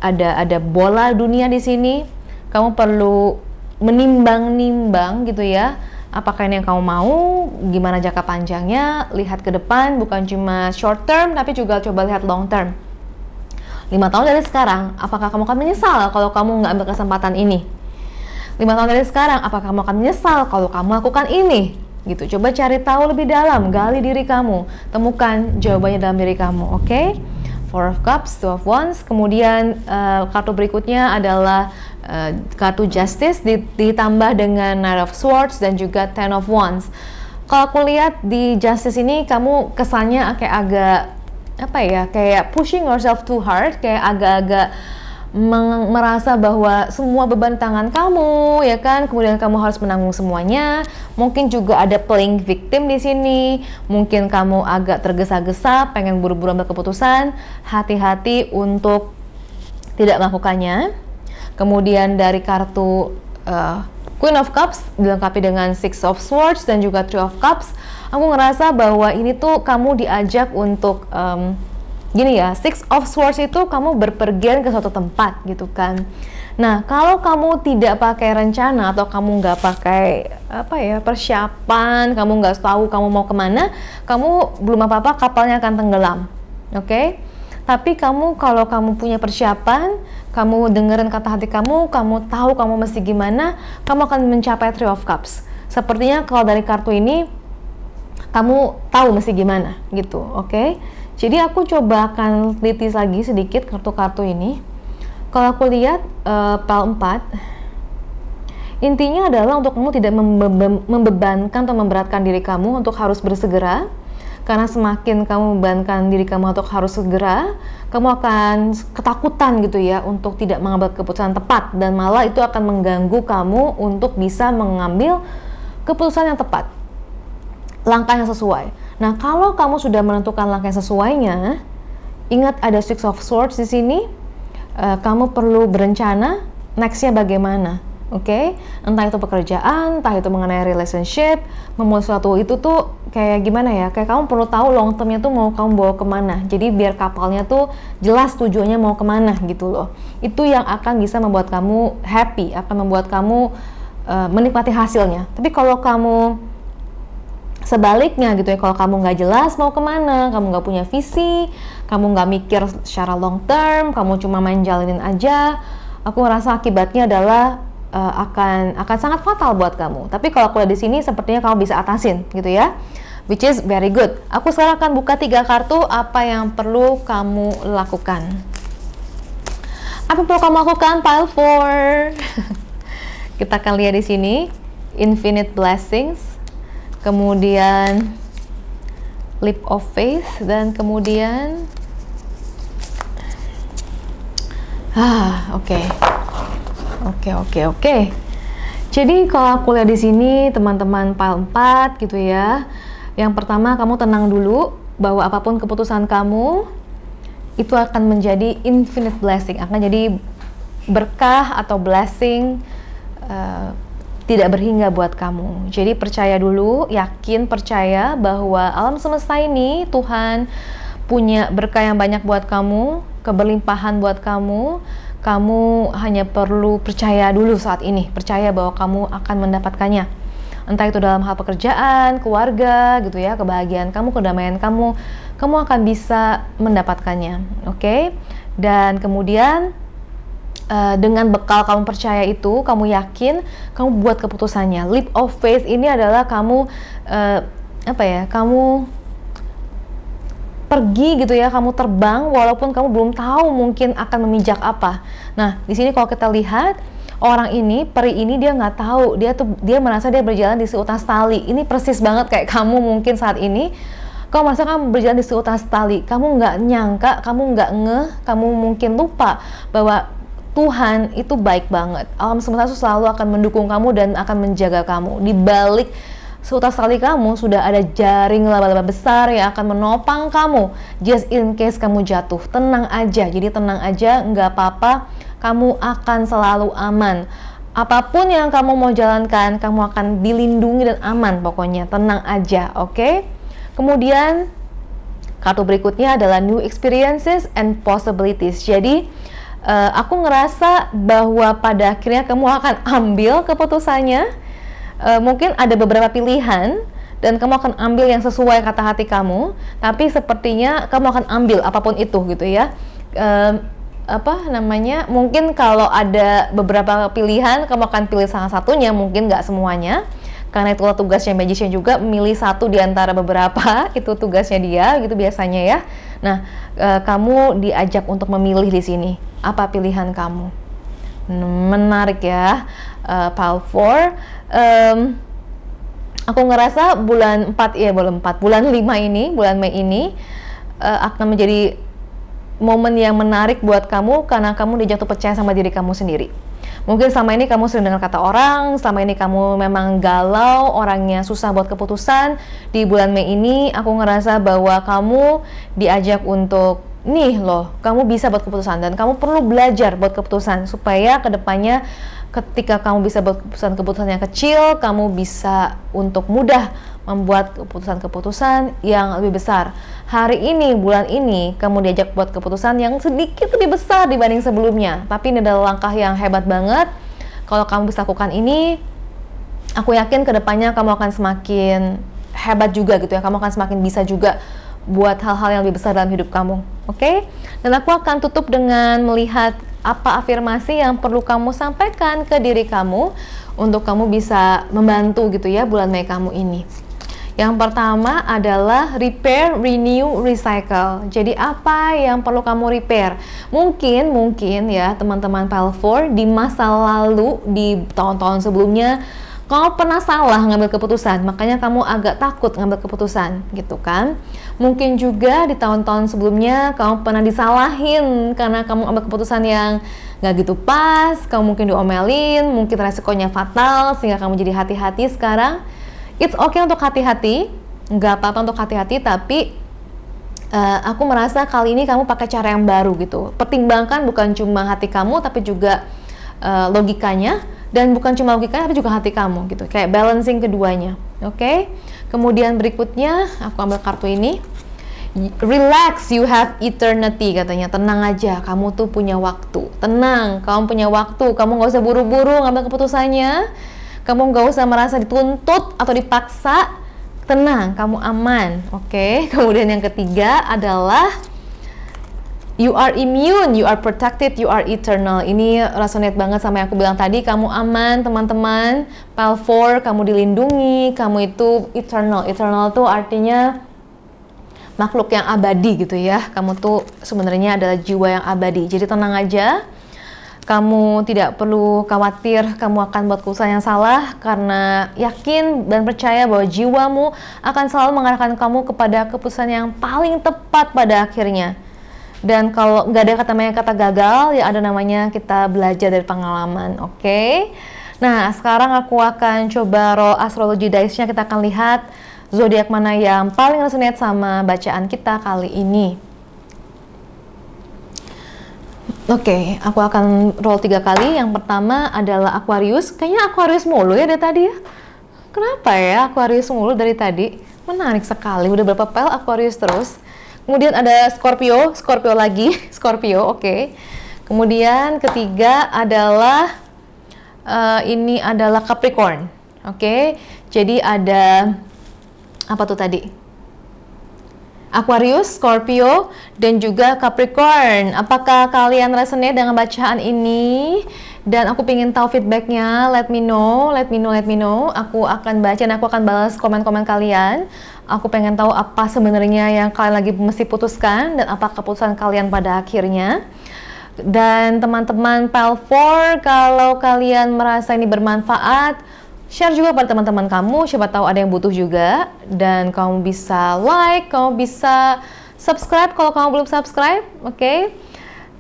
ada bola dunia di sini. Kamu perlu menimbang-nimbang gitu ya. Apakah ini yang kamu mau? Gimana jangka panjangnya? Lihat ke depan, bukan cuma short term, tapi juga coba lihat long term. 5 tahun dari sekarang, apakah kamu akan menyesal kalau kamu nggak ambil kesempatan ini? 5 tahun dari sekarang, apakah kamu akan menyesal kalau kamu lakukan ini? Gitu. Coba cari tahu lebih dalam, gali diri kamu, temukan jawabannya dalam diri kamu, oke? Four of Cups, Two of Wands, kemudian kartu berikutnya adalah kartu Justice ditambah dengan Knight of Swords dan juga Ten of Wands. Kalau aku lihat di Justice ini, kamu kesannya kayak agak kayak pushing yourself too hard, kayak agak-agak merasa bahwa semua beban tangan kamu, ya kan? Kemudian kamu harus menanggung semuanya. Mungkin juga ada playing victim di sini. Mungkin kamu agak tergesa-gesa, pengen buru-buru ambil keputusan. Hati-hati untuk tidak melakukannya. Kemudian dari kartu Queen of Cups dilengkapi dengan Six of Swords dan juga Three of Cups, aku ngerasa bahwa ini tuh kamu diajak untuk gini ya, Six of Swords itu kamu berpergian ke suatu tempat gitu kan. Nah, kalau kamu tidak pakai rencana atau kamu nggak pakai persiapan, kamu nggak tahu kamu mau kemana, kamu belum apa-apa, kapalnya akan tenggelam, oke? Tapi kalau kamu punya persiapan, kamu dengerin kata hati kamu tahu kamu mesti gimana, kamu akan mencapai Three of Cups. Sepertinya kalau dari kartu ini, kamu tahu mesti gimana gitu, oke? Jadi aku coba akan teliti lagi sedikit kartu-kartu ini. Kalau aku lihat Pel 4, intinya adalah untuk kamu tidak membebankan atau memberatkan diri kamu untuk harus bersegera. Karena semakin kamu membebankan diri kamu untuk harus segera, kamu akan ketakutan gitu ya untuk tidak mengambil keputusan tepat, dan malah itu akan mengganggu kamu untuk bisa mengambil keputusan yang tepat, langkah yang sesuai. Nah, kalau kamu sudah menentukan langkah yang sesuainya, ingat ada Six of Swords di sini. Kamu perlu berencana nextnya bagaimana, oke? Entah itu pekerjaan, entah itu mengenai relationship, memulai sesuatu itu tuh kayak gimana ya? Kayak kamu perlu tahu long termnya tuh mau kamu bawa kemana. Jadi biar kapalnya tuh jelas tujuannya mau kemana gitu loh. Itu yang akan bisa membuat kamu happy, akan membuat kamu menikmati hasilnya. Tapi kalau kamu sebaliknya gitu ya, kalau kamu nggak jelas mau kemana, kamu nggak punya visi, kamu nggak mikir secara long term, kamu cuma main jalanin aja, aku ngerasa akibatnya adalah akan sangat fatal buat kamu. Tapi kalau aku lihat di sini sepertinya kamu bisa atasin gitu ya, which is very good. Aku sekarang akan buka 3 kartu apa yang perlu kamu lakukan. Apa yang perlu kamu lakukan? Pile 4. Kita akan lihat di sini Infinite Blessings, kemudian Leap of Faith, dan kemudian Oke. Jadi kalau aku lihat di sini teman-teman pile 4 gitu ya. Yang pertama, kamu tenang dulu bahwa apapun keputusan kamu itu akan menjadi infinite blessing, akan jadi berkah atau blessing tidak berhingga buat kamu. Jadi percaya dulu, yakin, percaya bahwa alam semesta ini, Tuhan punya berkah yang banyak buat kamu, keberlimpahan buat kamu. Kamu hanya perlu percaya dulu saat ini, percaya bahwa kamu akan mendapatkannya. Entah itu dalam hal pekerjaan, keluarga gitu ya, kebahagiaan kamu, kedamaian kamu, kamu akan bisa mendapatkannya, oke? Dan kemudian dengan bekal kamu percaya itu, kamu yakin, kamu buat keputusannya. Leap of faith ini adalah kamu kamu pergi gitu ya, kamu terbang walaupun kamu belum tahu mungkin akan memijak apa. Nah, di sini kalau kita lihat orang ini, peri ini, dia nggak tahu, dia merasa dia berjalan di seutas tali. Ini persis banget kayak kamu mungkin saat ini. Kamu merasa kamu berjalan di seutas tali, kamu nggak nyangka, kamu nggak ngeh, kamu mungkin lupa bahwa Tuhan itu baik banget. Alam semesta itu selalu akan mendukung kamu dan akan menjaga kamu. Di balik seutas tali kamu sudah ada jaring laba-laba besar yang akan menopang kamu just in case kamu jatuh. Tenang aja, jadi tenang aja, nggak apa-apa, kamu akan selalu aman. Apapun yang kamu mau jalankan, kamu akan dilindungi dan aman, pokoknya tenang aja, oke? Kemudian kartu berikutnya adalah new experiences and possibilities. Jadi aku ngerasa bahwa pada akhirnya kamu akan ambil keputusannya. Mungkin ada beberapa pilihan dan kamu akan ambil yang sesuai kata hati kamu, tapi sepertinya kamu akan ambil apapun itu gitu ya. Mungkin kalau ada beberapa pilihan kamu akan pilih salah satunya, mungkin nggak semuanya, karena itulah tugasnya magician juga, memilih satu di antara beberapa. Itu tugasnya dia gitu biasanya ya. Nah, kamu diajak untuk memilih di sini. Apa pilihan kamu? Menarik ya, pile 4. Aku ngerasa bulan 5 ini, bulan Mei ini akan menjadi momen yang menarik buat kamu karena kamu dijatuh percaya sama diri kamu sendiri. Mungkin selama ini kamu sering dengar kata orang, selama ini kamu memang galau, orangnya susah buat keputusan. Di bulan Mei ini aku ngerasa bahwa kamu diajak untuk nih loh, kamu bisa buat keputusan dan kamu perlu belajar buat keputusan supaya kedepannya ketika kamu bisa buat keputusan yang kecil, kamu bisa untuk mudah membuat keputusan-keputusan yang lebih besar. Hari ini, bulan ini, kamu diajak buat keputusan yang sedikit lebih besar dibanding sebelumnya. Tapi ini adalah langkah yang hebat banget. Kalau kamu bisa lakukan ini, aku yakin kedepannya kamu akan semakin hebat juga gitu ya. Kamu akan semakin bisa juga buat hal-hal yang lebih besar dalam hidup kamu, oke? Dan aku akan tutup dengan melihat apa afirmasi yang perlu kamu sampaikan ke diri kamu untuk kamu bisa membantu gitu ya bulan Mei kamu ini. Yang pertama adalah repair, renew, recycle. Jadi apa yang perlu kamu repair? Mungkin ya teman-teman pile 4 di masa lalu, di tahun-tahun sebelumnya kamu pernah salah ngambil keputusan, makanya kamu agak takut ngambil keputusan, gitu kan? Mungkin juga di tahun-tahun sebelumnya kamu pernah disalahin karena kamu ambil keputusan yang nggak gitu pas, kamu mungkin diomelin, mungkin resikonya fatal sehingga kamu jadi hati-hati sekarang. It's okay untuk hati-hati, nggak apa-apa untuk hati-hati, tapi aku merasa kali ini kamu pakai cara yang baru gitu. Pertimbangkan bukan cuma hati kamu, tapi juga logikanya. Dan bukan cuma logikanya, tapi juga hati kamu gitu. Kayak balancing keduanya, oke? Kemudian berikutnya, aku ambil kartu ini. Relax, you have eternity, katanya. Tenang aja, kamu tuh punya waktu. Tenang, kamu punya waktu. Kamu nggak usah buru-buru ngambil keputusannya. Kamu nggak usah merasa dituntut atau dipaksa. Tenang, kamu aman, oke? Kemudian yang ketiga adalah you are immune, you are protected, you are eternal. Ini resonate banget sama yang aku bilang tadi. Kamu aman, teman-teman. Pile 4, kamu dilindungi. Kamu itu eternal. Eternal tuh artinya makhluk yang abadi gitu ya. Kamu tuh sebenarnya adalah jiwa yang abadi. Jadi tenang aja. Kamu tidak perlu khawatir kamu akan buat keputusan yang salah, karena yakin dan percaya bahwa jiwamu akan selalu mengarahkan kamu kepada keputusan yang paling tepat pada akhirnya. Dan kalau nggak ada kata gagal, ya ada namanya kita belajar dari pengalaman, oke? Nah, sekarang aku akan coba roll astrology dice-nya. Kita akan lihat zodiak mana yang paling resonate sama bacaan kita kali ini. Oke, aku akan roll 3 kali. Yang pertama adalah Aquarius. Kayaknya Aquarius mulu ya dari tadi ya. Kenapa ya Aquarius mulu dari tadi? Menarik sekali, udah berapa pel Aquarius terus. Kemudian ada Scorpio lagi, Scorpio, oke. Kemudian ketiga adalah ini adalah Capricorn, oke. Jadi ada apa tuh tadi? Aquarius, Scorpio, dan juga Capricorn. Apakah kalian resonate dengan bacaan ini? Dan aku pengen tahu feedbacknya. Let me know. Aku akan baca dan aku akan balas komen-komen kalian. Aku pengen tahu apa sebenarnya yang kalian lagi mesti putuskan dan apa keputusan kalian pada akhirnya. Dan teman-teman pile 4, kalau kalian merasa ini bermanfaat, share juga pada teman-teman kamu, siapa tahu ada yang butuh juga. Dan kamu bisa like, kamu bisa subscribe kalau kamu belum subscribe, oke?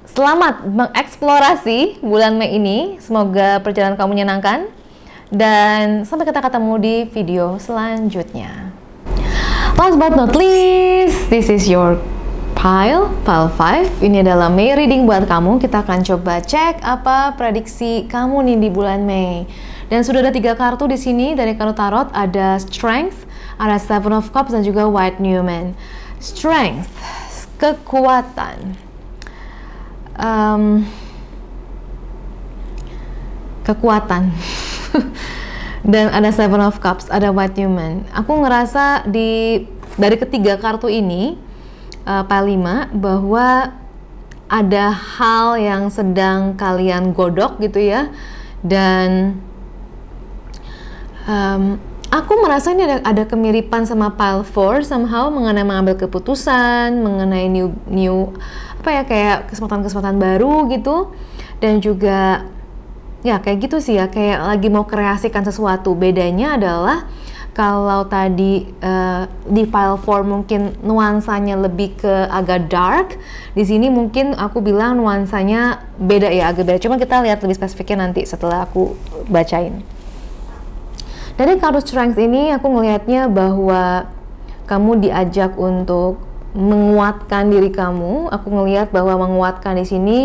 Selamat mengeksplorasi bulan Mei ini, semoga perjalanan kamu menyenangkan. Dan sampai kita ketemu di video selanjutnya. Last but not least, this is your file 5. Ini adalah Mei reading buat kamu. Kita akan coba cek apa prediksi kamu nih di bulan Mei. Dan sudah ada 3 kartu di sini dari kartu tarot. Ada Strength, ada Seven of Cups, dan juga White Newman. Strength, kekuatan. Kekuatan. Dan ada Seven of Cups, ada White Newman. Aku ngerasa dari ketiga kartu ini, pile 5, bahwa ada hal yang sedang kalian godok gitu ya. Dan aku merasa ini ada kemiripan sama pile 4 somehow, mengenai mengambil keputusan, mengenai new apa ya, kayak kesempatan baru gitu. Dan juga ya kayak gitu sih ya, kayak lagi mau kreasikan sesuatu. Bedanya adalah kalau tadi di file 4 mungkin nuansanya lebih ke agak dark, di sini mungkin aku bilang nuansanya beda ya, agak beda. Cuma kita lihat lebih spesifiknya nanti setelah aku bacain. Dari kartu Strength ini aku ngelihatnya bahwa kamu diajak untuk menguatkan diri kamu. Aku ngelihat bahwa menguatkan di sini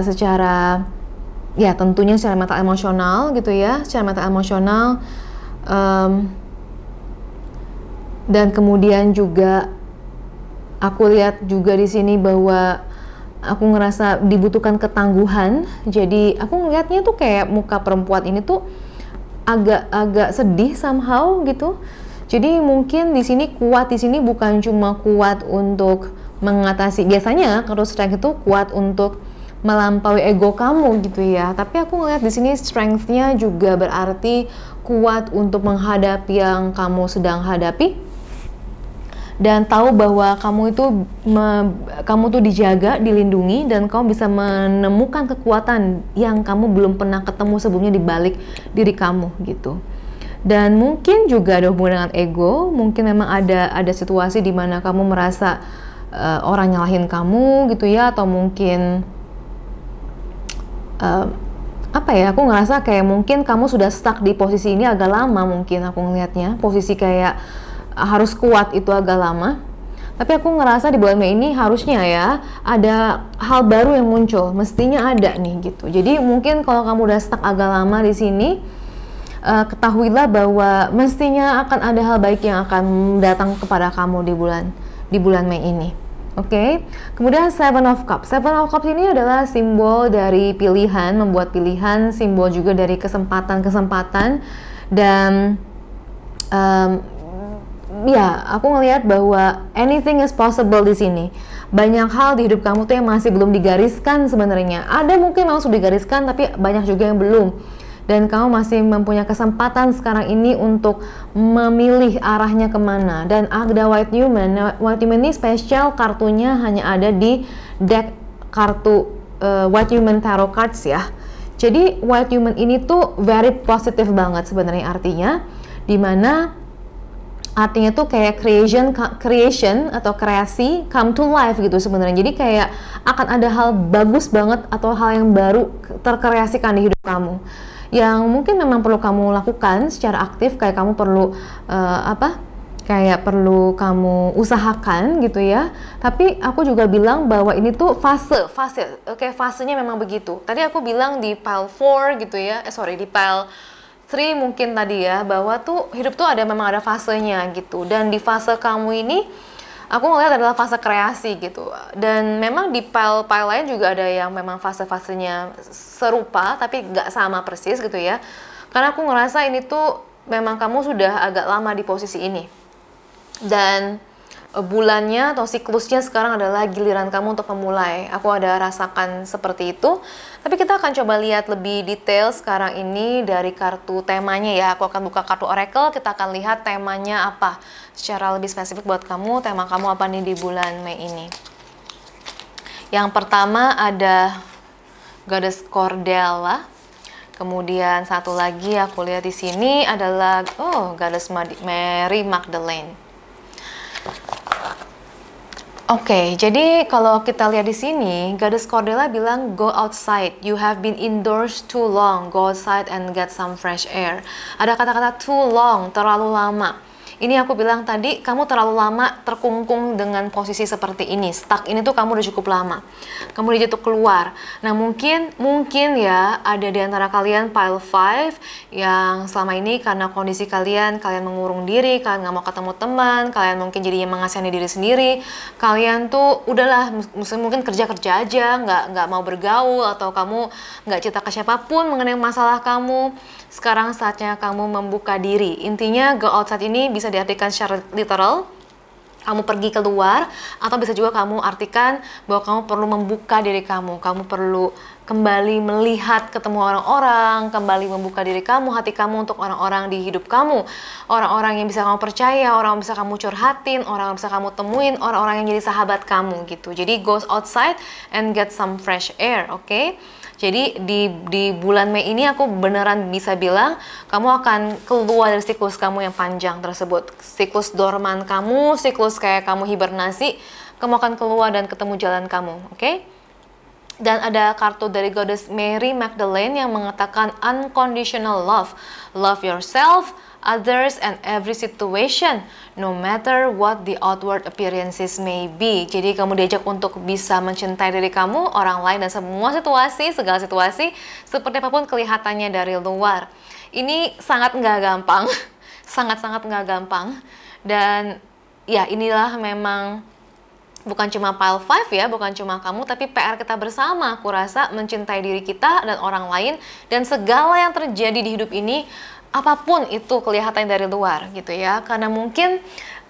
secara ya tentunya secara mental emosional gitu ya, secara mental emosional, dan kemudian juga aku lihat juga di sini bahwa aku ngerasa dibutuhkan ketangguhan. Jadi aku ngelihatnya tuh kayak muka perempuan ini tuh agak sedih somehow gitu. Jadi mungkin di sini kuat di sini bukan cuma kuat untuk mengatasi, biasanya kalau strength itu kuat untuk melampaui ego kamu gitu ya, tapi aku ngeliat di sini strength-nya juga berarti kuat untuk menghadapi yang kamu sedang hadapi, dan tahu bahwa kamu tuh dijaga, dilindungi, dan kamu bisa menemukan kekuatan yang kamu belum pernah ketemu sebelumnya di balik diri kamu gitu. Dan mungkin juga ada hubungan dengan ego, mungkin memang ada situasi di mana kamu merasa orang nyalahin kamu gitu ya, atau mungkin apa ya, aku ngerasa kayak mungkin kamu sudah stuck di posisi ini agak lama. Mungkin aku ngelihatnya posisi kayak harus kuat itu agak lama, tapi aku ngerasa di bulan Mei ini harusnya ya ada hal baru yang muncul, mestinya ada nih gitu. Jadi mungkin kalau kamu udah stuck agak lama di sini, ketahuilah bahwa mestinya akan ada hal baik yang akan datang kepada kamu di bulan Mei ini. Oke, kemudian Seven of Cups. Seven of Cups ini adalah simbol dari pilihan, membuat pilihan, simbol juga dari kesempatan-kesempatan. Dan ya, aku ngelihat bahwa anything is possible di sini. Banyak hal di hidup kamu tuh yang masih belum digariskan sebenarnya. Ada mungkin memang sudah digariskan, tapi banyak juga yang belum. Dan kamu masih mempunyai kesempatan sekarang ini untuk memilih arahnya kemana. Dan ada White Newman. White Newman ini spesial, kartunya hanya ada di deck kartu White Newman Tarot Cards ya. Jadi White Newman ini tuh very positif banget sebenarnya artinya, dimana artinya tuh kayak creation atau kreasi come to life gitu sebenarnya. Jadi kayak akan ada hal bagus banget atau hal yang baru terkreasikan di hidup kamu, yang mungkin memang perlu kamu lakukan secara aktif, kayak kamu perlu kayak perlu kamu usahakan gitu ya. Tapi aku juga bilang bahwa ini tuh fase, fasenya memang begitu. Tadi aku bilang di pile 4 gitu ya, di pile 3 mungkin tadi ya, bahwa tuh hidup tuh memang ada fasenya gitu. Dan di fase kamu ini aku ngeliat adalah fase kreasi gitu. Dan memang di pile lain juga ada yang memang fase-fasenya serupa tapi nggak sama persis gitu ya. Karena aku ngerasa ini tuh memang kamu sudah agak lama di posisi ini. Dan bulannya atau siklusnya sekarang adalah giliran kamu untuk memulai. Aku ada rasakan seperti itu. Tapi kita akan coba lihat lebih detail sekarang ini dari kartu temanya ya. Aku akan buka kartu oracle, kita akan lihat temanya apa. Secara lebih spesifik buat kamu, tema kamu apa nih di bulan Mei ini. Yang pertama ada Goddess Cordella. Kemudian satu lagi aku lihat di sini adalah Goddess Mary Magdalene. Oke, jadi kalau kita lihat di sini, Goddess Cordella bilang go outside. You have been indoors too long. Go outside and get some fresh air. Ada kata-kata too long, terlalu lama. Ini aku bilang tadi, kamu terlalu lama terkungkung dengan posisi seperti ini. Stuck ini tuh kamu udah cukup lama. Kamu udah jatuh keluar. Nah, mungkin ya ada di antara kalian pile 5 yang selama ini karena kondisi kalian mengurung diri, kalian nggak mau ketemu teman, kalian mungkin jadinya mengasihani diri sendiri. Kalian tuh udahlah, mungkin kerja aja, nggak mau bergaul, atau kamu nggak cerita ke siapapun mengenai masalah kamu. Sekarang saatnya kamu membuka diri. Intinya go outside ini bisa diartikan secara literal, kamu pergi keluar, atau bisa juga kamu artikan bahwa kamu perlu membuka diri kamu. Kamu perlu kembali melihat, ketemu orang-orang, kembali membuka diri kamu, hati kamu untuk orang-orang di hidup kamu. Orang-orang yang bisa kamu percaya, orang yang bisa kamu curhatin, orang yang bisa kamu temuin, orang-orang yang jadi sahabat kamu gitu. Jadi go outside and get some fresh air, oke? Jadi di bulan Mei ini aku beneran bisa bilang kamu akan keluar dari siklus kamu yang panjang tersebut. Siklus dorman kamu, siklus kayak kamu hibernasi, kamu akan keluar dan ketemu jalan kamu, oke? Dan ada kartu dari Goddess Mary Magdalene yang mengatakan unconditional love. Love yourself, others, and every situation, no matter what the outward appearances may be. Jadi kamu diajak untuk bisa mencintai diri kamu, orang lain, dan semua situasi, segala situasi, seperti apapun kelihatannya dari luar. Ini sangat nggak gampang, sangat-sangat nggak gampang. Dan ya inilah memang bukan cuma pile 5 ya, bukan cuma kamu, tapi PR kita bersama. Aku rasa mencintai diri kita dan orang lain, dan segala yang terjadi di hidup ini, apapun itu kelihatan dari luar gitu ya. Karena mungkin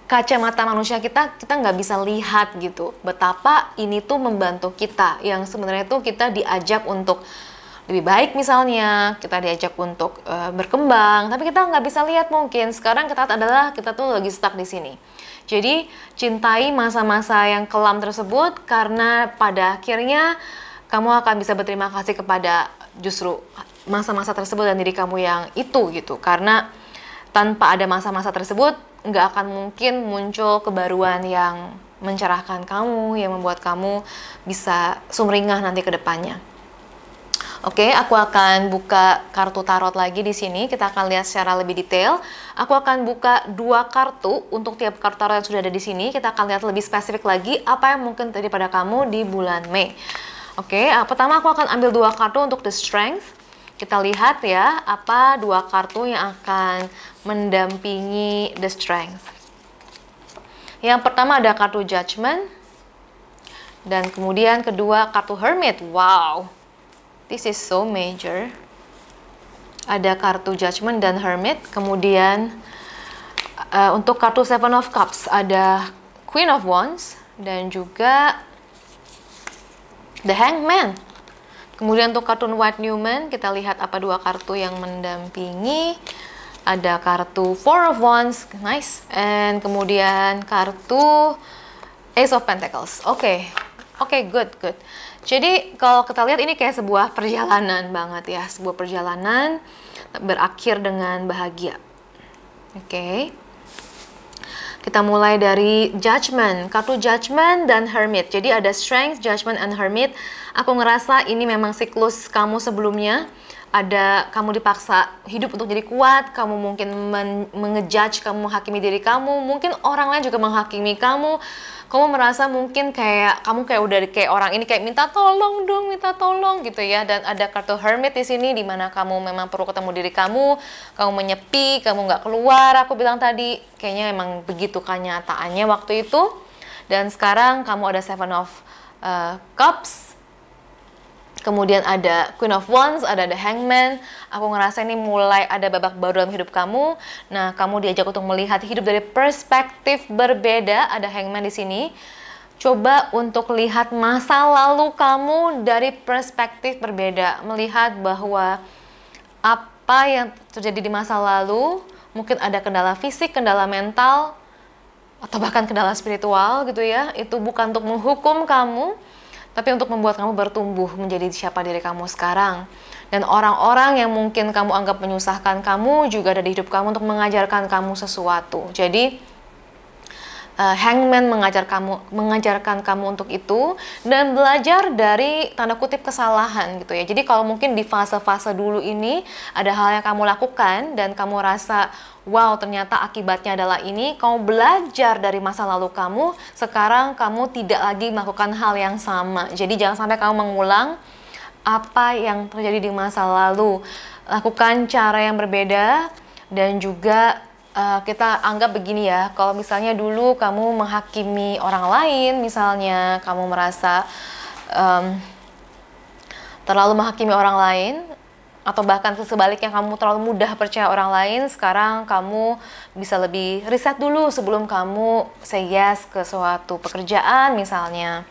kacamata manusia kita nggak bisa lihat gitu betapa ini tuh membantu kita, yang sebenarnya tuh kita diajak untuk lebih baik, misalnya kita diajak untuk berkembang, tapi kita nggak bisa lihat. Mungkin sekarang kita adalah kita tuh lagi stuck di sini. Jadi cintai masa-masa yang kelam tersebut, karena pada akhirnya kamu akan bisa berterima kasih kepada justru masa-masa tersebut dan diri kamu yang itu gitu. Karena tanpa ada masa-masa tersebut, nggak akan mungkin muncul kebaruan yang mencerahkan kamu, yang membuat kamu bisa sumringah nanti ke depannya. Oke, aku akan buka kartu tarot lagi di sini. Kita akan lihat secara lebih detail. Aku akan buka 2 kartu untuk tiap kartu tarot yang sudah ada di sini. Kita akan lihat lebih spesifik lagi apa yang mungkin terjadi pada kamu di bulan Mei. Oke, pertama aku akan ambil 2 kartu untuk the strength. Kita lihat ya, apa 2 kartu yang akan mendampingi the strength. Yang pertama ada kartu judgment, dan kemudian kedua kartu hermit. Wow, this is so major. Ada kartu judgment dan hermit. Kemudian untuk kartu seven of cups ada queen of wands dan juga the hangman. Kemudian untuk kartu white new moon, kita lihat apa 2 kartu yang mendampingi. Ada kartu four of wands, nice, and kemudian kartu ace of pentacles. Oke, good. Jadi kalau kita lihat ini kayak sebuah perjalanan banget ya, sebuah perjalanan berakhir dengan bahagia. Oke. Kita mulai dari judgment, kartu judgment dan hermit. Jadi ada strength, judgment, and hermit. Aku ngerasa ini memang siklus kamu sebelumnya. Ada kamu dipaksa hidup untuk jadi kuat, kamu mungkin mengejudge, kamu menghakimi diri kamu, mungkin orang lain juga menghakimi kamu. Kamu merasa mungkin kayak kamu udah kayak orang ini kayak minta tolong dong, minta tolong gitu ya. Dan ada kartu hermit di sini, dimana kamu memang perlu ketemu diri kamu menyepi, kamu nggak keluar. Aku bilang tadi kayaknya emang begitu kenyataannya waktu itu. Dan sekarang kamu ada seven of cups. Kemudian ada Queen of Wands, ada The Hangman. Aku ngerasa ini mulai ada babak baru dalam hidup kamu. Nah, kamu diajak untuk melihat hidup dari perspektif berbeda. Ada Hangman di sini. Coba untuk lihat masa lalu kamu dari perspektif berbeda. Melihat bahwa apa yang terjadi di masa lalu, mungkin ada kendala fisik, kendala mental, atau bahkan kendala spiritual gitu ya. Itu bukan untuk menghukum kamu, tapi untuk membuat kamu bertumbuh menjadi siapa diri kamu sekarang. Dan orang-orang yang mungkin kamu anggap menyusahkan kamu juga ada di hidup kamu untuk mengajarkan kamu sesuatu. Jadi Hangman mengajarkan kamu untuk itu, dan belajar dari tanda kutip kesalahan gitu ya. Jadi kalau mungkin di fase-fase dulu ini ada hal yang kamu lakukan dan kamu rasa wow ternyata akibatnya adalah ini, kamu belajar dari masa lalu kamu, sekarang kamu tidak lagi melakukan hal yang sama. Jadi jangan sampai kamu mengulang apa yang terjadi di masa lalu. Lakukan cara yang berbeda, dan juga kita anggap begini ya, kalau misalnya dulu kamu menghakimi orang lain, misalnya kamu merasa terlalu menghakimi orang lain, atau bahkan sebaliknya kamu terlalu mudah percaya orang lain, sekarang kamu bisa lebih riset dulu sebelum kamu say yes ke suatu pekerjaan misalnya.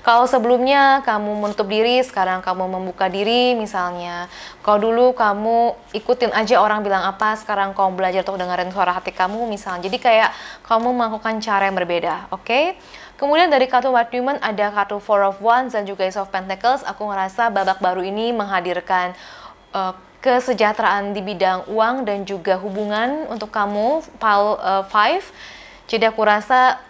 Kalau sebelumnya kamu menutup diri, sekarang kamu membuka diri misalnya. Kalau dulu kamu ikutin aja orang bilang apa, sekarang kamu belajar untuk dengerin suara hati kamu misalnya. Jadi kayak kamu melakukan cara yang berbeda, oke? Kemudian dari kartu White Woman ada kartu Four of Wands dan juga Ace of Pentacles. Aku ngerasa babak baru ini menghadirkan kesejahteraan di bidang uang dan juga hubungan untuk kamu, pile 5. Jadi aku rasa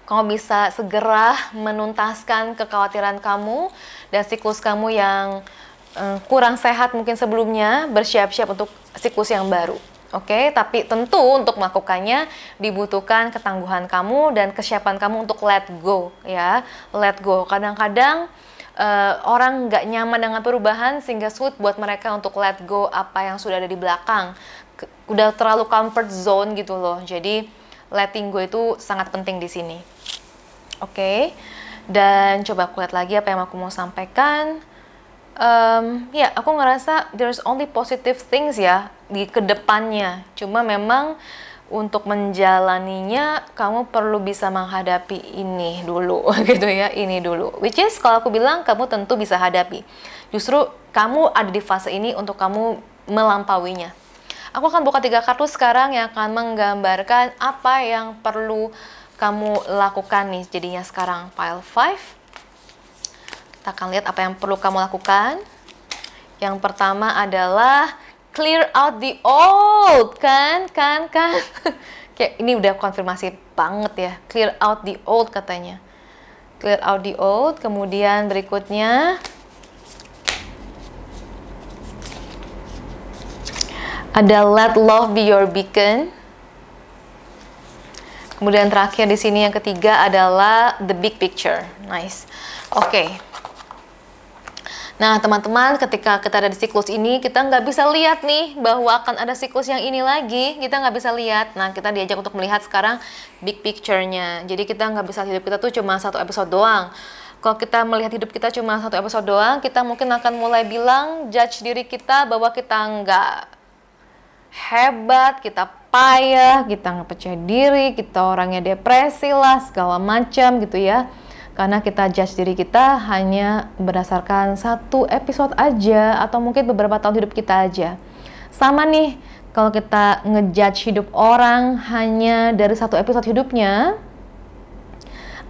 kamu bisa segera menuntaskan kekhawatiran kamu dan siklus kamu yang kurang sehat mungkin sebelumnya, bersiap-siap untuk siklus yang baru. Oke, tapi tentu untuk melakukannya dibutuhkan ketangguhan kamu dan kesiapan kamu untuk let go ya. Let go. Kadang-kadang orang nggak nyaman dengan perubahan sehingga sulit buat mereka untuk let go apa yang sudah ada di belakang. Udah terlalu comfort zone gitu loh. Jadi letting go itu sangat penting di sini. Oke, dan coba aku lihat lagi apa yang aku mau sampaikan. Ya, aku ngerasa there's only positive things ya di kedepannya. Cuma memang untuk menjalaninya kamu perlu bisa menghadapi ini dulu, gitu ya, ini dulu. Which is kalau aku bilang kamu tentu bisa hadapi. Justru kamu ada di fase ini untuk kamu melampauinya. Aku akan buka 3 kartu sekarang yang akan menggambarkan apa yang perlu kamu lakukan nih jadinya sekarang. Pile 5. Kita akan lihat apa yang perlu kamu lakukan. Yang pertama adalah clear out the old. Kan. Kayak ini udah konfirmasi banget ya. Clear out the old katanya. Clear out the old. Kemudian berikutnya ada let love be your beacon. Kemudian terakhir di sini yang ketiga adalah the big picture. Nice. Oke. Nah, teman-teman, ketika kita ada di siklus ini, kita nggak bisa lihat nih bahwa akan ada siklus yang ini lagi. Kita nggak bisa lihat. Nah, kita diajak untuk melihat sekarang big picture-nya. Jadi kita nggak bisa hidup kita tuh cuma 1 episode doang. Kalau kita melihat hidup kita cuma 1 episode doang, kita mungkin akan mulai bilang, judge diri kita bahwa kita nggak hebat, kita payah, kita nggak percaya diri, kita orangnya depresi lah, segala macam gitu ya. Karena kita judge diri kita hanya berdasarkan 1 episode aja, atau mungkin beberapa tahun hidup kita aja. Sama nih, kalau kita ngejudge hidup orang hanya dari 1 episode hidupnya,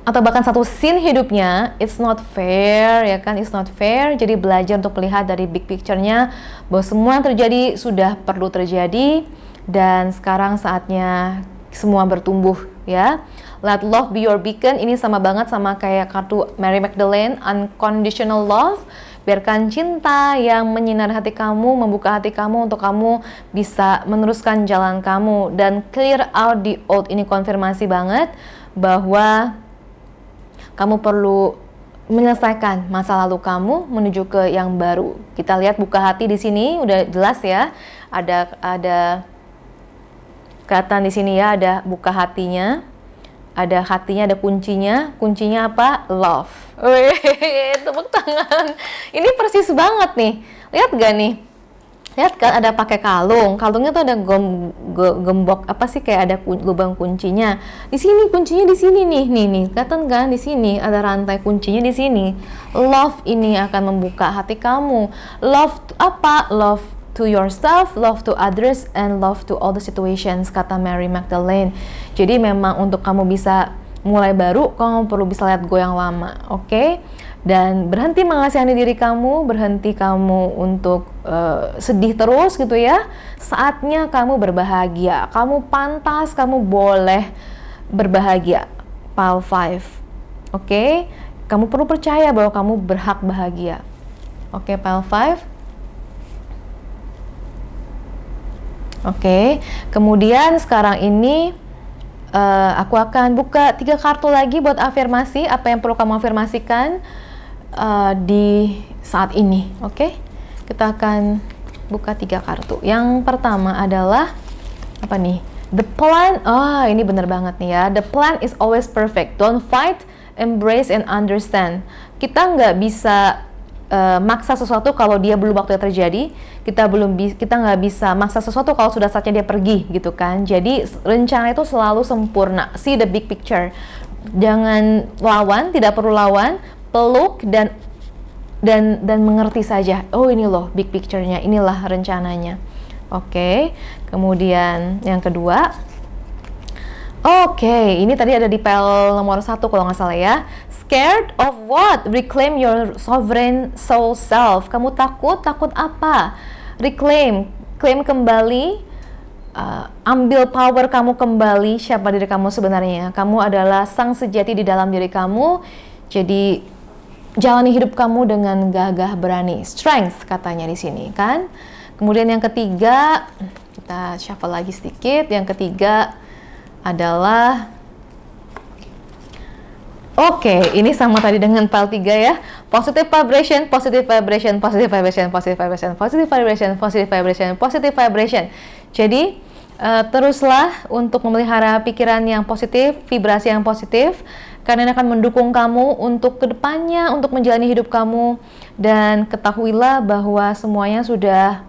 atau bahkan 1 scene hidupnya, it's not fair ya kan, it's not fair. Jadi belajar untuk melihat dari big picture-nya bahwa semua yang terjadi sudah perlu terjadi, dan sekarang saatnya semua bertumbuh ya. Let love be your beacon, ini sama banget sama kayak kartu Mary Magdalene, unconditional love. Biarkan cinta yang menyinari hati kamu, membuka hati kamu untuk kamu bisa meneruskan jalan kamu. Dan clear out the old, ini konfirmasi banget bahwa kamu perlu menyelesaikan masa lalu kamu menuju ke yang baru. Kita lihat buka hati di sini udah jelas ya. Ada kelihatan di sini ya, ada buka hatinya. Ada hatinya, ada kuncinya. Kuncinya apa? Love. Wih, tepuk tangan. Ini persis banget nih. Lihat gak nih? Lihat kan ada pakai kalung. Kalungnya tuh ada gembok apa sih, kayak ada lubang kuncinya. Di sini kuncinya di sini nih. Nih, kelihatan kan di sini ada rantai kuncinya di sini. Love ini akan membuka hati kamu. Love apa? Love to yourself, love to others, and love to all the situations, kata Mary Magdalene. Jadi memang untuk kamu bisa mulai baru, kamu perlu bisa lihat go yang lama, oke? Dan berhenti mengasihani diri kamu, berhenti kamu untuk sedih terus gitu ya. Saatnya kamu berbahagia, kamu pantas, kamu boleh berbahagia. Pile 5. Oke, kamu perlu percaya bahwa kamu berhak bahagia. Oke, pile 5. Oke, kemudian sekarang ini aku akan buka 3 kartu lagi buat afirmasi. Apa yang perlu kamu afirmasikan di saat ini? Oke, kita akan buka 3 kartu. Yang pertama adalah apa nih? The plan. Ini bener banget nih ya. The plan is always perfect. Don't fight, embrace and understand. Kita nggak bisa maksa sesuatu kalau dia belum waktunya terjadi. Kita nggak bisa maksa sesuatu kalau sudah saatnya dia pergi, gitu kan. Jadi rencana itu selalu sempurna. See the big picture. Jangan lawan, tidak perlu lawan, peluk dan mengerti saja. Oh, ini loh big picture-nya, inilah rencananya. Oke, kemudian yang kedua. Oke, ini tadi ada di pile nomor 1 kalau nggak salah ya. Scared of what? Reclaim your sovereign soul self. Kamu takut? Takut apa? Reclaim, claim kembali, ambil power kamu kembali. Siapa diri kamu sebenarnya? Kamu adalah sang sejati di dalam diri kamu. Jadi jalani hidup kamu dengan gagah berani. Strength katanya di sini kan. Kemudian yang ketiga, kita shuffle lagi sedikit. Yang ketiga adalah ini sama tadi dengan pile 3 ya. Positive vibration, positive vibration, positive vibration, positive vibration, positive vibration, positive vibration, positive vibration. Jadi teruslah untuk memelihara pikiran yang positif, vibrasi yang positif, karena ini akan mendukung kamu untuk kedepannya, untuk menjalani hidup kamu. Dan ketahuilah bahwa semuanya sudah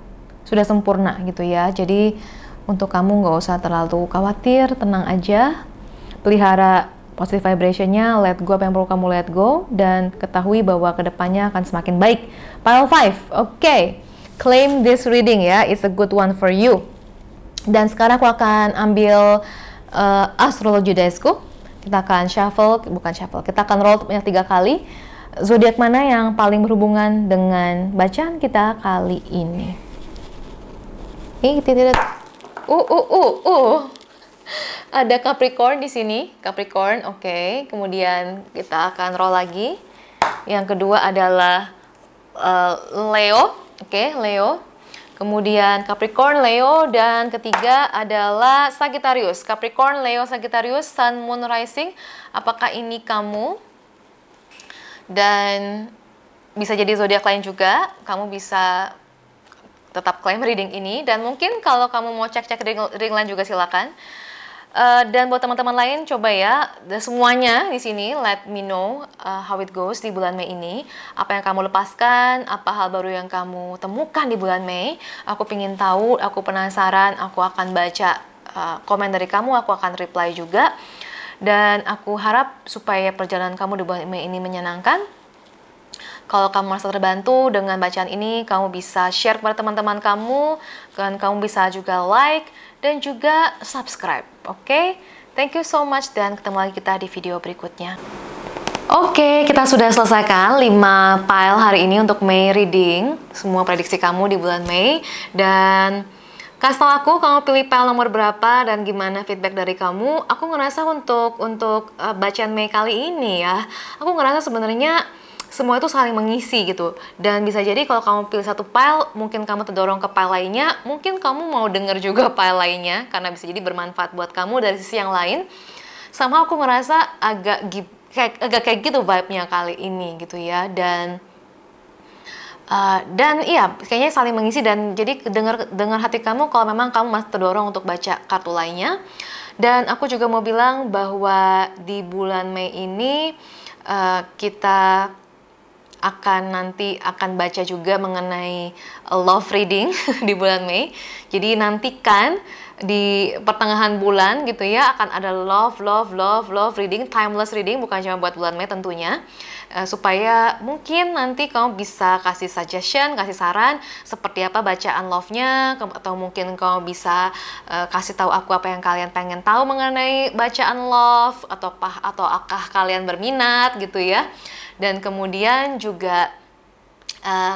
sempurna gitu ya. Jadi untuk kamu nggak usah terlalu khawatir, tenang aja, pelihara positive vibration-nya, let go apa yang perlu kamu let go, dan ketahui bahwa kedepannya akan semakin baik. Pile 5, oke. Claim this reading ya, it's a good one for you. Dan sekarang aku akan ambil astrologi desk-ku. Kita akan kita akan roll 3 kali. Zodiak mana yang paling berhubungan dengan bacaan kita kali ini? Ada Capricorn di sini, Capricorn, oke. Kemudian kita akan roll lagi. Yang kedua adalah Leo, oke, Leo. Kemudian Capricorn, Leo, dan ketiga adalah Sagittarius. Capricorn, Leo, Sagittarius, Sun, Moon, Rising. Apakah ini kamu? Dan bisa jadi zodiak lain juga. Kamu bisa tetap claim reading ini, dan mungkin kalau kamu mau cek-cek reading lain juga silakan. Dan buat teman-teman lain, coba ya, semuanya di sini let me know how it goes di bulan Mei ini. Apa yang kamu lepaskan, apa hal baru yang kamu temukan di bulan Mei. Aku pengen tahu, aku penasaran, aku akan baca komen dari kamu, aku akan reply juga. Dan aku harap supaya perjalanan kamu di bulan Mei ini menyenangkan. Kalau kamu merasa terbantu dengan bacaan ini, kamu bisa share kepada teman-teman kamu, dan kamu bisa juga like dan juga subscribe. Oke? Thank you so much, dan ketemu lagi kita di video berikutnya. Oke, kita sudah selesaikan 5 pile hari ini untuk Mei reading, semua prediksi kamu di bulan Mei. Dan kasih tau aku kamu pilih pile nomor berapa dan gimana feedback dari kamu. Aku ngerasa untuk bacaan Mei kali ini ya, aku ngerasa sebenarnya semua itu saling mengisi gitu. Dan bisa jadi kalau kamu pilih satu file, mungkin kamu terdorong ke file lainnya, mungkin kamu mau denger juga file lainnya, karena bisa jadi bermanfaat buat kamu dari sisi yang lain. Sama aku ngerasa agak kayak gitu vibe-nya kali ini gitu ya. Dan iya, kayaknya saling mengisi, dan jadi dengar hati kamu kalau memang kamu masih terdorong untuk baca kartu lainnya. Dan aku juga mau bilang bahwa di bulan Mei ini kita akan baca juga mengenai love reading di bulan Mei. Jadi nantikan di pertengahan bulan gitu ya, akan ada love reading, timeless reading, bukan cuma buat bulan Mei tentunya. Supaya mungkin nanti kamu bisa kasih suggestion, kasih saran seperti apa bacaan love-nya, atau mungkin kamu bisa kasih tahu aku apa yang kalian pengen tahu mengenai bacaan love, atau apakah kalian berminat gitu ya. Dan kemudian juga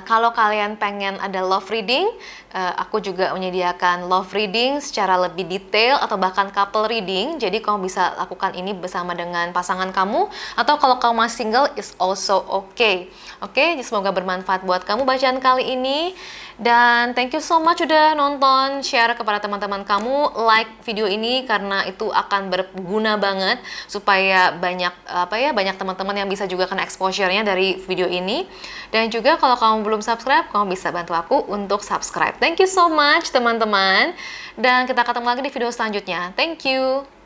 Kalau kalian pengen ada love reading, aku juga menyediakan love reading secara lebih detail atau bahkan couple reading. Jadi kamu bisa lakukan ini bersama dengan pasangan kamu, atau kalau kamu masih single is also okay. Oke, semoga bermanfaat buat kamu bacaan kali ini. Dan thank you so much udah nonton, share kepada teman-teman kamu, like video ini karena itu akan berguna banget supaya banyak banyak teman-teman yang bisa juga kena exposure-nya dari video ini. Dan juga kalau kamu belum subscribe, kamu bisa bantu aku untuk subscribe. Thank you so much teman-teman. Dan kita ketemu lagi di video selanjutnya. Thank you.